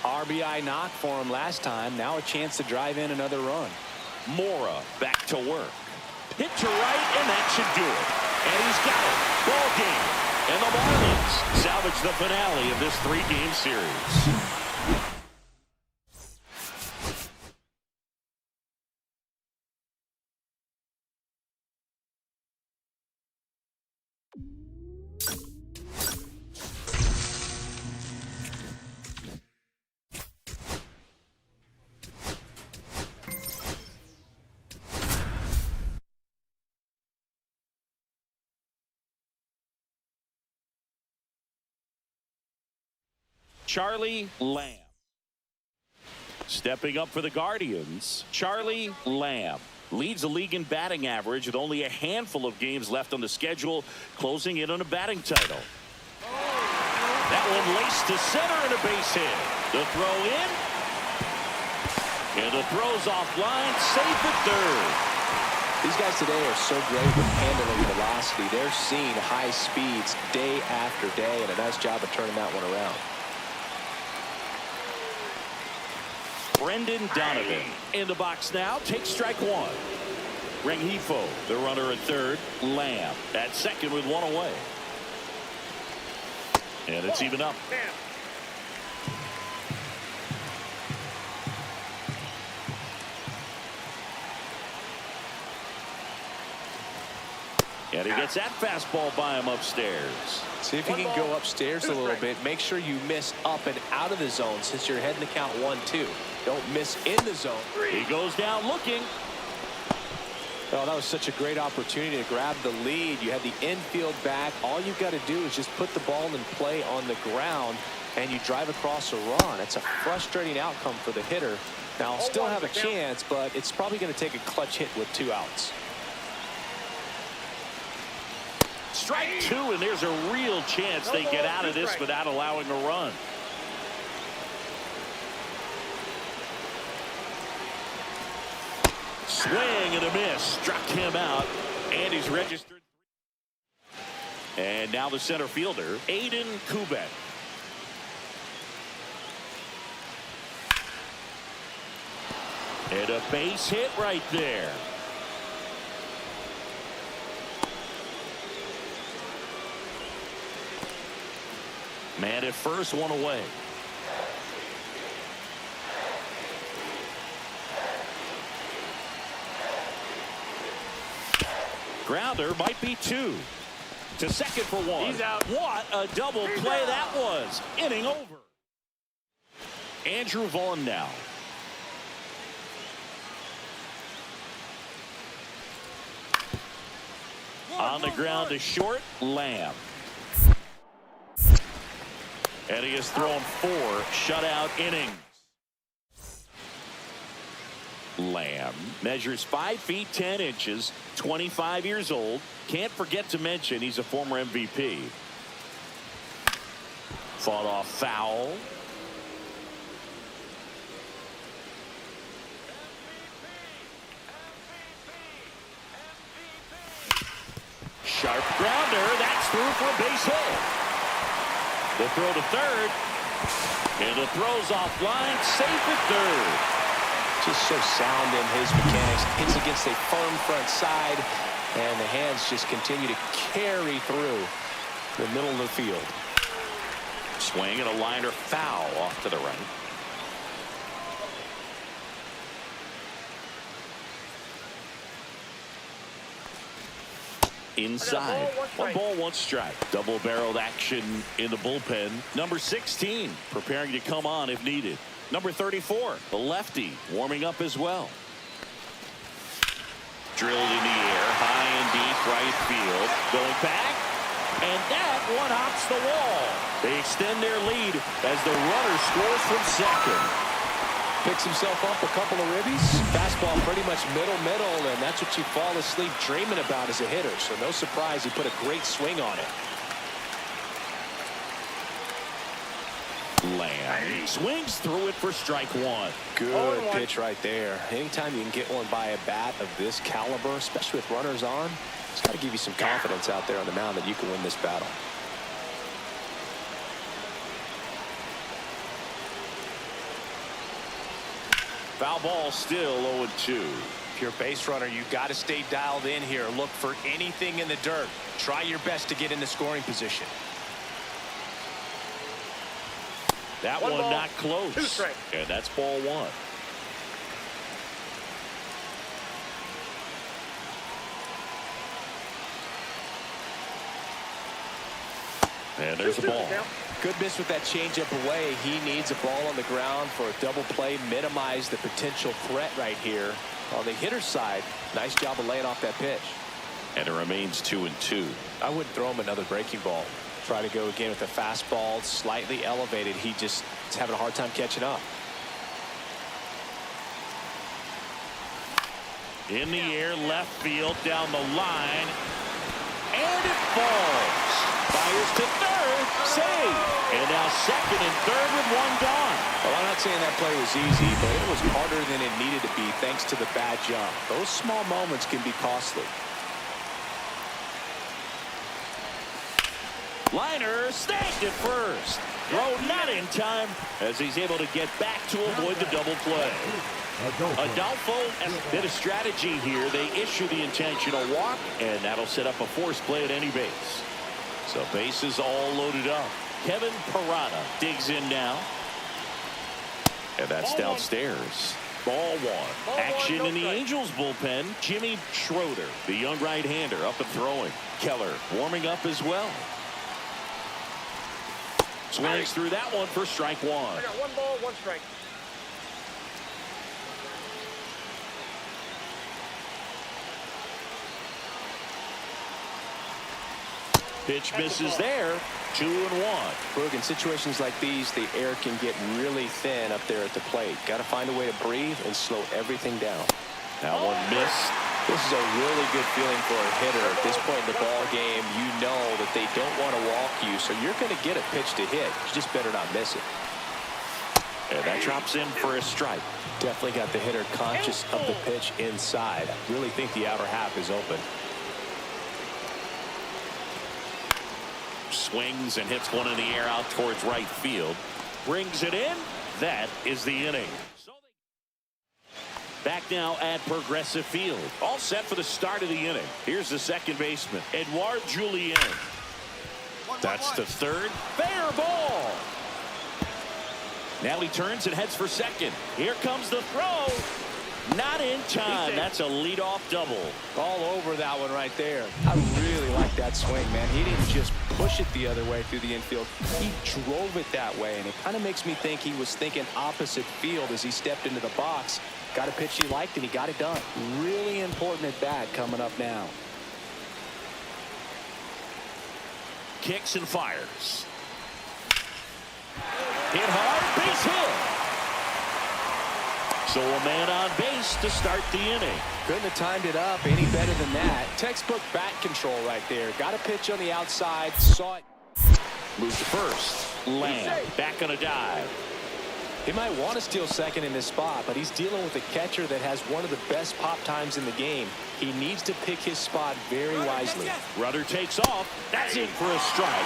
RBI knock for him last time. Now a chance to drive in another run.
Mora back to work. Hit to right, and that should do it. And he's got it. Ball game. And the Marlins salvage the finale of this 3-game series. Charlie Lamb. Stepping up for the Guardians, Charlie Lamb. Leads the league in batting average with only a handful of games left on the schedule, closing in on a batting title. That one laced to center and a base hit. The throw in. And the throw's offline, safe at third.
These guys today are so great with handling velocity. They're seeing high speeds day after day, and a nice job of turning that one around.
Brendan Donovan in the box now. Takes strike one. Rengifo, the runner at third. Lamb at second with one away. And it's even up. And he gets that fastball by him upstairs.
See if you can go upstairs a little bit. Make sure you miss up and out of the zone since you're heading to count 1-2. Don't miss in the zone.
He goes down looking.
Oh, that was such a great opportunity to grab the lead. You had the infield back. All you've got to do is just put the ball in play on the ground, and you drive across a run. It's a frustrating outcome for the hitter. Now, I'll still have a chance, but it's probably going to take a clutch hit with 2 outs.
Strike 2, and there's a real chance they get out of this without allowing a run. Swing and a miss. Struck him out, and he's registered. And now the center fielder, Aiden Kubek. And a base hit right there. Man at first, one away. Grounder might be 2. To second for 1.
He's out.
What a double play that was. Inning over. Andrew Vaughn now. On the ground to short, Lamb. And he has thrown 4 shutout innings. Lamb measures 5 feet 10 inches, 25 years old. Can't forget to mention he's a former MVP. Fought off foul. Sharp grounder. That's through for a base hit. The throw to third. And the throw's offline. Safe at third.
Just so sound in his mechanics. Hits against a firm front side, and the hands just continue to carry through the middle of the field.
Swing and a liner foul off to the right.
Inside. 1 ball, 1 strike. Double-barreled action in the bullpen. Number 16 preparing to come on if needed. Number 34, the lefty, warming up as well. Drilled in the air, high and deep right field. Going back, and that one hops the wall. They extend their lead as the runner scores from second.
Picks himself up a couple of ribbies. Fastball pretty much middle, and that's what you fall asleep dreaming about as a hitter. So no surprise he put a great swing on it.
Lamb swings through it for strike 1.
Good pitch right there. Anytime you can get one by a bat of this caliber, especially with runners on, it's got to give you some confidence out there on the mound that you can win this battle.
Foul ball, still 0-2.
If you're a base runner, you've got to stay dialed in here. Look for anything in the dirt. Try your best to get in the scoring position.
That one
ball,
not close.
2 strikes.
And that's ball 1. And there's the ball.
Good miss with that changeup away. He needs a ball on the ground for a double play. Minimize the potential threat right here. On the hitter's side, nice job of laying off that pitch.
And it remains 2-2.
I wouldn't throw him another breaking ball. Try to go again with the fastball slightly elevated. He just is having a hard time catching up.
In the air, left field, down the line. And it falls. Fires to third. Save. And now second and third with one gone.
Well, I'm not saying that play was easy, but it was harder than it needed to be thanks to the bad jump. Those small moments can be costly.
Liner snagged at first. Throw not in time as he's able to get back to avoid the double play. Adolfo has a bit of strategy here. They issue the intentional walk, and that'll set up a force play at any base. So bases all loaded up. Kevin Parada digs in now. And that's downstairs. Ball one. Action in the Angels bullpen. Jimmy Schroeder, the young right-hander, up and throwing. Keller warming up as well. Swings through that one for strike one.
I got 1 ball, 1 strike.
Pitch misses there. 2-1.
Look, in situations like these, the air can get really thin up there at the plate. Got to find a way to breathe and slow everything down.
That one missed.
This is a really good feeling for a hitter. At this point in the ball game, you know that they don't want to walk you, so you're going to get a pitch to hit. You just better not miss it.
And that drops in for a strike.
Definitely got the hitter conscious of the pitch inside. Really think the outer half is open.
Swings and hits one in the air out towards right field. Brings it in. That is the inning. Back now at Progressive Field. All set for the start of the inning. Here's the second baseman, Edouard Julien. That's the third. Fair ball. Now he turns and heads for second. Here comes the throw. Not in time. That's a leadoff double.
All over that one right there. I really like that swing, man. He didn't just push it the other way through the infield. He drove it that way, and it kind of makes me think he was thinking opposite field as he stepped into the box. Got a pitch he liked, and he got it done. Really important at bat coming up now.
Kicks and fires. Hit hard, base hit. So a man on base to start the inning.
Couldn't have timed it up any better than that. Textbook bat control right there. Got a pitch on the outside, saw it.
Moves to first. Lamb back on a dive.
He might want to steal second in this spot, but he's dealing with a catcher that has one of the best pop times in the game. He needs to pick his spot very wisely.
Rudder takes off. That's in for a strike.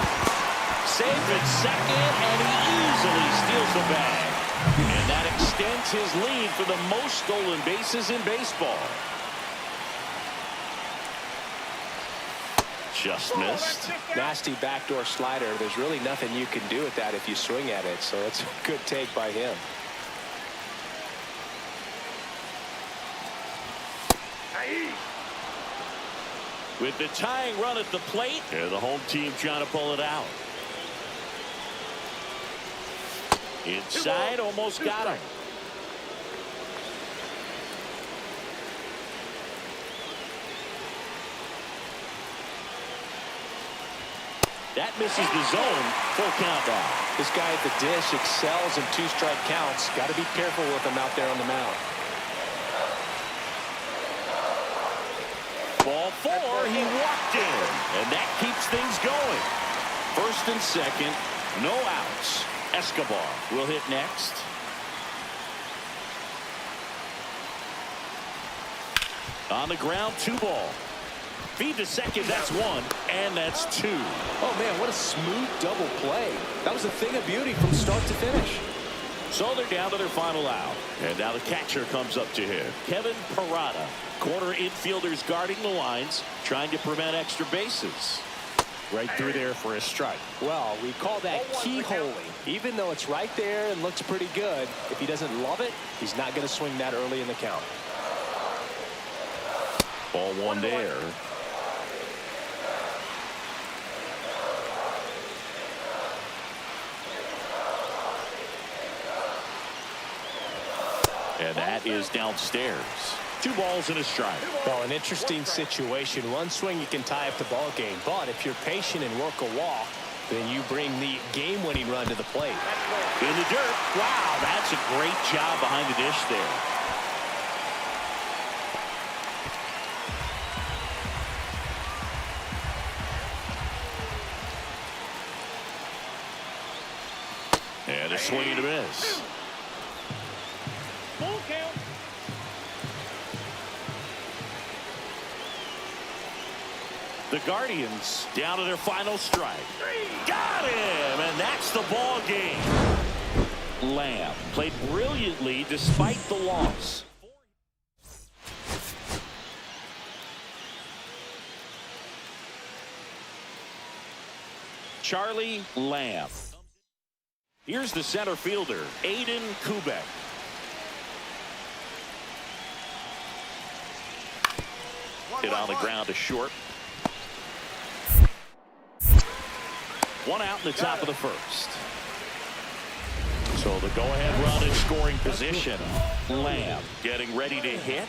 Saved at second, and he easily steals the bag. And that extends his lead for the most stolen bases in baseball. Just missed.
Nasty backdoor slider. There's really nothing you can do with that if you swing at it, so it's a good take by him.
With the tying run at the plate, the home team trying to pull it out. Inside, almost got him. That misses the zone. Full count now.
This guy at the dish excels in 2-strike counts. Got to be careful with him out there on the mound.
Ball 4, he walked in, and that keeps things going. First and second, no outs. Escobar will hit next. On the ground, 2 ball. Feed to second, that's 1, and that's 2.
Oh, man, what a smooth double play. That was a thing of beauty from start to finish.
So they're down to their final out. And now the catcher comes up to him. Kevin Parada. Corner infielders guarding the lines, trying to prevent extra bases. Right through there for a strike.
Well, we call that keyholing. Even though it's right there and looks pretty good, if he doesn't love it, he's not going to swing that early in the count.
Ball 1 there. And that is downstairs. 2 balls and a strike.
Well, an interesting situation. One swing you can tie up the ball game, but if you're patient and work a walk, then you bring the game-winning run to the plate.
In the dirt. Wow, that's a great job behind the dish there. a swing and a miss.
Full count.
The Guardians down to their final strike. Got him, and that's the ball game. Lamb played brilliantly despite the loss. Charlie Lamb. Here's the center fielder, Aiden Kubek. Hit on the ground to short. One out in the top of the first. So the go-ahead run in scoring position. Lamb getting ready to hit.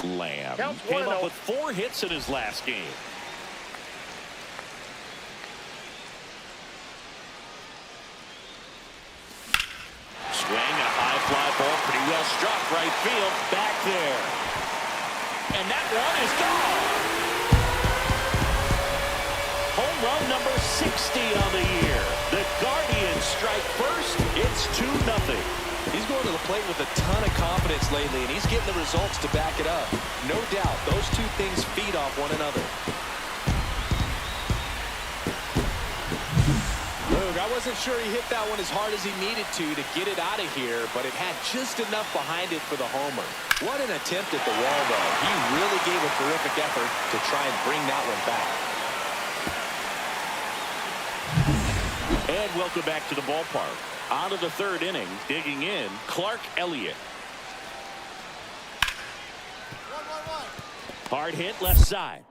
Lamb came up with 4 hits in his last game. Swing, a high fly ball, pretty well struck right field, back there. And that one is gone. Home run number 60 on the year. The Guardians strike first. It's 2-0.
He's going to the plate with a ton of confidence lately, and he's getting the results to back it up. No doubt, those two things feed off one another. Look, I wasn't sure he hit that one as hard as he needed to get it out of here, but it had just enough behind it for the homer. What an attempt at the wall, though. He really gave a terrific effort to try and bring that one back.
And welcome back to the ballpark. On to the third inning, digging in, Clark Elliott. Hard hit left side.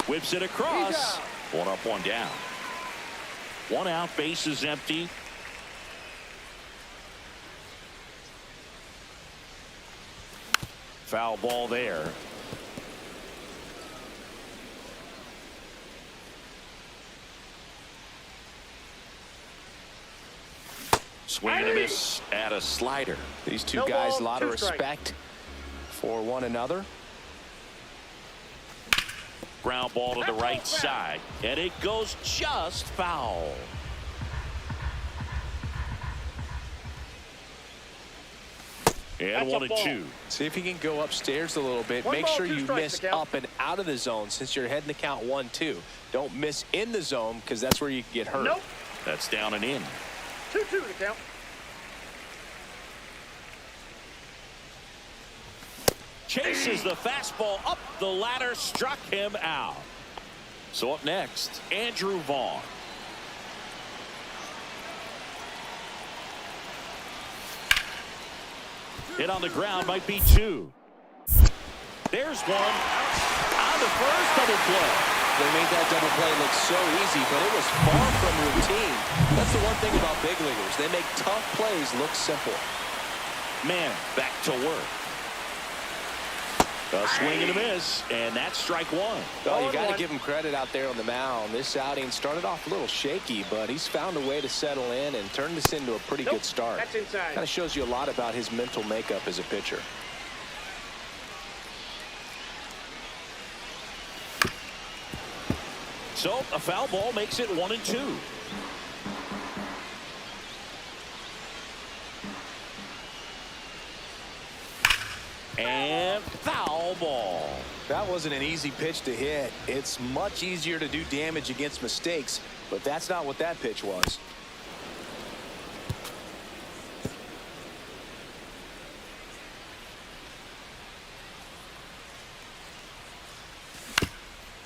Whips it across. One up, one down. One out, base is empty. Foul ball there. Swing and a miss at a slider.
These two guys, a lot of respect for one another.
Ground ball to the right side, and it goes just foul. And 1-2.
See if he can go upstairs a little bit. Make sure you miss up and out of the zone since you're heading the count 1-2. Don't miss in the zone because that's where you can get hurt.
Nope.
That's down and in.
2-2 to count.
Chases the fastball up the ladder, struck him out. So up next, Andrew Vaughn. Hit on the ground, might be 2. There's one. On the first, double play.
They made that double play look so easy, but it was far from routine. That's the one thing about big leaguers. They make tough plays look simple.
Man, back to work. A swing and a miss, and that's strike 1.
Well, you got to give him credit out there on the mound. This outing started off a little shaky, but he's found a way to settle in and turn this into a pretty good start.
That's inside.
Kind of shows you a lot about his mental makeup as a pitcher.
So a foul ball makes it 1-2. And foul ball.
That wasn't an easy pitch to hit. It's much easier to do damage against mistakes, but that's not what that pitch was.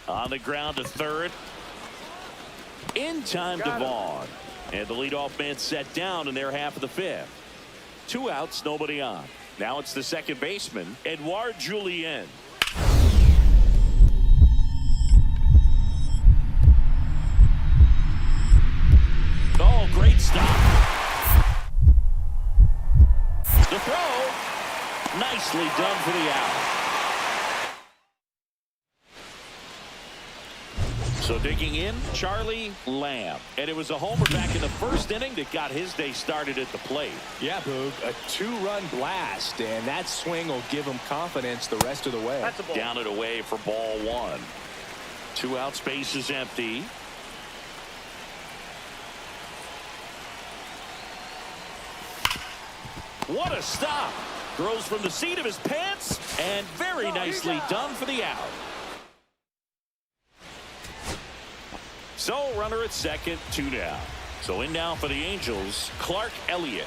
On the ground to third. In time to Vaughn. And the leadoff man set down in their half of the 5th. 2 outs, nobody on. Now it's the second baseman, Edouard Julien. Oh, great stop. The throw. Nicely done for the out. So digging in, Charlie Lamb. And it was a homer back in the first inning that got his day started at the plate.
Yeah, Boog, a 2-run blast, and that swing will give him confidence the rest of the way.
That's a ball.
Down and away for ball 1. 2 out, space is empty. What a stop. Throws from the seat of his pants, and very nicely done for the out. So runner at second, 2 down. So in now for the Angels, Clark Elliott.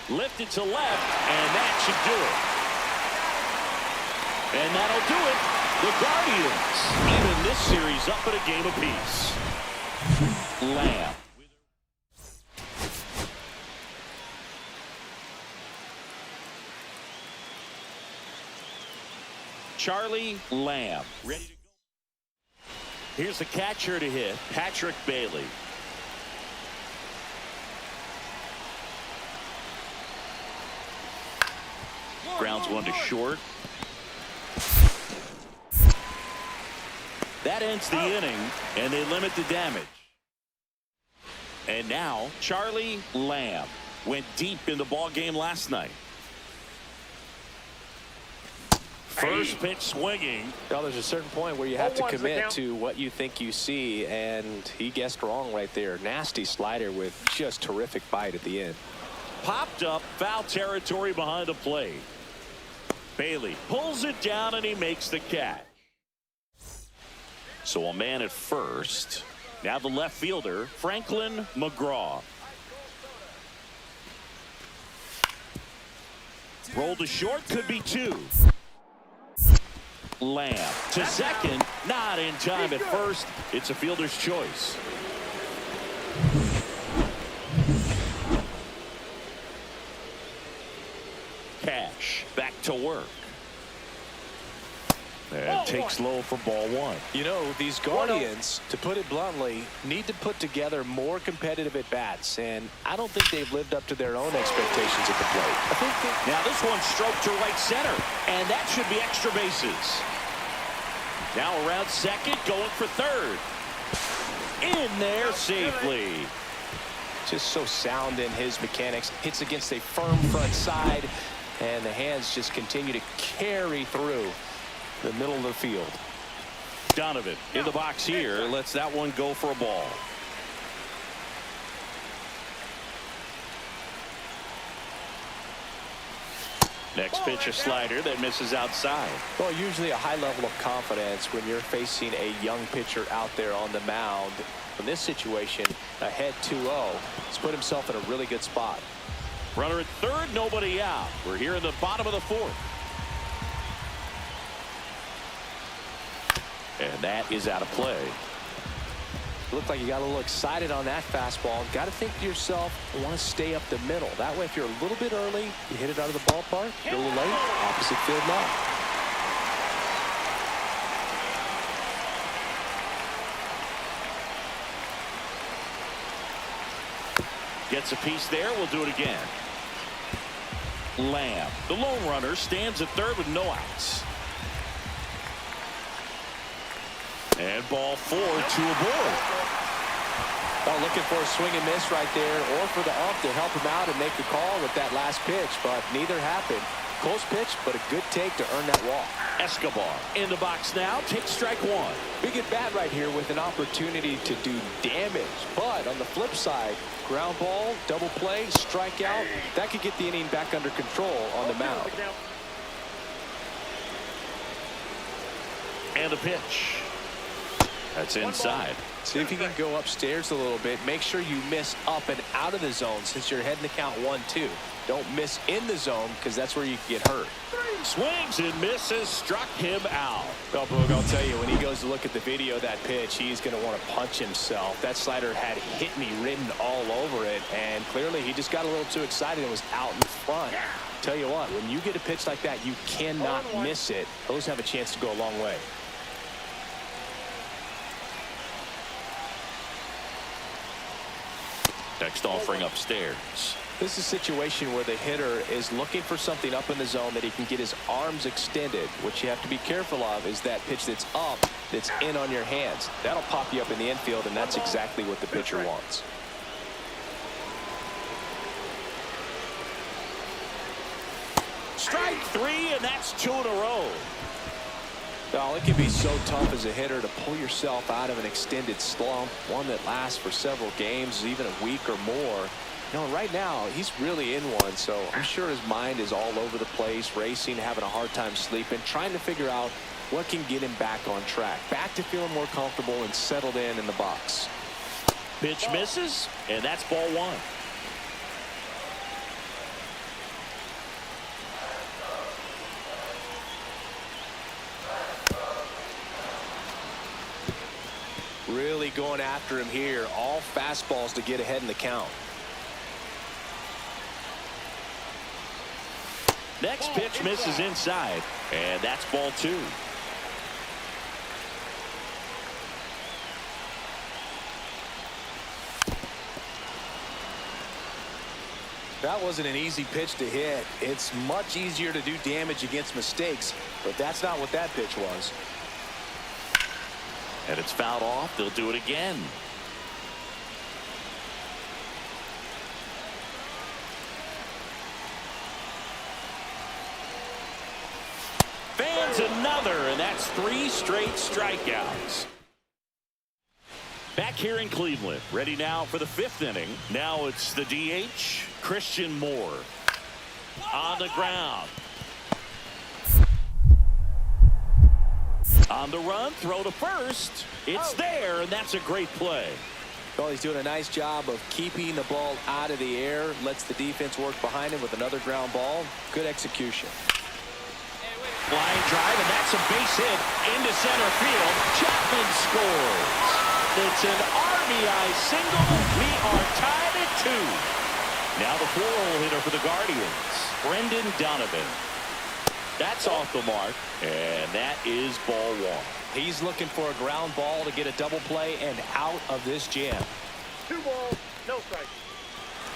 Lifted to left, and that should do it. And that'll do it. The Guardians even this series up at a game apiece. Lamb. Charlie Lamb ready to go. Here's the catcher to hit, Patrick Bailey. Grounds one to short. That ends the inning, and they limit the damage. And now Charlie Lamb went deep in the ball game last night. First pitch swinging.
Well, there's a certain point where you have to commit to what you think you see, and he guessed wrong right there. Nasty slider with just terrific bite at the end.
Popped up, foul territory behind the plate. Bailey pulls it down, and he makes the catch. So a man at first. Now the left fielder, Franklin McGraw. Roll to short, could be 2. Lamb to second, not in time at first. It's a fielder's choice. Cash back to work. And takes low for ball 1.
You know, these Guardians, to put it bluntly, need to put together more competitive at-bats, and I don't think they've lived up to their own expectations at the plate.
Now this one stroked to right center, and that should be extra bases. Now around second, going for third. In there safely.
Just so sound in his mechanics. Hits against a firm front side, and the hands just continue to carry through the middle of the field.
Donovan in the box here, lets that one go for a ball. Next pitch, a slider that misses outside.
Well, usually a high level of confidence when you're facing a young pitcher out there on the mound. In this situation, ahead 2-0, he's put himself in a really good spot.
Runner at third, nobody out. We're here in the bottom of the 4th. And that is out of play.
Looked like you got a little excited on that fastball. Got to think to yourself, I want to stay up the middle. That way, if you're a little bit early, you hit it out of the ballpark. You're a little late, opposite field line.
Gets a piece there. We'll do it again. Lamb, the lone runner, stands at third with no outs. And ball 4, 2 aboard.
Oh, looking for a swing and miss right there, or for the ump to help him out and make a call with that last pitch, but neither happened. Close pitch, but a good take to earn that walk.
Escobar in the box now, takes strike 1.
Big at bat right here with an opportunity to do damage, but on the flip side, ground ball, double play, strikeout, that could get the inning back under control on the mound.
And a pitch. That's inside.
See if you can go upstairs a little bit. Make sure you miss up and out of the zone since you're heading to count 1-2. Don't miss in the zone because that's where you can get hurt.
Swings and misses, struck him out.
Well, Boog, I'll tell you, when he goes to look at the video of that pitch, he's going to want to punch himself. That slider had "hit me" written all over it, and clearly he just got a little too excited and was out in front. Tell you what, when you get a pitch like that, you cannot miss it. Those have a chance to go a long way.
Next offering upstairs.
This is a situation where the hitter is looking for something up in the zone that he can get his arms extended. What you have to be careful of is that pitch that's up, that's in on your hands. That'll pop you up in the infield, and that's exactly what the pitcher wants.
Strike three, and that's 2 in a row.
Now, it can be so tough as a hitter to pull yourself out of an extended slump, one that lasts for several games, even a week or more. You know, right now, he's really in one, so I'm sure his mind is all over the place, racing, having a hard time sleeping, trying to figure out what can get him back on track, back to feeling more comfortable and settled in the box.
Pitch misses, and that's ball 1.
Really going after him here. All fastballs to get ahead in the count.
Next pitch misses inside, and that's ball 2.
That wasn't an easy pitch to hit. It's much easier to do damage against mistakes, but that's not what that pitch was.
And it's fouled off. They'll do it again. Fans another, and that's 3 straight strikeouts. Back here in Cleveland, ready now for the 5th inning. Now it's the DH, Christian Moore. On the ground. On the run, throw to first. It's there, and that's a great play.
Well, he's doing a nice job of keeping the ball out of the air. Lets the defense work behind him with another ground ball. Good execution.
Line drive, and that's a base hit into center field. Chapman scores. It's an RBI single. We are tied at 2. Now the 4-hole hitter for the Guardians, Brendan Donovan. That's off the mark, and that is ball 1.
He's looking for a ground ball to get a double play and out of this jam.
2 balls, no strike.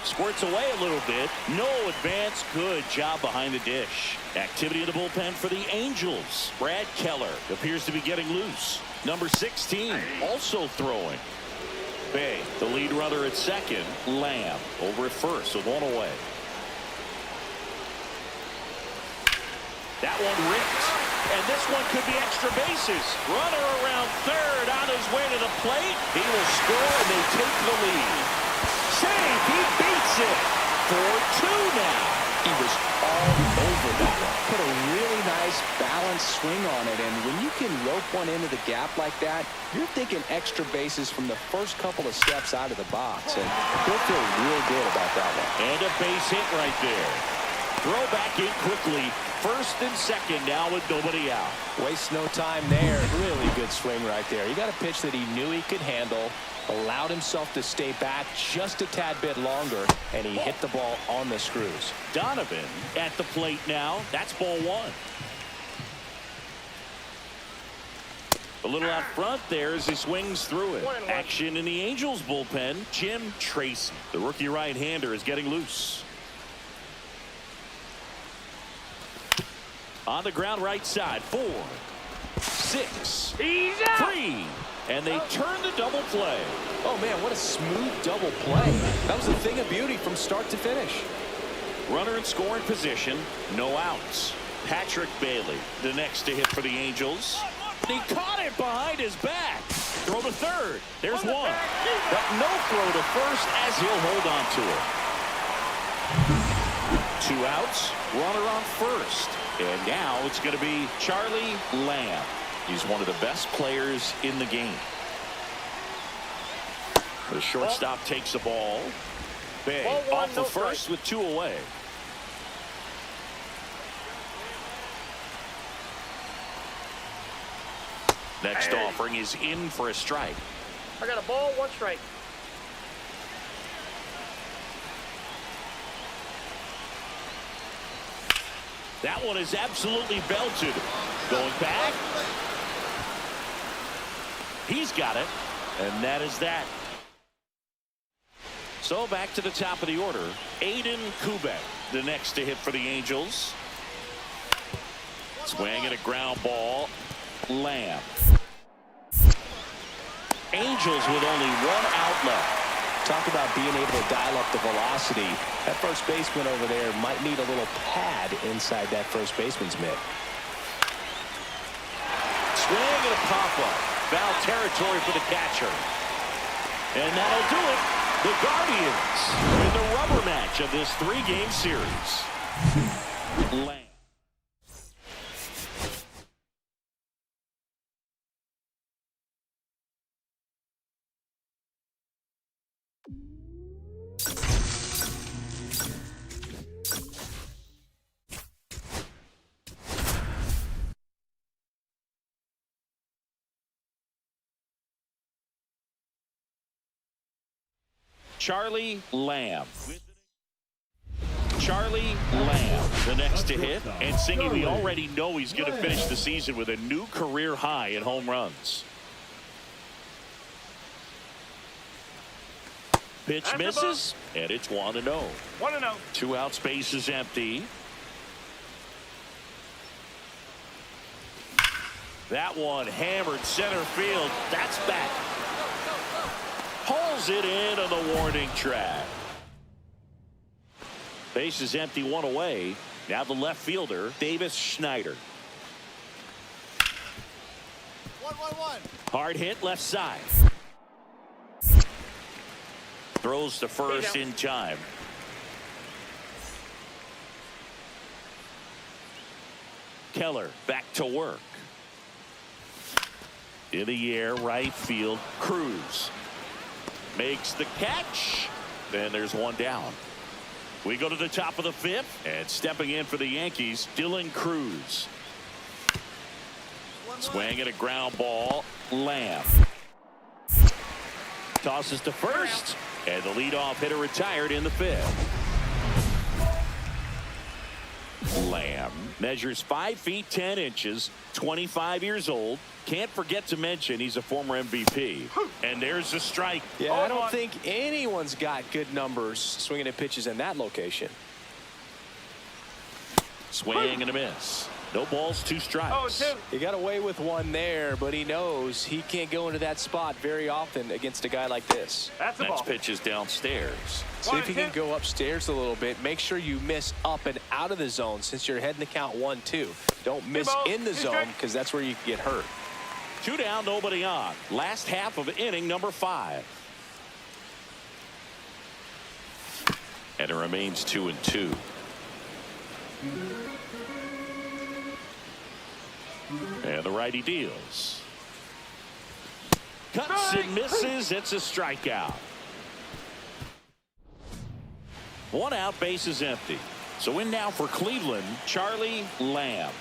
Squirts away a little bit. No advance. Good job behind the dish. Activity in the bullpen for the Angels. Brad Keller appears to be getting loose. Number 16 also throwing. Bay, the lead runner at second. Lamb over at first with 1 away. That one ripped. And this one could be extra bases. Runner around third on his way to the plate. He will score, and they take the lead. Save. He beats it. 4-2 now.
He was all over that one. Put a really nice balanced swing on it, and when you can rope one into the gap like that, you're thinking extra bases from the first couple of steps out of the box, and he'll feel real good about that one.
And a base hit right there. Throw back in quickly. First and second now with nobody out.
Waste no time there. Really good swing right there. He got a pitch that he knew he could handle, allowed himself to stay back just a tad bit longer, and he hit the ball on the screws.
Donovan at the plate now. That's ball 1. A little out front there as he swings through it. Action in the Angels bullpen. Jim Tracy, the rookie right-hander, is getting loose. On the ground right side. 4, 6, 3. And they turn the double play.
Oh, man, what a smooth double play. That was a thing of beauty from start to finish.
Runner in scoring position. No outs. Patrick Bailey, the next to hit for the Angels. He caught it behind his back. Throw to third. There's one. But no throw to first as he'll hold on to it. 2 outs. Runner on first. And now it's going to be Charlie Lamb. He's one of the best players in the game. The shortstop takes the ball. Bay off the first with 2 away. Next offering is in for a strike.
I got a ball, 1 strike.
That one is absolutely belted. Going back. He's got it. And that is that. So back to the top of the order. Aiden Kubek, the next to hit for the Angels. Swing and a ground ball. Lamb. Angels with only one out left.
Talk about being able to dial up the velocity. That first baseman over there might need a little pad inside that first baseman's mitt.
Swing and a pop-up. Foul territory for the catcher. And that'll do it. The Guardians win the rubber match of this 3-game series. Lamb. Charlie Lamb. Charlie Lamb, the next to hit, and singing, we already know he's going to finish the season with a new career high in home runs. Pitch misses, and it's 1-0.
1-0.
2 outs, base is empty. That one hammered center field. That's back. Pulls it in on the warning track. Base is empty, 1 away. Now the left fielder, Davis Schneider.
1-1-1.
Hard hit left side. Throws to first in time. Keller back to work. In the air, right field, Cruz. Makes the catch. Then there's one down. We go to the top of the 5th, and stepping in for the Yankees, Dylan Cruz. Swing and a ground ball. Lamb. Tosses to first, and the leadoff hitter retired in the 5th. Lamb measures 5 feet 10 inches, 25 years old. Can't forget to mention he's a former MVP. And there's a strike.
Yeah, I don't think anyone's got good numbers swinging at pitches in that location.
Swing and a miss. No balls, 2 strikes.
He got away with one there, but he knows he can't go into that spot very often against a guy like this.
That's a ball.
Next pitch is downstairs.
See if you can go upstairs a little bit. Make sure you miss up and out of the zone since you're heading to count 1-2. Don't miss in the zone because that's where you can get hurt.
2 down, nobody on. Last half of inning number 5. And it remains 2-2. And the righty deals. Cuts and misses. It's a strikeout. 1 out, base is empty. So in now for Cleveland, Charlie Lamb.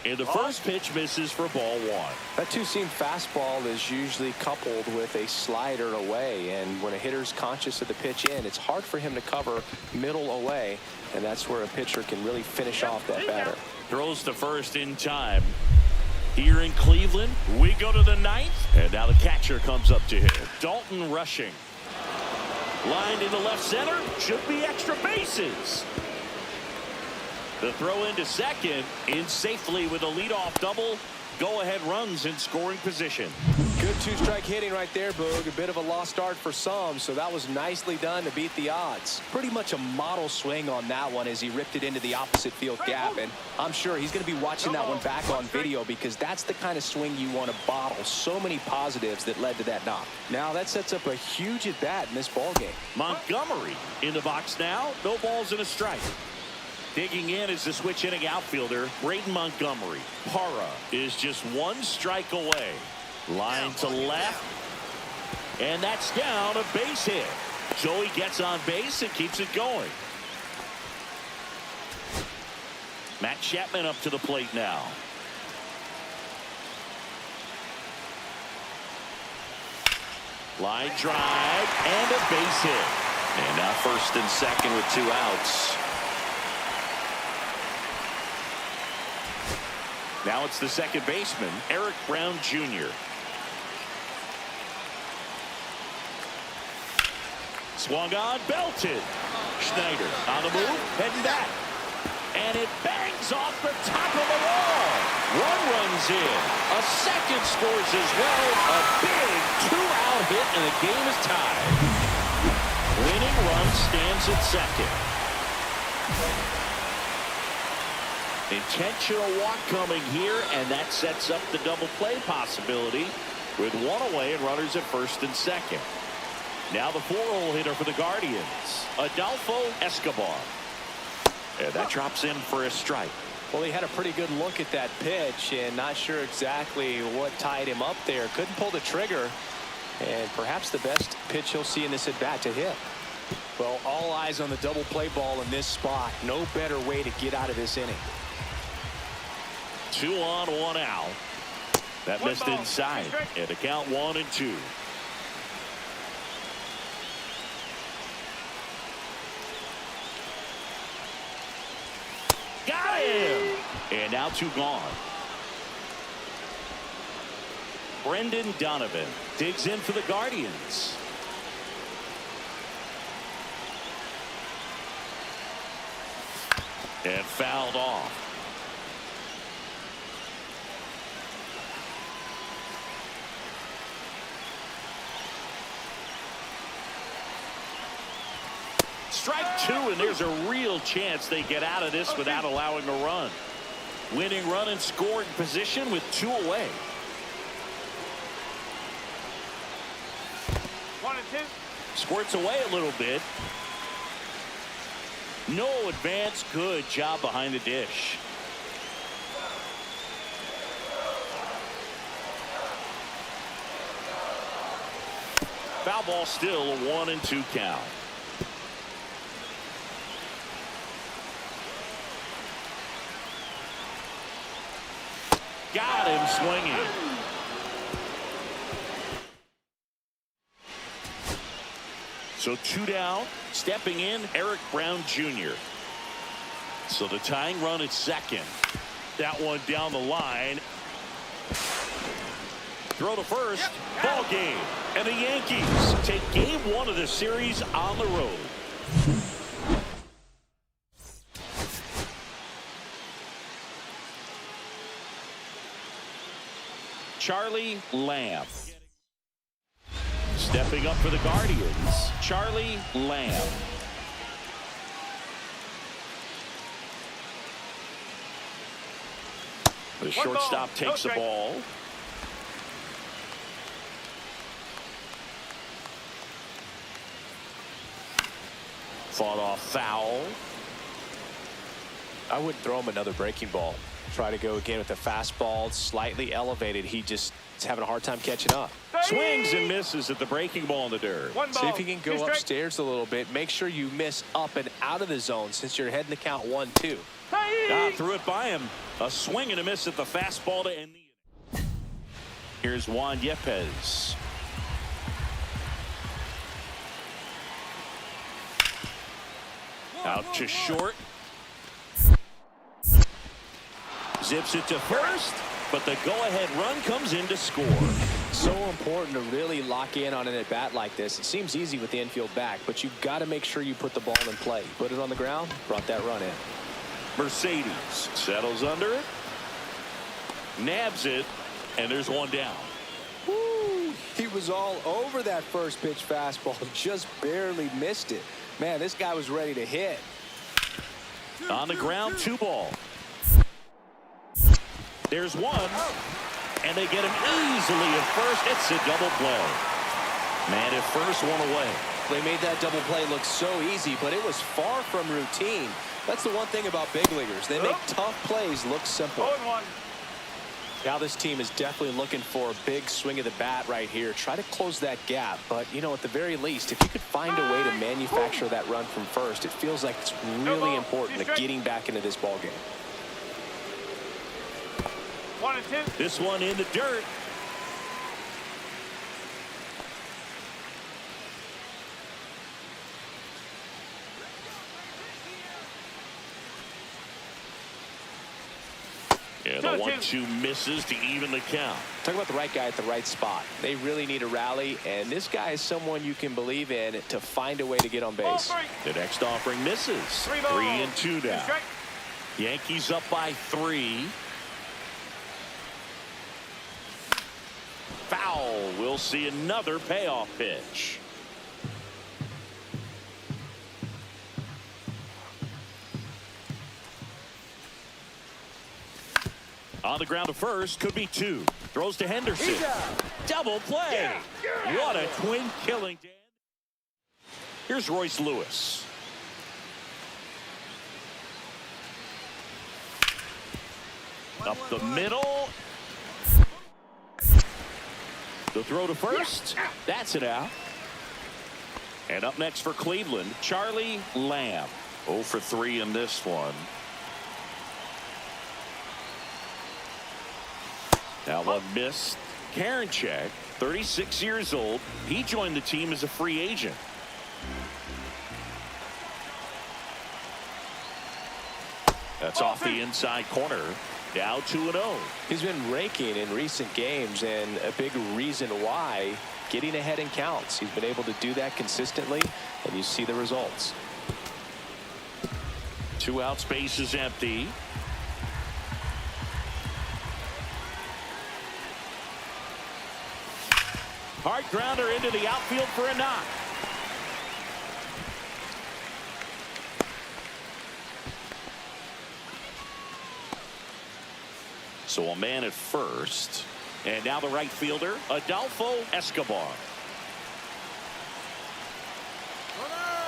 And the first pitch misses for ball 1.
That 2-seam fastball is usually coupled with a slider away, and when a hitter's conscious of the pitch in, it's hard for him to cover middle away, and that's where a pitcher can really finish off that batter.
Throws to first in time. Here in Cleveland, we go to the 9th, and now the catcher comes up to hit. Dalton rushing. Lined into left center, should be extra bases. The throw into second, in safely with a leadoff double. Go-ahead runs in scoring position.
Good 2-strike hitting right there, Boog. A bit of a lost start for some, so that was nicely done to beat the odds. Pretty much a model swing on that one as he ripped it into the opposite field gap, and I'm sure he's going to be watching that one back on video because that's the kind of swing you want to bottle. So many positives that led to that knock. Now that sets up a huge at-bat in this ballgame.
Montgomery in the box now. No balls and a strike. Digging in is the switch hitting outfielder, Braden Montgomery. Para is just 1 strike away. Line to left. And that's down, a base hit. So he gets on base and keeps it going. Matt Chapman up to the plate now. Line drive and a base hit.
And now first and second with 2 outs.
Now it's the second baseman, Eric Brown Jr. Swung on, belted. Schneider on the move, heading back. And it bangs off the top of the wall. One runs in. A second scores as well. A big two-out hit, and the game is tied. Winning run stands at second. Intentional walk coming here, and that sets up the double play possibility with one away and runners at first and second. Now the 4-hole hitter for the Guardians, Adolfo Escobar. And that drops in for a strike.
Well, he had a pretty good look at that pitch and not sure exactly what tied him up there. Couldn't pull the trigger, and perhaps the best pitch he'll see in this at bat to hit. Well, all eyes on the double play ball in this spot. No better way to get out of this inning.
2 on, 1 out. That missed inside. And the count 1-2. Got him! And now 2 gone. Brendan Donovan digs in for the Guardians. And fouled off. Strike 2, and there's a real chance they get out of this without allowing a run. Winning run in scoring position with 2 away.
1-2.
Squirts away a little bit. No advance. Good job behind the dish. Foul ball, still a 1-2 count. Got him swinging. So 2 down. Stepping in, Eric Brown Jr. So the tying run at second. That one down the line. Throw to first. Ball game. And the Yankees take game 1 of the series on the road. Charlie Lamb. Stepping up for the Guardians, Charlie Lamb. The shortstop takes the ball. Fought off foul.
I wouldn't throw him another breaking ball. Try to go again with the fastball, slightly elevated. He just is having a hard time catching up.
Swings and misses at the breaking ball in the dirt.
See if he can go upstairs a little bit. Make sure you miss up and out of the zone since you're heading to count 1-2.
Threw it by him. A swing and a miss at the fastball to end the inning. Here's Juan Yepez. Out to short. Zips it to first, but the go-ahead run comes in to score.
So important to really lock in on an at-bat like this. It seems easy with the infield back, but you've got to make sure you put the ball in play. Put it on the ground, brought that run in.
Mercedes settles under it, nabs it, and there's 1 down.
Woo! He was all over that first pitch fastball, just barely missed it. Man, this guy was ready to hit.
On the ground, 2 ball. There's 1, and they get him easily at first. It's a double play. Man, at first, 1 away.
They made that double play look so easy, but it was far from routine. That's the one thing about big leaguers. They make tough plays look simple.
0-1.
Now this team is definitely looking for a big swing of the bat right here. Try to close that gap. But, you know, at the very least, if you could find a way to manufacture that run from first, it feels like it's really important to getting back into this ball game.
1-2.
This one in the dirt. Yeah, And the 1-2 misses to even the count.
Talk about the right guy at the right spot. They really need a rally, and this guy is someone you can believe in to find a way to get on base.
The next offering misses. 3-2 now. Yankees up by 3. Foul. We'll see another payoff pitch. On the ground to first, could be 2. Throws to Henderson. Double play. What a twin killing. Here's Royce Lewis. Up the middle. The throw to first. That's it out. And up next for Cleveland, Charlie Lamb.
0 for 3 in this one.
That one missed. Karinchak, 36 years old. He joined the team as a free agent. That's off the inside corner. Now 2-0.
He's been raking in recent games, and a big reason why, getting ahead in counts. He's been able to do that consistently, and you see the results.
2 outs, base is empty. Hard grounder into the outfield for a knock. So a man at first. And now the right fielder, Adolfo Escobar.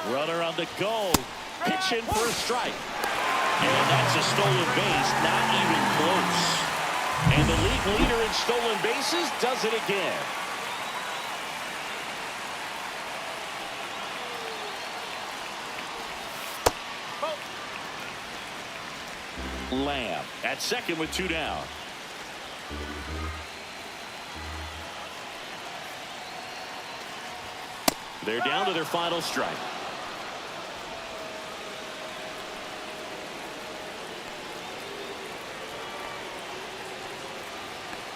Runner on the go. Pitch in for a strike. And that's a stolen base, not even close. And the league leader in stolen bases does it again. Lamb at second with 2 down. They're down to their final strike.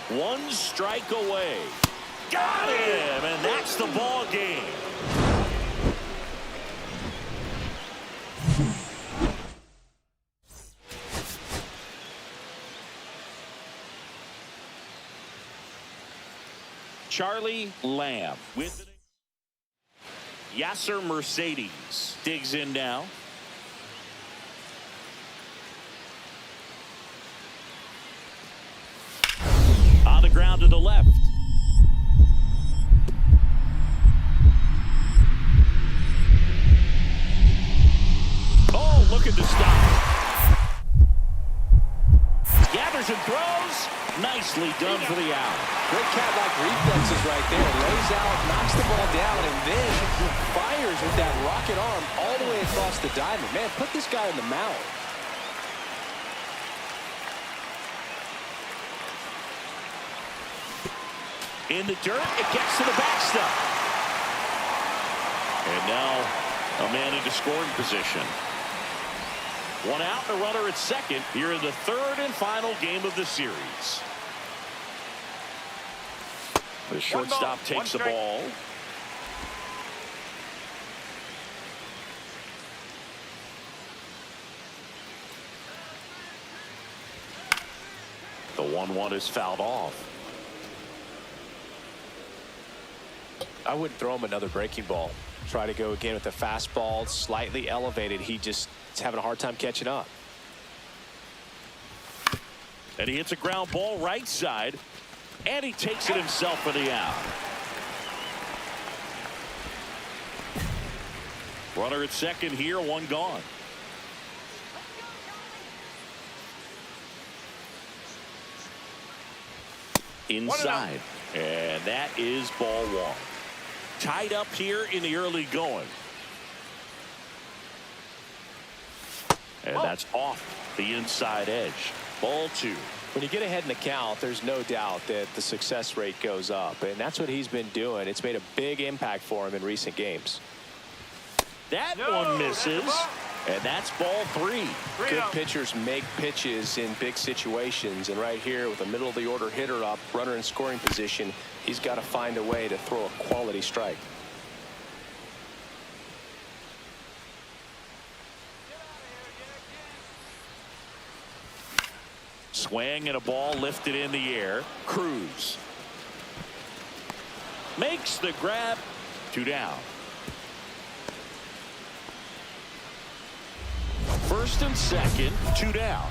One strike away. Got him, and that's the ball game. Charlie Lamb with it. Yasser Mercedes digs in now. On the ground to the left. Oh, looking to stop. Gathers and throws. Nicely done for the out.
Great cat-like reflexes right there. Lays out, knocks the ball down, and then fires with that rocket arm all the way across the diamond. Man, put this guy in the mound.
In the dirt, it gets to the backstop. And now a man into scoring position. 1 out, a runner at second here in the 3rd and final game of the series. The shortstop takes the ball. The 1-1 is fouled off.
I wouldn't throw him another breaking ball. Try to go again with the fastball, slightly elevated. He just is having a hard time catching up.
And he hits a ground ball right side. And he takes it himself for the out. Runner at second here, 1 gone. Inside. And that is ball 1. Tied up here in the early going. And that's off the inside edge. Ball 2.
When you get ahead in the count, there's no doubt that the success rate goes up, and that's what he's been doing. It's made a big impact for him in recent games.
That one misses. And that's ball 3.
Good pitchers make pitches in big situations, and right here with a middle of the order hitter up, runner in scoring position, he's got to find a way to throw a quality strike.
Swing and a ball lifted in the air. Cruz makes the grab. 2 down. First and second, 2 down.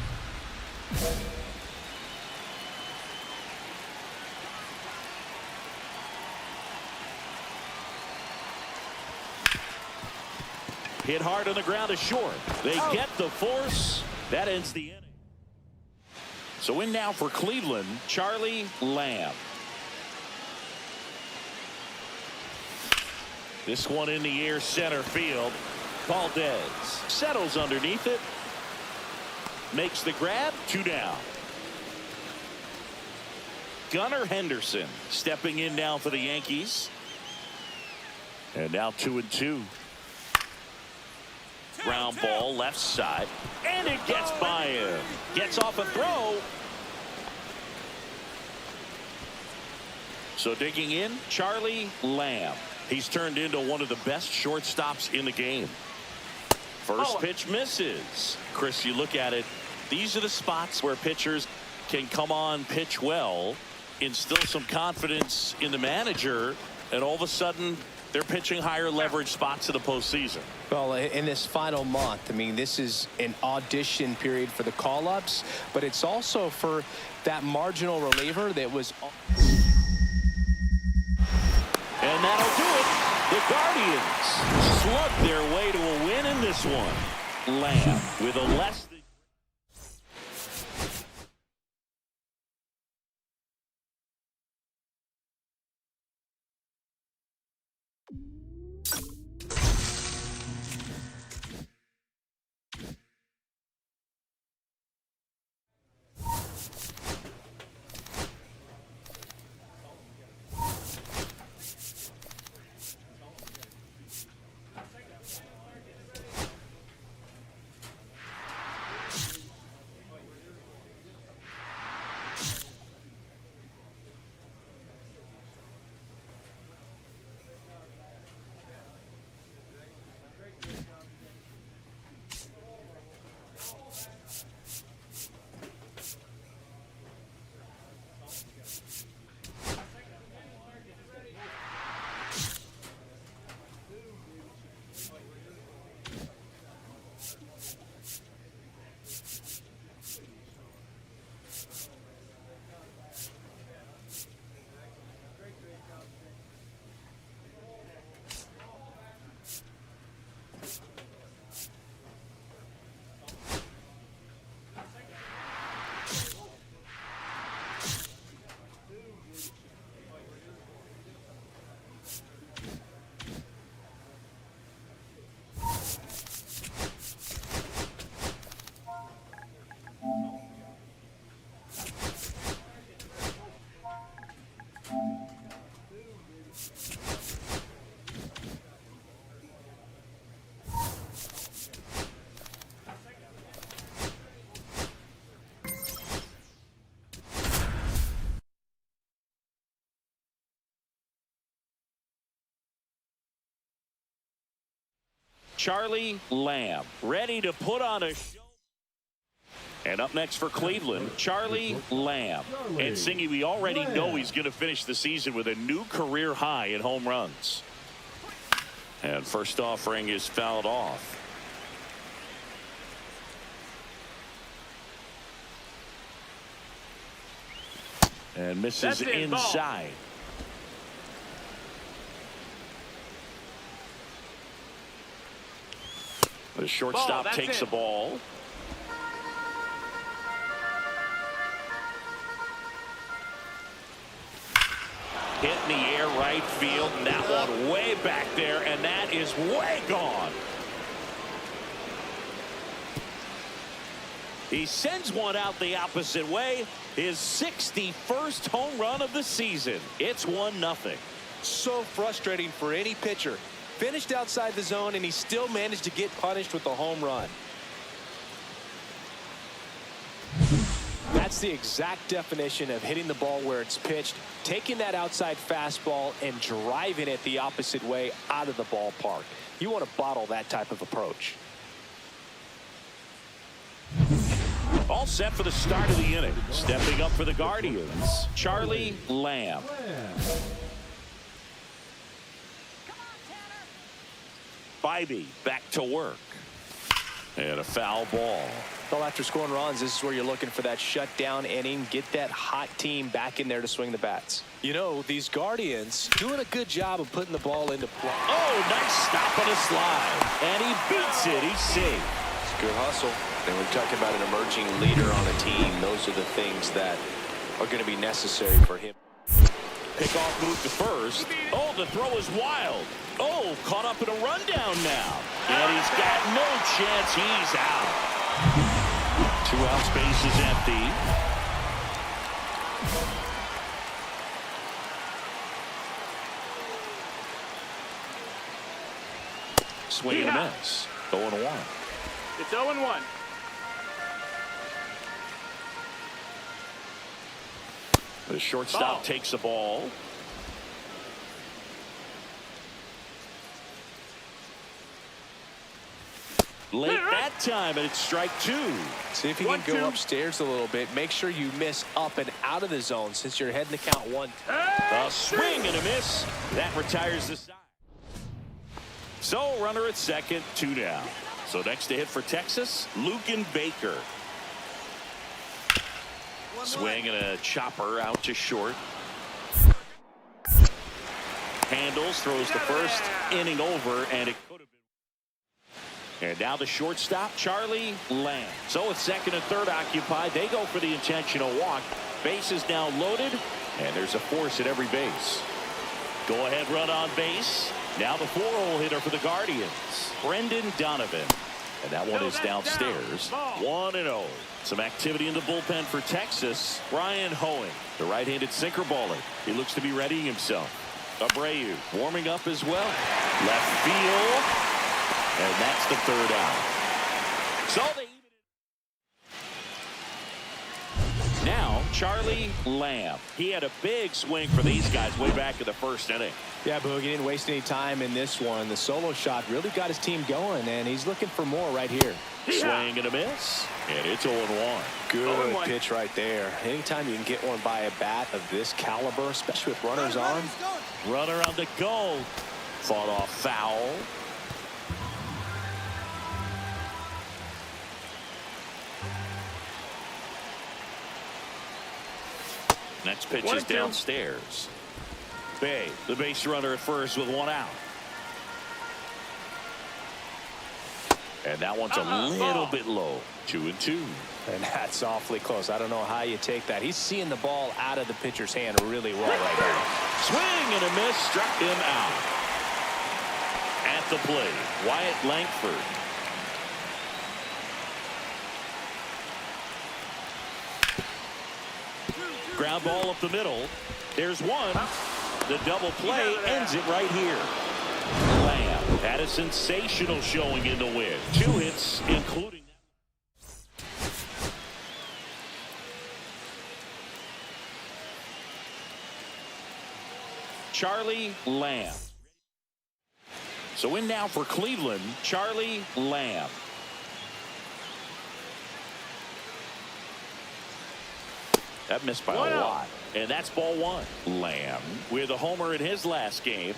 Hit hard on the ground is short. They get the force. That ends the inning. So in now for Cleveland, Charlie Lamb. This one in the air, center field. Valdez settles underneath it. Makes the grab. 2 down. Gunnar Henderson stepping in now for the Yankees. And now 2-2. Ground ball left side. And it gets by him. Gets off a throw. So digging in, Charlie Lamb. He's turned into one of the best shortstops in the game. First pitch misses. Chris, you look at it. These are the spots where pitchers can come on, pitch well, instill some confidence in the manager, and all of a sudden they're pitching higher leverage spots in the postseason.
Well, in this final month, I mean, this is an audition period for the call-ups, but it's also for that marginal reliever that was.
And that'll do it. The Guardians slug their way to a win in this one. Lamb with a less than. Charlie Lamb ready to put on a show. And up next for Cleveland, Charlie Lamb. And Singy, we already know he's going to finish the season with a new career high in home runs. And first offering is fouled off. And misses inside. The shortstop takes the ball. Hit in the air right field, and that one way back there, and that is way gone. He sends one out the opposite way. His 61st home run of the season. It's 1-0.
So frustrating for any pitcher. Finished outside the zone, and he still managed to get punished with a home run. That's the exact definition of hitting the ball where it's pitched, taking that outside fastball and driving it the opposite way out of the ballpark. You want to bottle that type of approach.
All set for the start of the inning. Stepping up for the Guardians, Charlie Lamb. Bybee back to work. And a foul ball.
Well, after scoring runs, this is where you're looking for that shutdown inning. Get that hot team back in there to swing the bats. You know, these Guardians doing a good job of putting the ball into play.
Oh, nice stop on a slide. And he beats it. He's safe.
It's good hustle. And we're talking about an emerging leader on a team. Those are the things that are going to be necessary for him.
Pickoff move to first. Oh, the throw is wild. Oh, caught up in a rundown now. And he's got no chance. He's out. 2 outs, base is empty. Swing and a miss. 0-1.
It's 0-1.
The shortstop takes the ball. Late that time, and it's strike 2.
See if you can go upstairs a little bit. Make sure you miss up and out of the zone since you're heading to count 1.
A swing and a miss. That retires the side. So runner at second, 2 down. So next to hit for Texas, Lucan Baker. Swing and a chopper out to short. Handles, throws the first inning over, and it could have been. And now the shortstop, Charlie Lamb. So with second and third occupied, they go for the intentional walk. Base is now loaded, and there's a force at every base. Go ahead run on base. Now the 4-hole hitter for the Guardians, Brendan Donovan. And that one is downstairs. 1-0. Some activity in the bullpen for Texas. Brian Hoeing, the right-handed sinker baller. He looks to be readying himself. Abreu warming up as well. Left field. And that's the third out. So they now Charlie Lamb. He had a big swing for these guys way back in the first inning.
Yeah, Boog, he didn't waste any time in this one. The solo shot really got his team going, and he's looking for more right here.
Swing and a miss, and it's 0-1.
Good pitch right there. Anytime you can get one by a bat of this caliber, especially with runners on.
Runner on the go. Fought off foul. Next pitch is downstairs. Bay, the base runner at first with 1 out. And that one's a little bit low. 2-2.
And that's awfully close. I don't know how you take that. He's seeing the ball out of the pitcher's hand really well right now.
Swing and a miss, struck him out. At the plate, Wyatt Langford. Ground ball up the middle. There's one. The double play ends it right here. Lamb had a sensational showing in the win. 2 hits, including Charlie Lamb. So in now for Cleveland, Charlie Lamb. That missed by a lot. And that's ball 1. Lamb with a homer in his last game.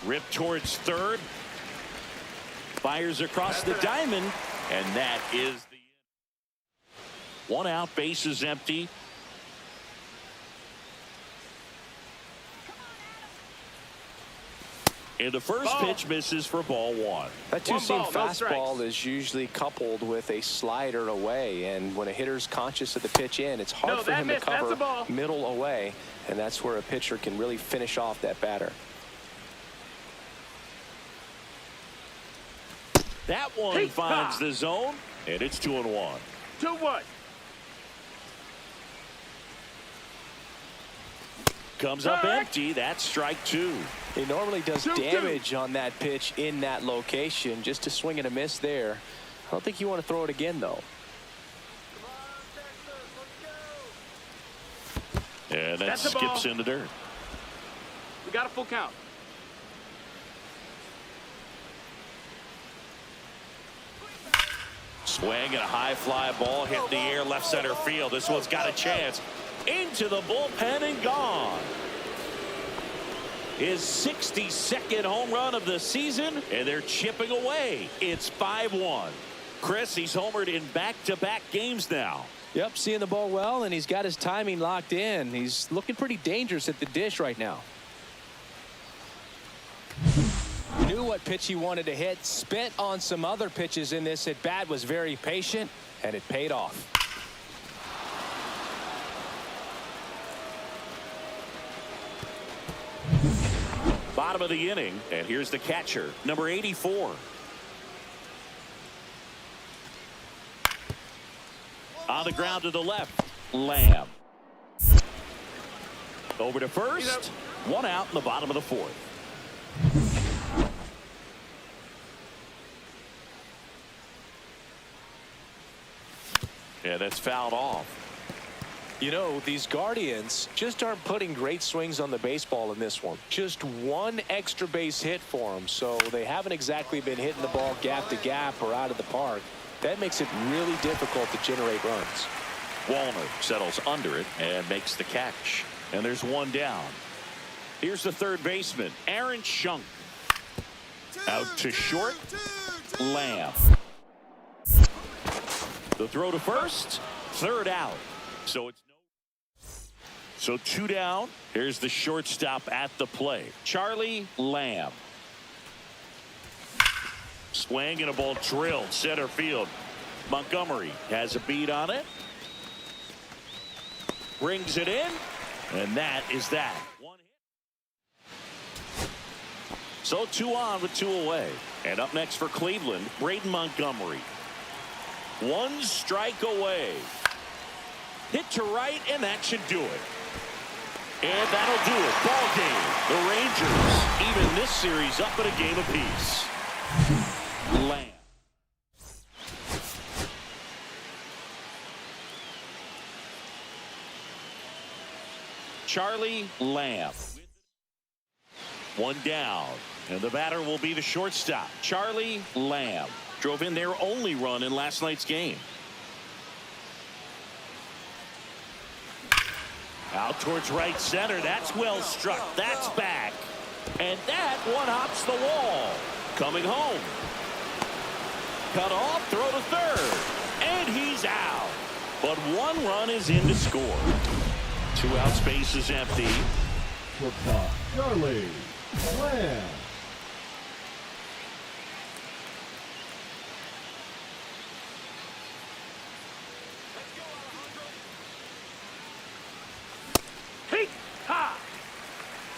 Ripped towards third. Fires across the diamond. And that is the end. 1 out, base is empty. And the first pitch misses for ball 1.
That two-seam fastball is usually coupled with a slider away, and when a hitter's conscious of the pitch in, it's hard for him to cover middle away, and that's where a pitcher can really finish off that batter.
That one finds the zone, and it's 2-1.
2-1.
Comes up empty. That's strike two.
He normally does damage on that pitch in that location. Just a swing and a miss there. I don't think you want to throw it again, though.
And that
That's the
skips
ball.
in the dirt.
We got a full count.
Swing and a high fly ball hit in the air left center field. This one's got a chance. Into the bullpen and gone. His 62nd home run of the season, and they're chipping away. It's 5-1. Chris, he's homered in back-to-back games now.
Yep, seeing the ball well, and he's got his timing locked in. He's looking pretty dangerous at the dish right now. Knew what pitch he wanted to hit. Spent on some other pitches in this at bat. Was very patient, and it paid off.
Bottom of the inning, and here's the catcher, number 84. On the ground to the left, Lamb. Over to first. One out in the bottom of the fourth. Yeah, that's fouled off.
You know, these Guardians just aren't putting great swings on the baseball in this one. Just one extra base hit for them, so they haven't exactly been hitting the ball gap to gap or out of the park. That makes it really difficult to generate runs.
Wallner settles under it and makes the catch. And there's one down. Here's the third baseman, Aaron Schunk. Out to short, Lamb. The throw to first, third out. So two down. Here's the shortstop at the plate, Charlie Lamb. Swing and a ball drilled center field. Montgomery has a beat on it. Brings it in, and that is that. One hit. So two on with two away. And up next for Cleveland, Braden Montgomery. One strike away. Hit to right, and that should do it. And that'll do it. Ball game. The Rangers even this series up at a game apiece. Lamb. Charlie Lamb. One down, and the batter will be the shortstop, Charlie Lamb. Drove in their only run in last night's game. Out towards right center. That's well struck. That's back. And that one hops the wall. Coming home. Cut off, throw to third. And he's out. But one run is in to score. Two out, space is empty.
Shortstop, Charlie Lamb.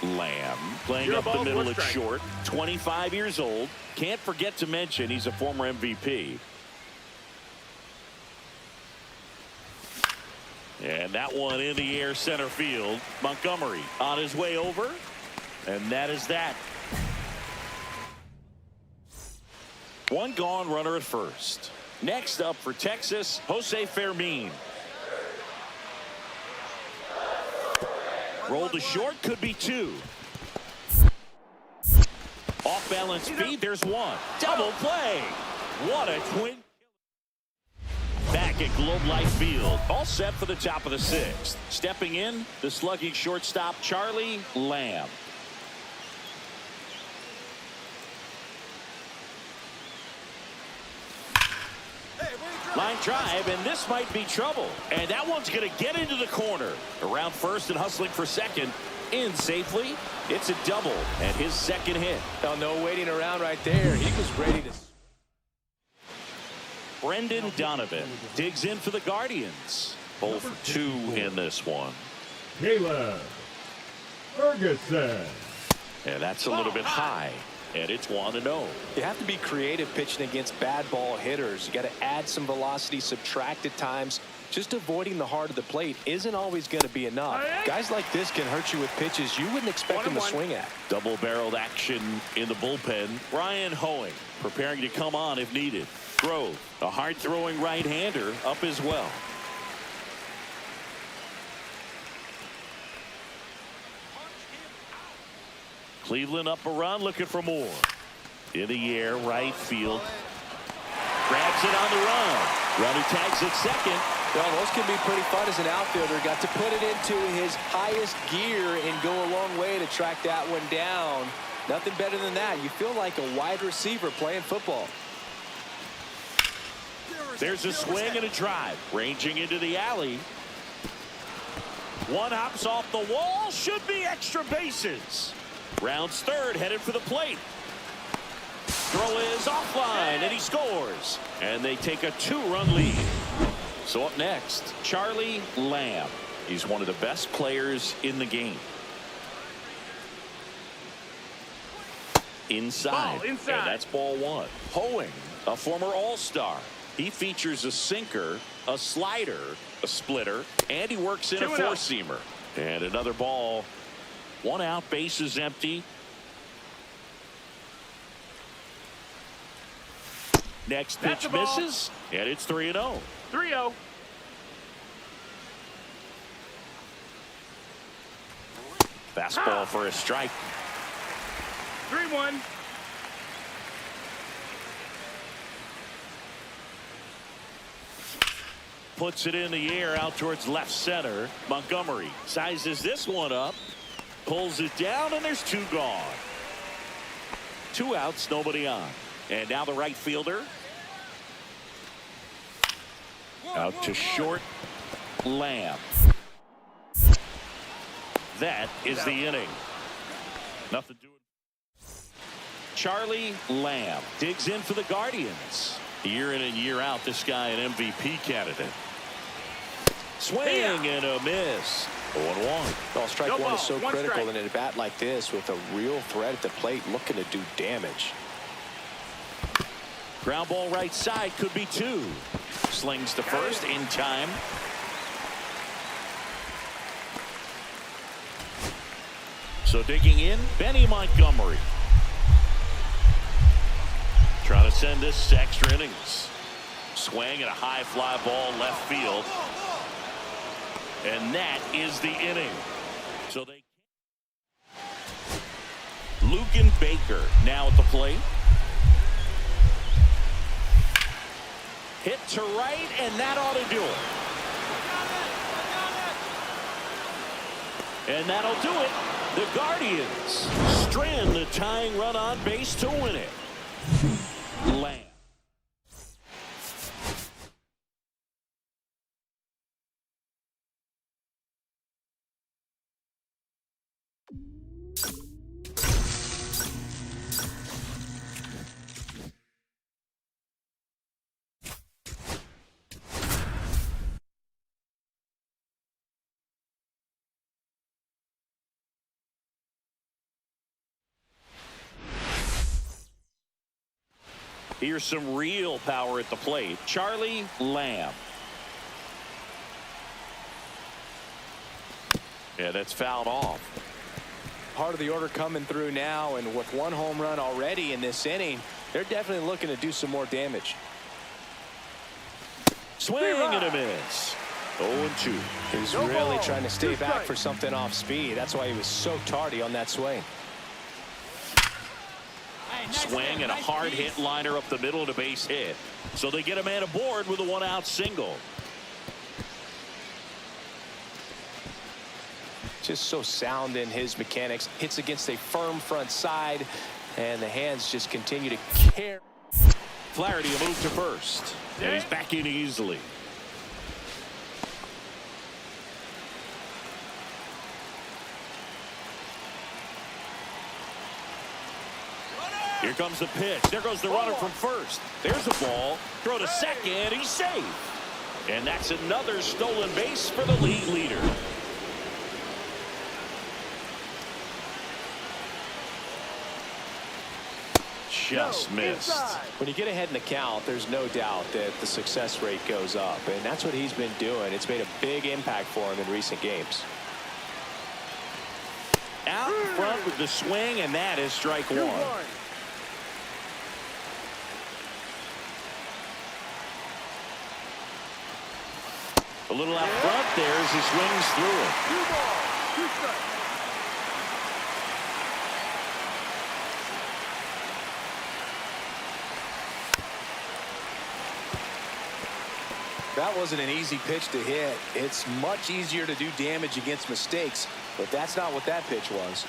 Lamb playing up the middle at short, 25 years old. Can't forget to mention he's a former MVP. And that one in the air center field. Montgomery on his way over. And that is that. One gone, runner at first. Next up for Texas, Jose Fermin. Roll to short, could be two. Off balance speed, there's one. Double play. What a twin. Back at Globe Life Field, all set for the top of the sixth. Stepping in, the slugging shortstop, Charlie Lamb. Line drive, and this might be trouble. And that one's going to get into the corner. Around first and hustling for second. In safely. It's a double, and his second hit.
Oh, no waiting around right there. He was ready to.
Brendan Donovan digs in for the Guardians. 0 for 2 in this one.
Caleb Ferguson.
And that's a little bit high. And it's 1-0.
You have to be creative pitching against bad ball hitters. You got to add some velocity, subtract at times, Just avoiding the heart of the plate isn't always going to be enough. Guys like this can hurt you with pitches you wouldn't expect them to swing at.
Double-barreled action in the bullpen. Ryan Hoeing preparing to come on if needed. Grove, a hard-throwing right-hander, up as well. Cleveland up a run, looking for more. In the air, right field. Grabs it on the run. Runner tags at second.
Well, those can be pretty fun as an outfielder. Got to put it into his highest gear and go a long way to track that one down. Nothing better than that. You feel like a wide receiver playing football.
There's a swing and a drive. Ranging into the alley. One hops off the wall. Should be extra bases. Rounds third, headed for the plate. Throw is offline, and he scores. And they take a 2-run lead. So up next, Charlie Lamb. He's one of the best players in the game. Inside.
Ball inside.
And that's ball one. Hoeing, a former All-Star. He features a sinker, a slider, a splitter, and he works in a four-seamer. And another ball. One out, base is empty. Next pitch misses, and it's 3-0.
3-0.
Fastball for a strike.
3-1.
Puts it in the air out towards left center. Montgomery sizes this one up. Pulls it down, and there's 2 gone. 2 outs, nobody on. And now the right fielder. Out to short. Lamb. That is the inning. Nothing doing. Charlie Lamb digs in for the Guardians. Year in and year out, this guy an MVP candidate. Swing and a miss. 0-1.
Well, strike one is so critical in a bat like this with a real threat at the plate looking to do damage.
Ground ball right side, could be 2. Slings to first in time. So digging in, Benny Montgomery. Trying to send this to extra innings. Swing and a high fly ball left field. And that is the inning. So they. Luken Baker now at the plate. Hit to right, and that ought to do it. And that'll do it. The Guardians strand the tying run on base to win it. Lamb. Here's some real power at the plate. Charlie Lamb. Yeah, that's fouled off.
Part of the order coming through now, and with 1 home run already in this inning, they're definitely looking to do some more damage.
Swing and a miss. 0-2.
He was really trying to stay back for something off speed. That's why he was so tardy on that swing.
Swing and a hard hit liner up the middle and a base hit. So they get a man aboard with a 1-out single.
Just so sound in his mechanics. Hits against a firm front side, and the hands just continue to carry.
Flaherty a move to first. And he's back in easily. Here comes the pitch. There goes the runner from first. There's a ball. Throw to second. He's safe. And that's another stolen base for the league leader. just missed.
When you get ahead in the count, there's no doubt that the success rate goes up, and that's what he's been doing. It's made a big impact for him in recent games.
Out in front with the swing, and that is strike one. A little out front there as he swings through it.
2 balls, 2 strikes.
That wasn't an easy pitch to hit. It's much easier to do damage against mistakes, but that's not what that pitch was.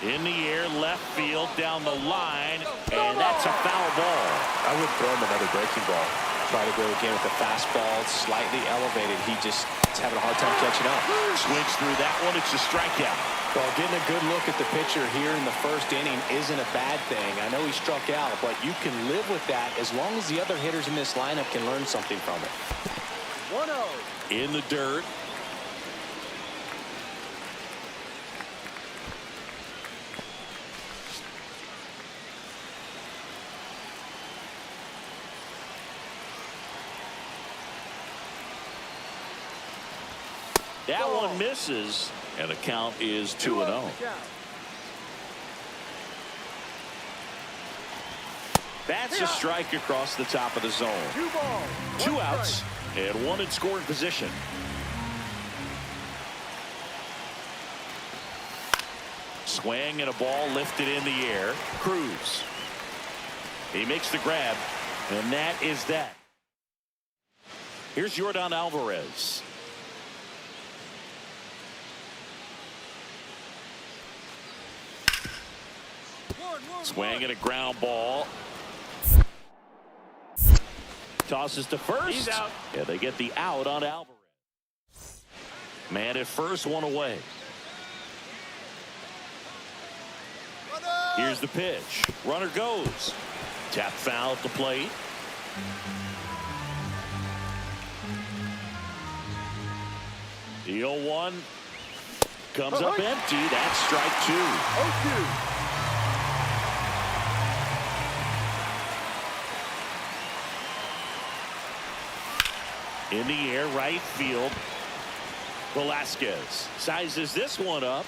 In the air, left field, down the line, and that's a foul ball.
I would throw him another breaking ball. Try to go again with the fastball, slightly elevated. He just is having a hard time catching up.
Swings through that one. It's a strikeout.
Well, getting a good look at the pitcher here in the first inning isn't a bad thing. I know he struck out, but you can live with that as long as the other hitters in this lineup can learn something from it.
1-0.
In the dirt. That one misses, and the count is 2-0. That's a strike across the top of the zone.
2 balls,
2
1
outs
strike.
and 1 in scoring position. Swing and a ball lifted in the air. Cruz. He makes the grab, and that is that. Here's Yordan Alvarez. Swing and a ground ball. Tosses to first.
He's out.
Yeah, they get the out on Alvarez. Man at first, 1 away. Here's the pitch. Runner goes. Tap foul at the plate. The 0-1 comes up empty. That's strike 2.
0-2.
In the air, right field. Velasquez sizes this one up.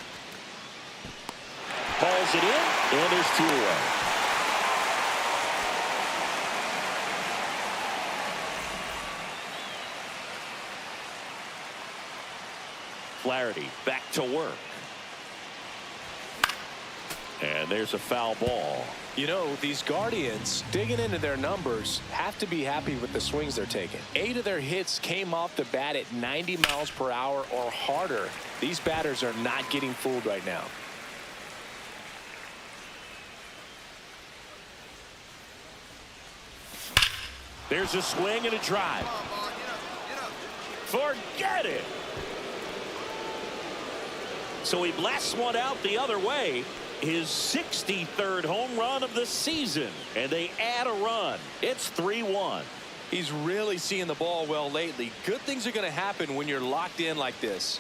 Hauls it in, and there's 2 away. Flaherty back to work. And there's a foul ball.
You know, these Guardians, digging into their numbers, have to be happy with the swings they're taking. 8 of their hits came off the bat at 90 miles per hour or harder. These batters are not getting fooled right now.
There's a swing and a drive. Forget it. So he blasts one out the other way. His 63rd home run of the season, and they add a run. It's 3-1.
He's really seeing the ball well lately. Good things are going to happen when you're locked in like this.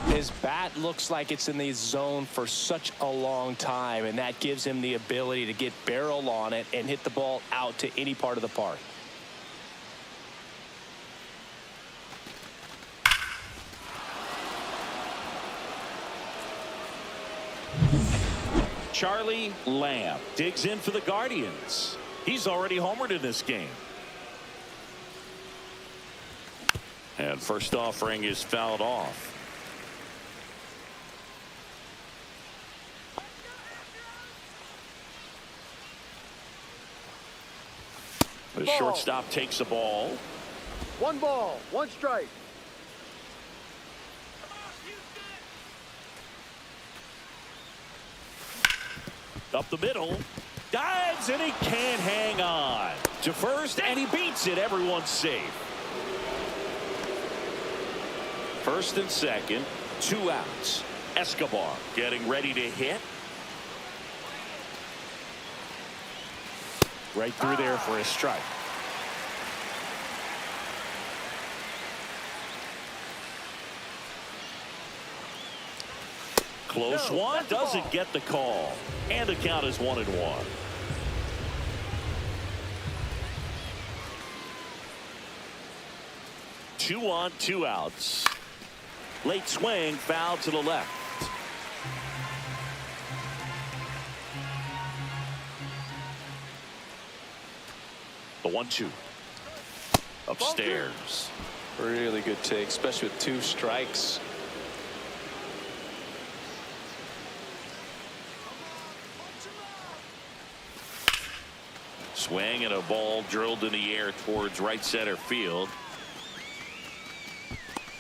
His bat looks like it's in the zone for such a long time, and that gives him the ability to get barrel on it and hit the ball out to any part of the park.
Charlie Lamb digs in for the Guardians. He's already homered in this game. And first offering is fouled off. The shortstop takes the ball.
1 ball, 1 strike.
Up the middle, dives, and he can't hang on to first, and he beats it. Everyone's safe. First and second, 2 outs. Escobar getting ready to hit. Right through there for a strike. Close
No,
one,
that's the
doesn't
ball.
get the call. And the count is 1-1. Two on, 2 outs. Late swing, foul to the left. The 1-2. Upstairs.
Really good take, especially with 2 strikes.
Swing and a ball drilled in the air towards right center field.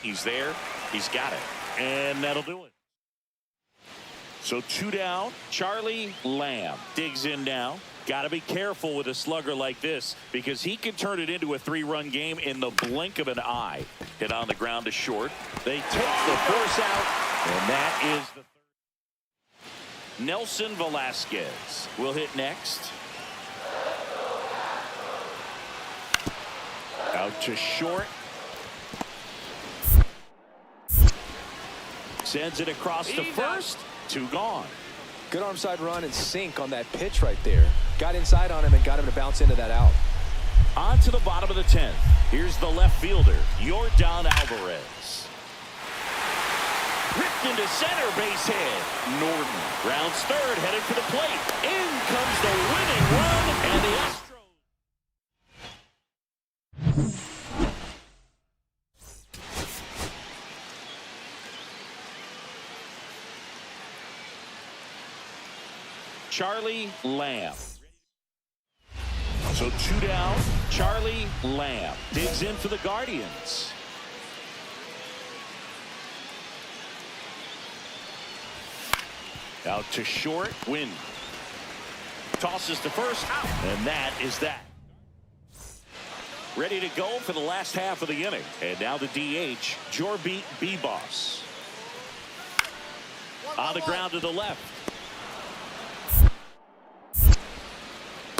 He's there. He's got it. And that'll do it. So 2 down. Charlie Lamb digs in now. Got to be careful with a slugger like this because he can turn it into a 3-run game in the blink of an eye. Hit on the ground to short. They take the force out, and that is the third. Nelson Velasquez will hit next. Out to short. Sends it across to first. 2 gone.
Good arm side run and sink on that pitch right there. Got inside on him and got him to bounce into that out.
On to the bottom of the 10th. Here's the left fielder, Yordan Alvarez. Ripped into center, base hit. Norton rounds third, headed for the plate. In comes the winning run, and the Astros. Charlie Lamb. So 2 down. Charlie Lamb digs in for the Guardians. Out to short. Win. Tosses to first. And that is that. Ready to go for the last half of the inning. And now the DH, Jorby Bebos. On the ground to the left.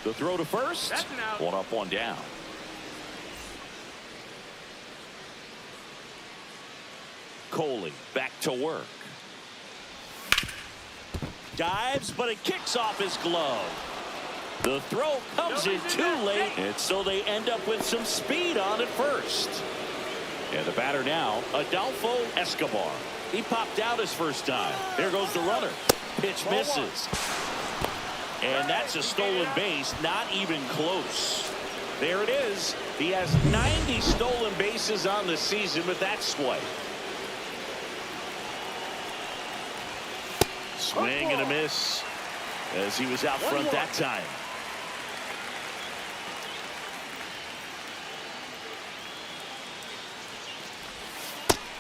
The throw to first.
That's an out.
1 up, 1 down. Coley back to work. Dives, but it kicks off his glove. The throw comes in too late, and so they end up with some speed on at first. And the batter now, Adolfo Escobar. He popped out his first time. There goes the runner. Pitch misses. And that's a stolen base, not even close. There it is. He has 90 stolen bases on the season with that swipe. Swing and a miss as he was out front that time.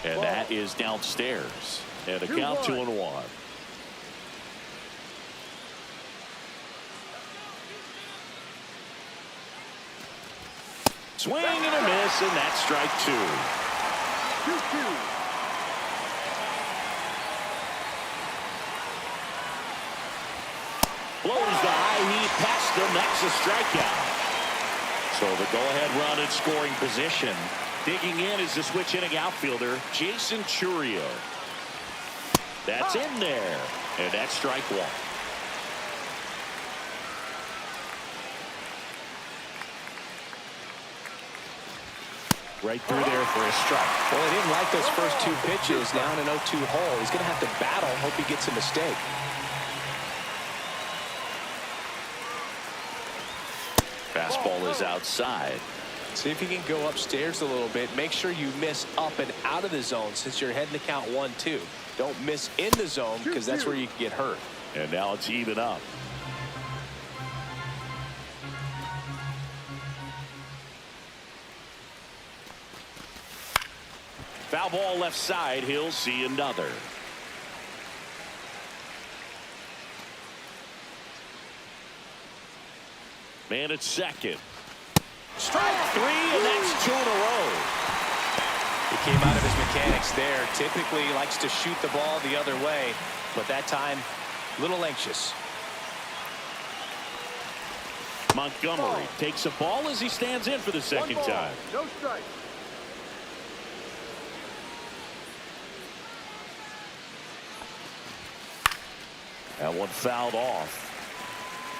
And that is downstairs. And a count 2-1. Swing and a miss, and that's strike 2.
2-2.
Blows the high heat past him. That's a strikeout. So the go-ahead run in scoring position. Digging in is the switch hitting outfielder, Jason Churio. That's in there. And that's strike 1. Right through there for a strike.
Well, he didn't like those first 2 pitches down an 0-2 hole. He's going to have to battle. Hope he gets a mistake.
Fastball is outside.
See if you can go upstairs a little bit. Make sure you miss up and out of the zone since you're heading to count 1-2. Don't miss in the zone because that's where you can get hurt.
And now it's even up. Foul ball left side. He'll see another. Man at second. Strike 3, and that's 2 in a row.
He came out of his mechanics there. Typically he likes to shoot the ball the other way, but that time a little anxious.
Montgomery takes a ball as he stands in for the second
1 ball,
time.
no strike.
That one fouled off.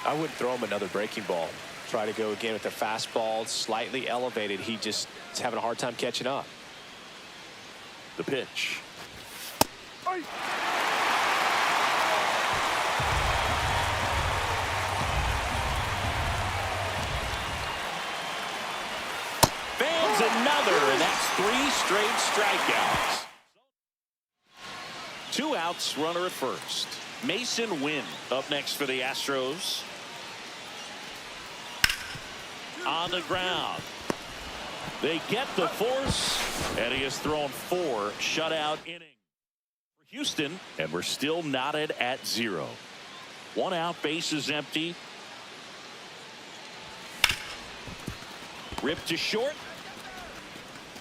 I wouldn't throw him another breaking ball. Try to go again with the fastball slightly elevated. He just is having a hard time catching up.
The pitch. Fans another, and that's 3 straight strikeouts. 2 outs, runner at first. Mason Wynn up next for the Astros. On the ground. They get the force, and he has thrown 4 shutout innings for Houston, and we're still knotted at 0. 1 out, bases empty. Ripped to short.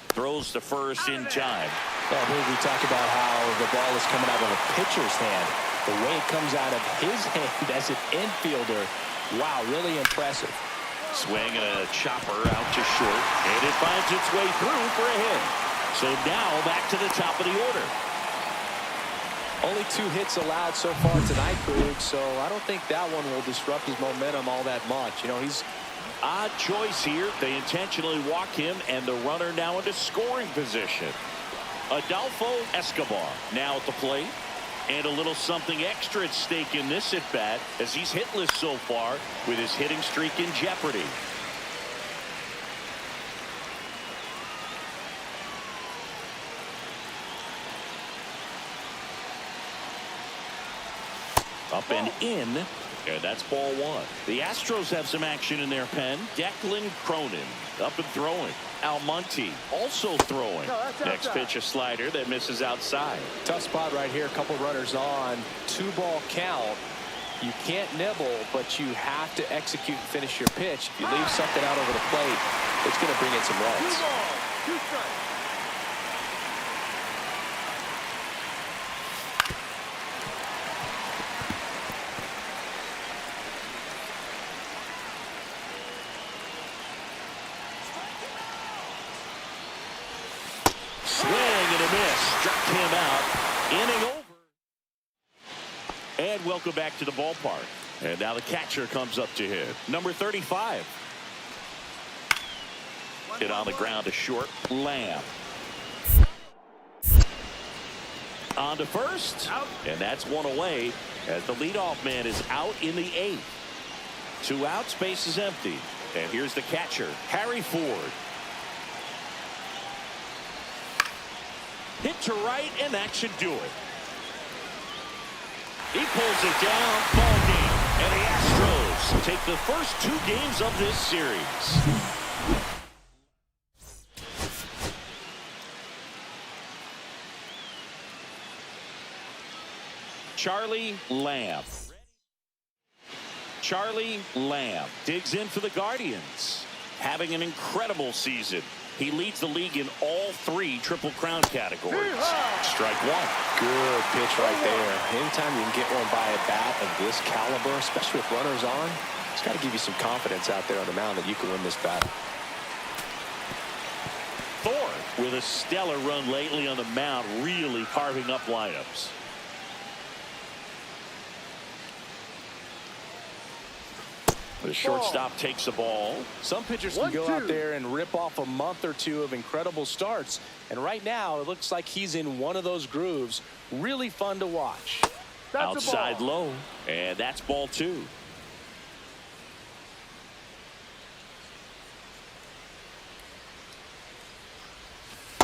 Throws to first in time.
Well, here we talk about how the ball is coming out of a pitcher's hand. The way it comes out of his hand as an infielder, wow, really impressive.
Swing and a chopper out to short, and it finds its way through for a hit. So now back to the top of the order.
Only 2 hits allowed so far tonight, Boog, so I don't think that one will disrupt his momentum all that much. You know, he's
odd choice here. They intentionally walk him, and the runner now into scoring position. Adolfo Escobar now at the plate. And a little something extra at stake in this at-bat as he's hitless so far with his hitting streak in jeopardy. Up and in, and that's ball 1. The Astros have some action in their pen. Declan Cronin up and throwing. Almonte also throwing. Next pitch, a slider that misses outside.
tough spot right here. A couple runners on. 2-ball count. You can't nibble, but you have to execute and finish your pitch. If you leave something out over the plate, it's going to bring in some runs.
2 balls, 2 strikes.
Swing and a miss. Struck him out. Inning over. And welcome back to the ballpark. And now the catcher comes up to hit. Number 35. Hit on the ground to short. Lamb. On to first. And that's 1 away as the leadoff man is out in the 8th. 2 outs, base is empty. And here's the catcher, Harry Ford. Hit to right, and that should do it. He pulls it down. Ball game. And the Astros take the first 2 games of this series. Charlie Lamb. Charlie Lamb digs in for the Guardians. Having an incredible season. He leads the league in all 3 Triple Crown categories. Strike 1.
Good pitch right there. Anytime you can get one by a bat of this caliber, especially with runners on, it's got to give you some confidence out there on the mound that you can win this battle.
Thor with a stellar run lately on the mound, really carving up lineups. The shortstop takes the ball.
Some pitchers can go out there and rip off a month or 2 of incredible starts. And right now, it looks like he's in one of those grooves. Really fun to watch.
Outside low. And that's ball 2.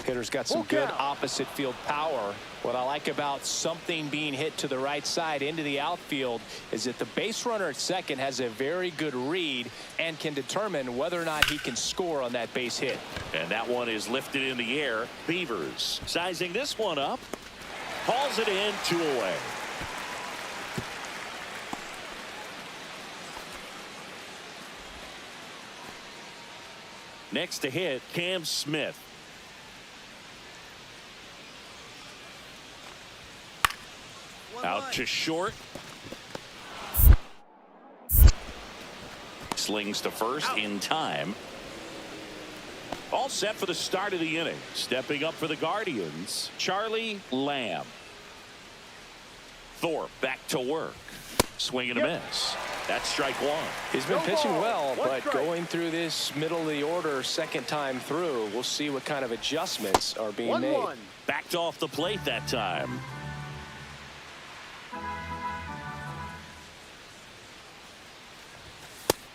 Hitter's got some good opposite field power. What I like about something being hit to the right side into the outfield is that the base runner at second has a very good read and can determine whether or not he can score on that base hit.
And that one is lifted in the air. Beavers sizing this one up. Hauls it in, 2 away. Next to hit, Cam Smith. Out to short. Slings to first in time. All set for the start of the inning. Stepping up for the Guardians, Charlie Lamb. Thorpe back to work. Swing and a miss. That's strike one.
He's been pitching well,
One
but
strike.
going through this middle of the order second time through, we'll see what kind of adjustments are being made.
1-1.
Backed off the plate that time.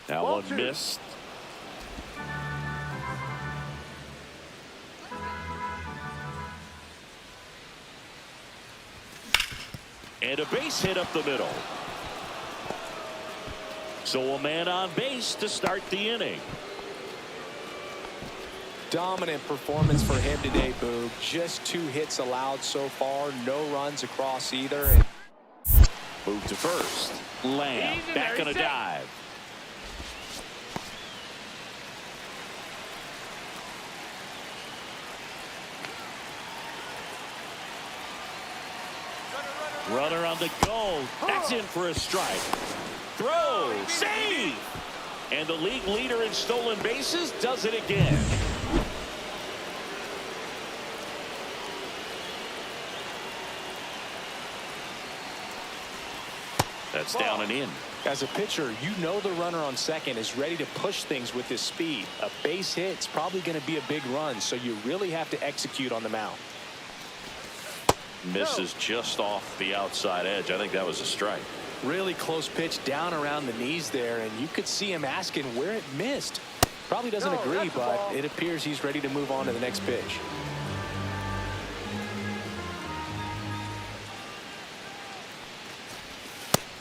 That
Ball
one
two.
missed. And a base hit up the middle. So a man on base to start the inning.
Dominant performance for him today, Boog. Just 2 hits allowed so far. No runs across either.
Move to first. Lamb back on a dive. Runner on the go. That's in for a strike. Throw. Save. And the league leader in stolen bases does it again. That's down and in.
As a pitcher, you know the runner on second is ready to push things with his speed. A base hit's probably going to be a big run, so you really have to execute on the mound.
Misses just off the outside edge. I think that was a strike.
Really close pitch down around the knees there, and you could see him asking where it missed. Probably doesn't
No,
agree,
that's a
but
ball.
it appears he's ready to move on to the next pitch.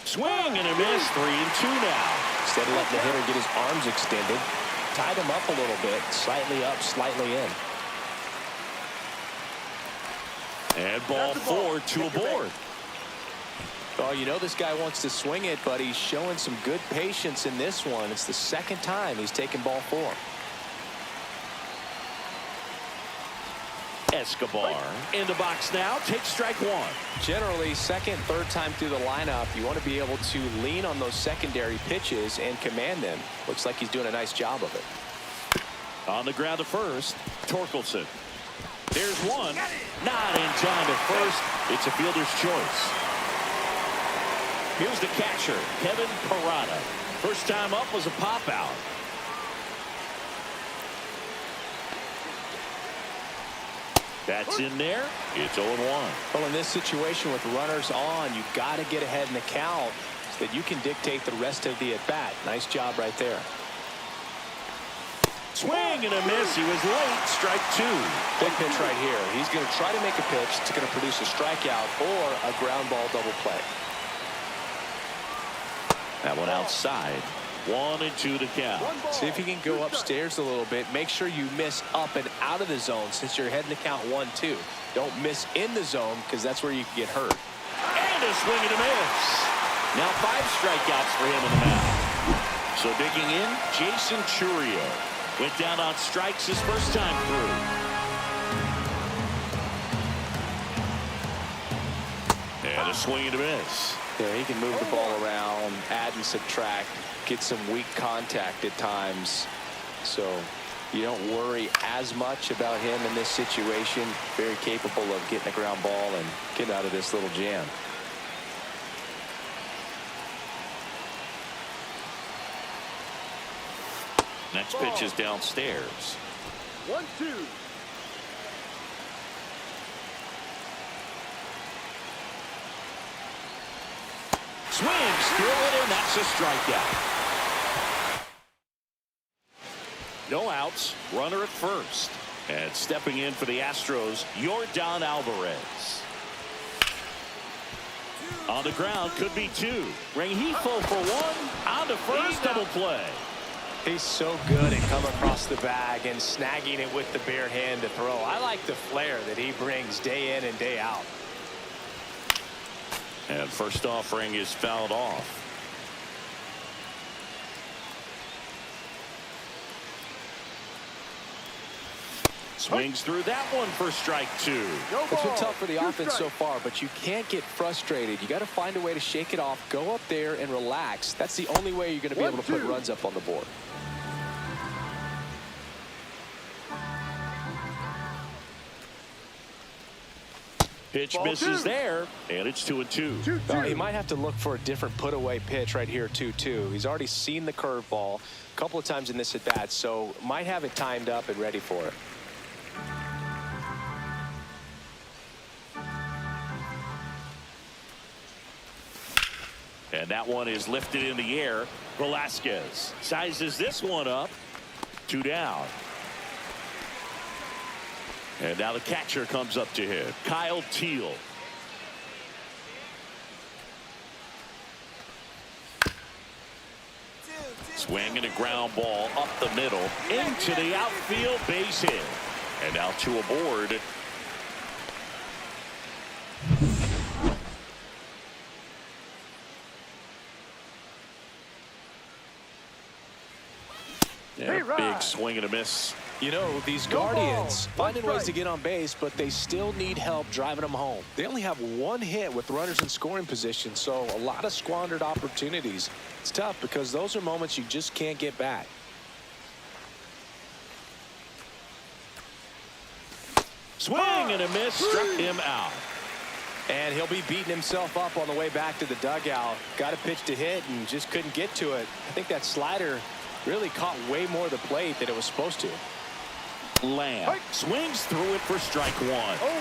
Swing and a miss. 3-2 now.
Instead of letting the hitter get his arms extended, tied him up a little bit, slightly up, slightly in.
And ball
That's the ball.
4, 2
Take your
aboard.
Oh, you know this guy wants to swing it, but he's showing some good patience in this one. It's the second time he's taken ball 4.
Escobar in the box now. Takes strike 1.
Generally, second, third time through the lineup, you want to be able to lean on those secondary pitches and command them. Looks like he's doing a nice job of it.
On the ground to first. Torkelson. There's one. Not in time at first. It's a fielder's choice. Here's the catcher, Kevin Parada. First time up was a pop out. That's in there. It's 0-1.
Well, in this situation with runners on, you've got to get ahead in the count so that you can dictate the rest of the at-bat. Nice job right there.
Swing and a miss. He was late. Strike 2.
Big pitch right here. He's going to try to make a pitch that's going to produce a strikeout or a ground ball double play.
That one outside. 1-2 to count.
See if he can go upstairs a little bit. Make sure you miss up and out of the zone since you're heading to count 1-2. Don't miss in the zone because that's where you can get hurt.
And a swing and a miss. Now 5 strikeouts for him in the mound. So digging in, Jason Churio. Went down on strikes his first time through. And a swing and a miss.
Yeah, he can move the ball around, add and subtract, get some weak contact at times. So you don't worry as much about him in this situation. Very capable of getting a ground ball and getting out of this little jam.
Next pitch is downstairs.
1-2.
Swings through it, and that's a strikeout. No outs. Runner at first. And stepping in for the Astros, Yordan Alvarez. On the ground, could be 2. Rengifo for 1. On to first, double play.
He's so good at coming across the bag and snagging it with the bare hand to throw. I like the flair that he brings day in and day out.
And first offering is fouled off. Swings through that one for strike 2.
It's been tough for the offense so far, but you can't get frustrated. You got to find a way to shake it off, go up there and relax. That's the only way you're going to be able to put runs up on the board.
Pitch
Ball
misses
two.
there, and it's 2-2.
2-2.
Well, he might have to look for a different put-away pitch right here, 2-2. He's already seen the curveball a couple of times in this at-bat, so might have it timed up and ready for it.
And that one is lifted in the air. Velasquez sizes this one up. 2 down. And now the catcher comes up to hit. Kyle Teal. Swing and a ground ball up the middle into the outfield, base hit. And now 2 aboard. Yeah, big swing and a miss.
You know, these
No
Guardians
ball.
finding ways to get on base, but they still need help driving them home. They only have 1 hit with runners in scoring position, so a lot of squandered opportunities. It's tough because those are moments you just can't get back.
Swing and a miss, struck him out.
And he'll be beating himself up on the way back to the dugout. Got a pitch to hit and just couldn't get to it. I think that slider really caught way more of the plate than it was supposed to.
Lamb swings through it for strike 1.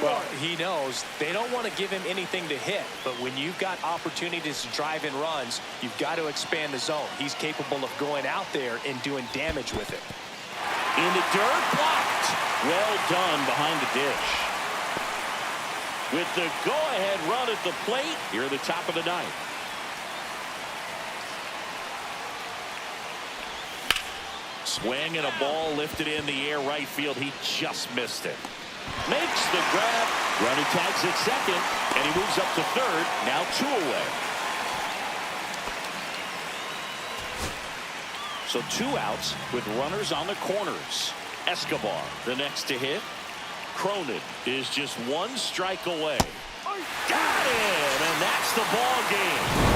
Well, he knows they don't want to give him anything to hit, but when you've got opportunities to drive in runs, you've got to expand the zone. He's capable of going out there and doing damage with it.
In the dirt, blocked. Well done behind the dish. With the go-ahead run at the plate here at the top of the 9th. Swing and a ball lifted in the air right field. He just missed it. Makes the grab. Runner tags at second, and he moves up to third. Now 2 away. So 2 outs with runners on the corners. Escobar, the next to hit. Cronin is just 1 strike away. Got him, and that's the ball game.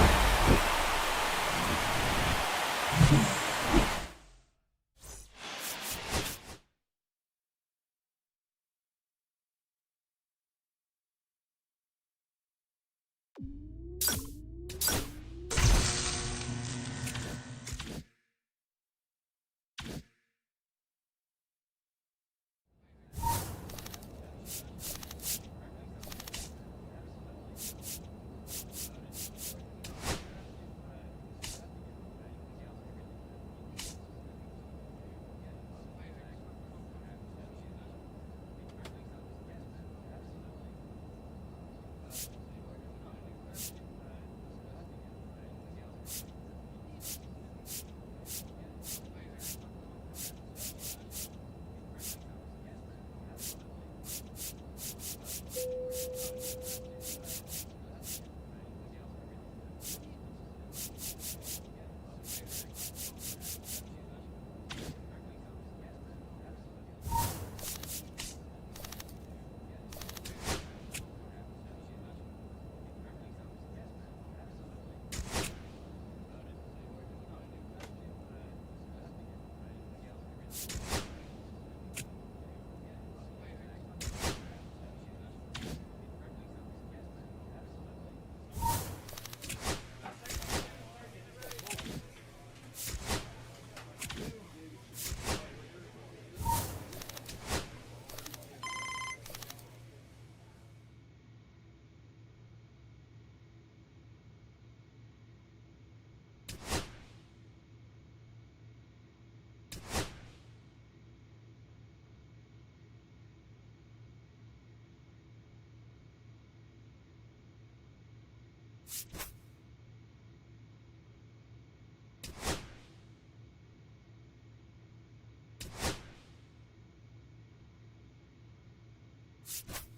You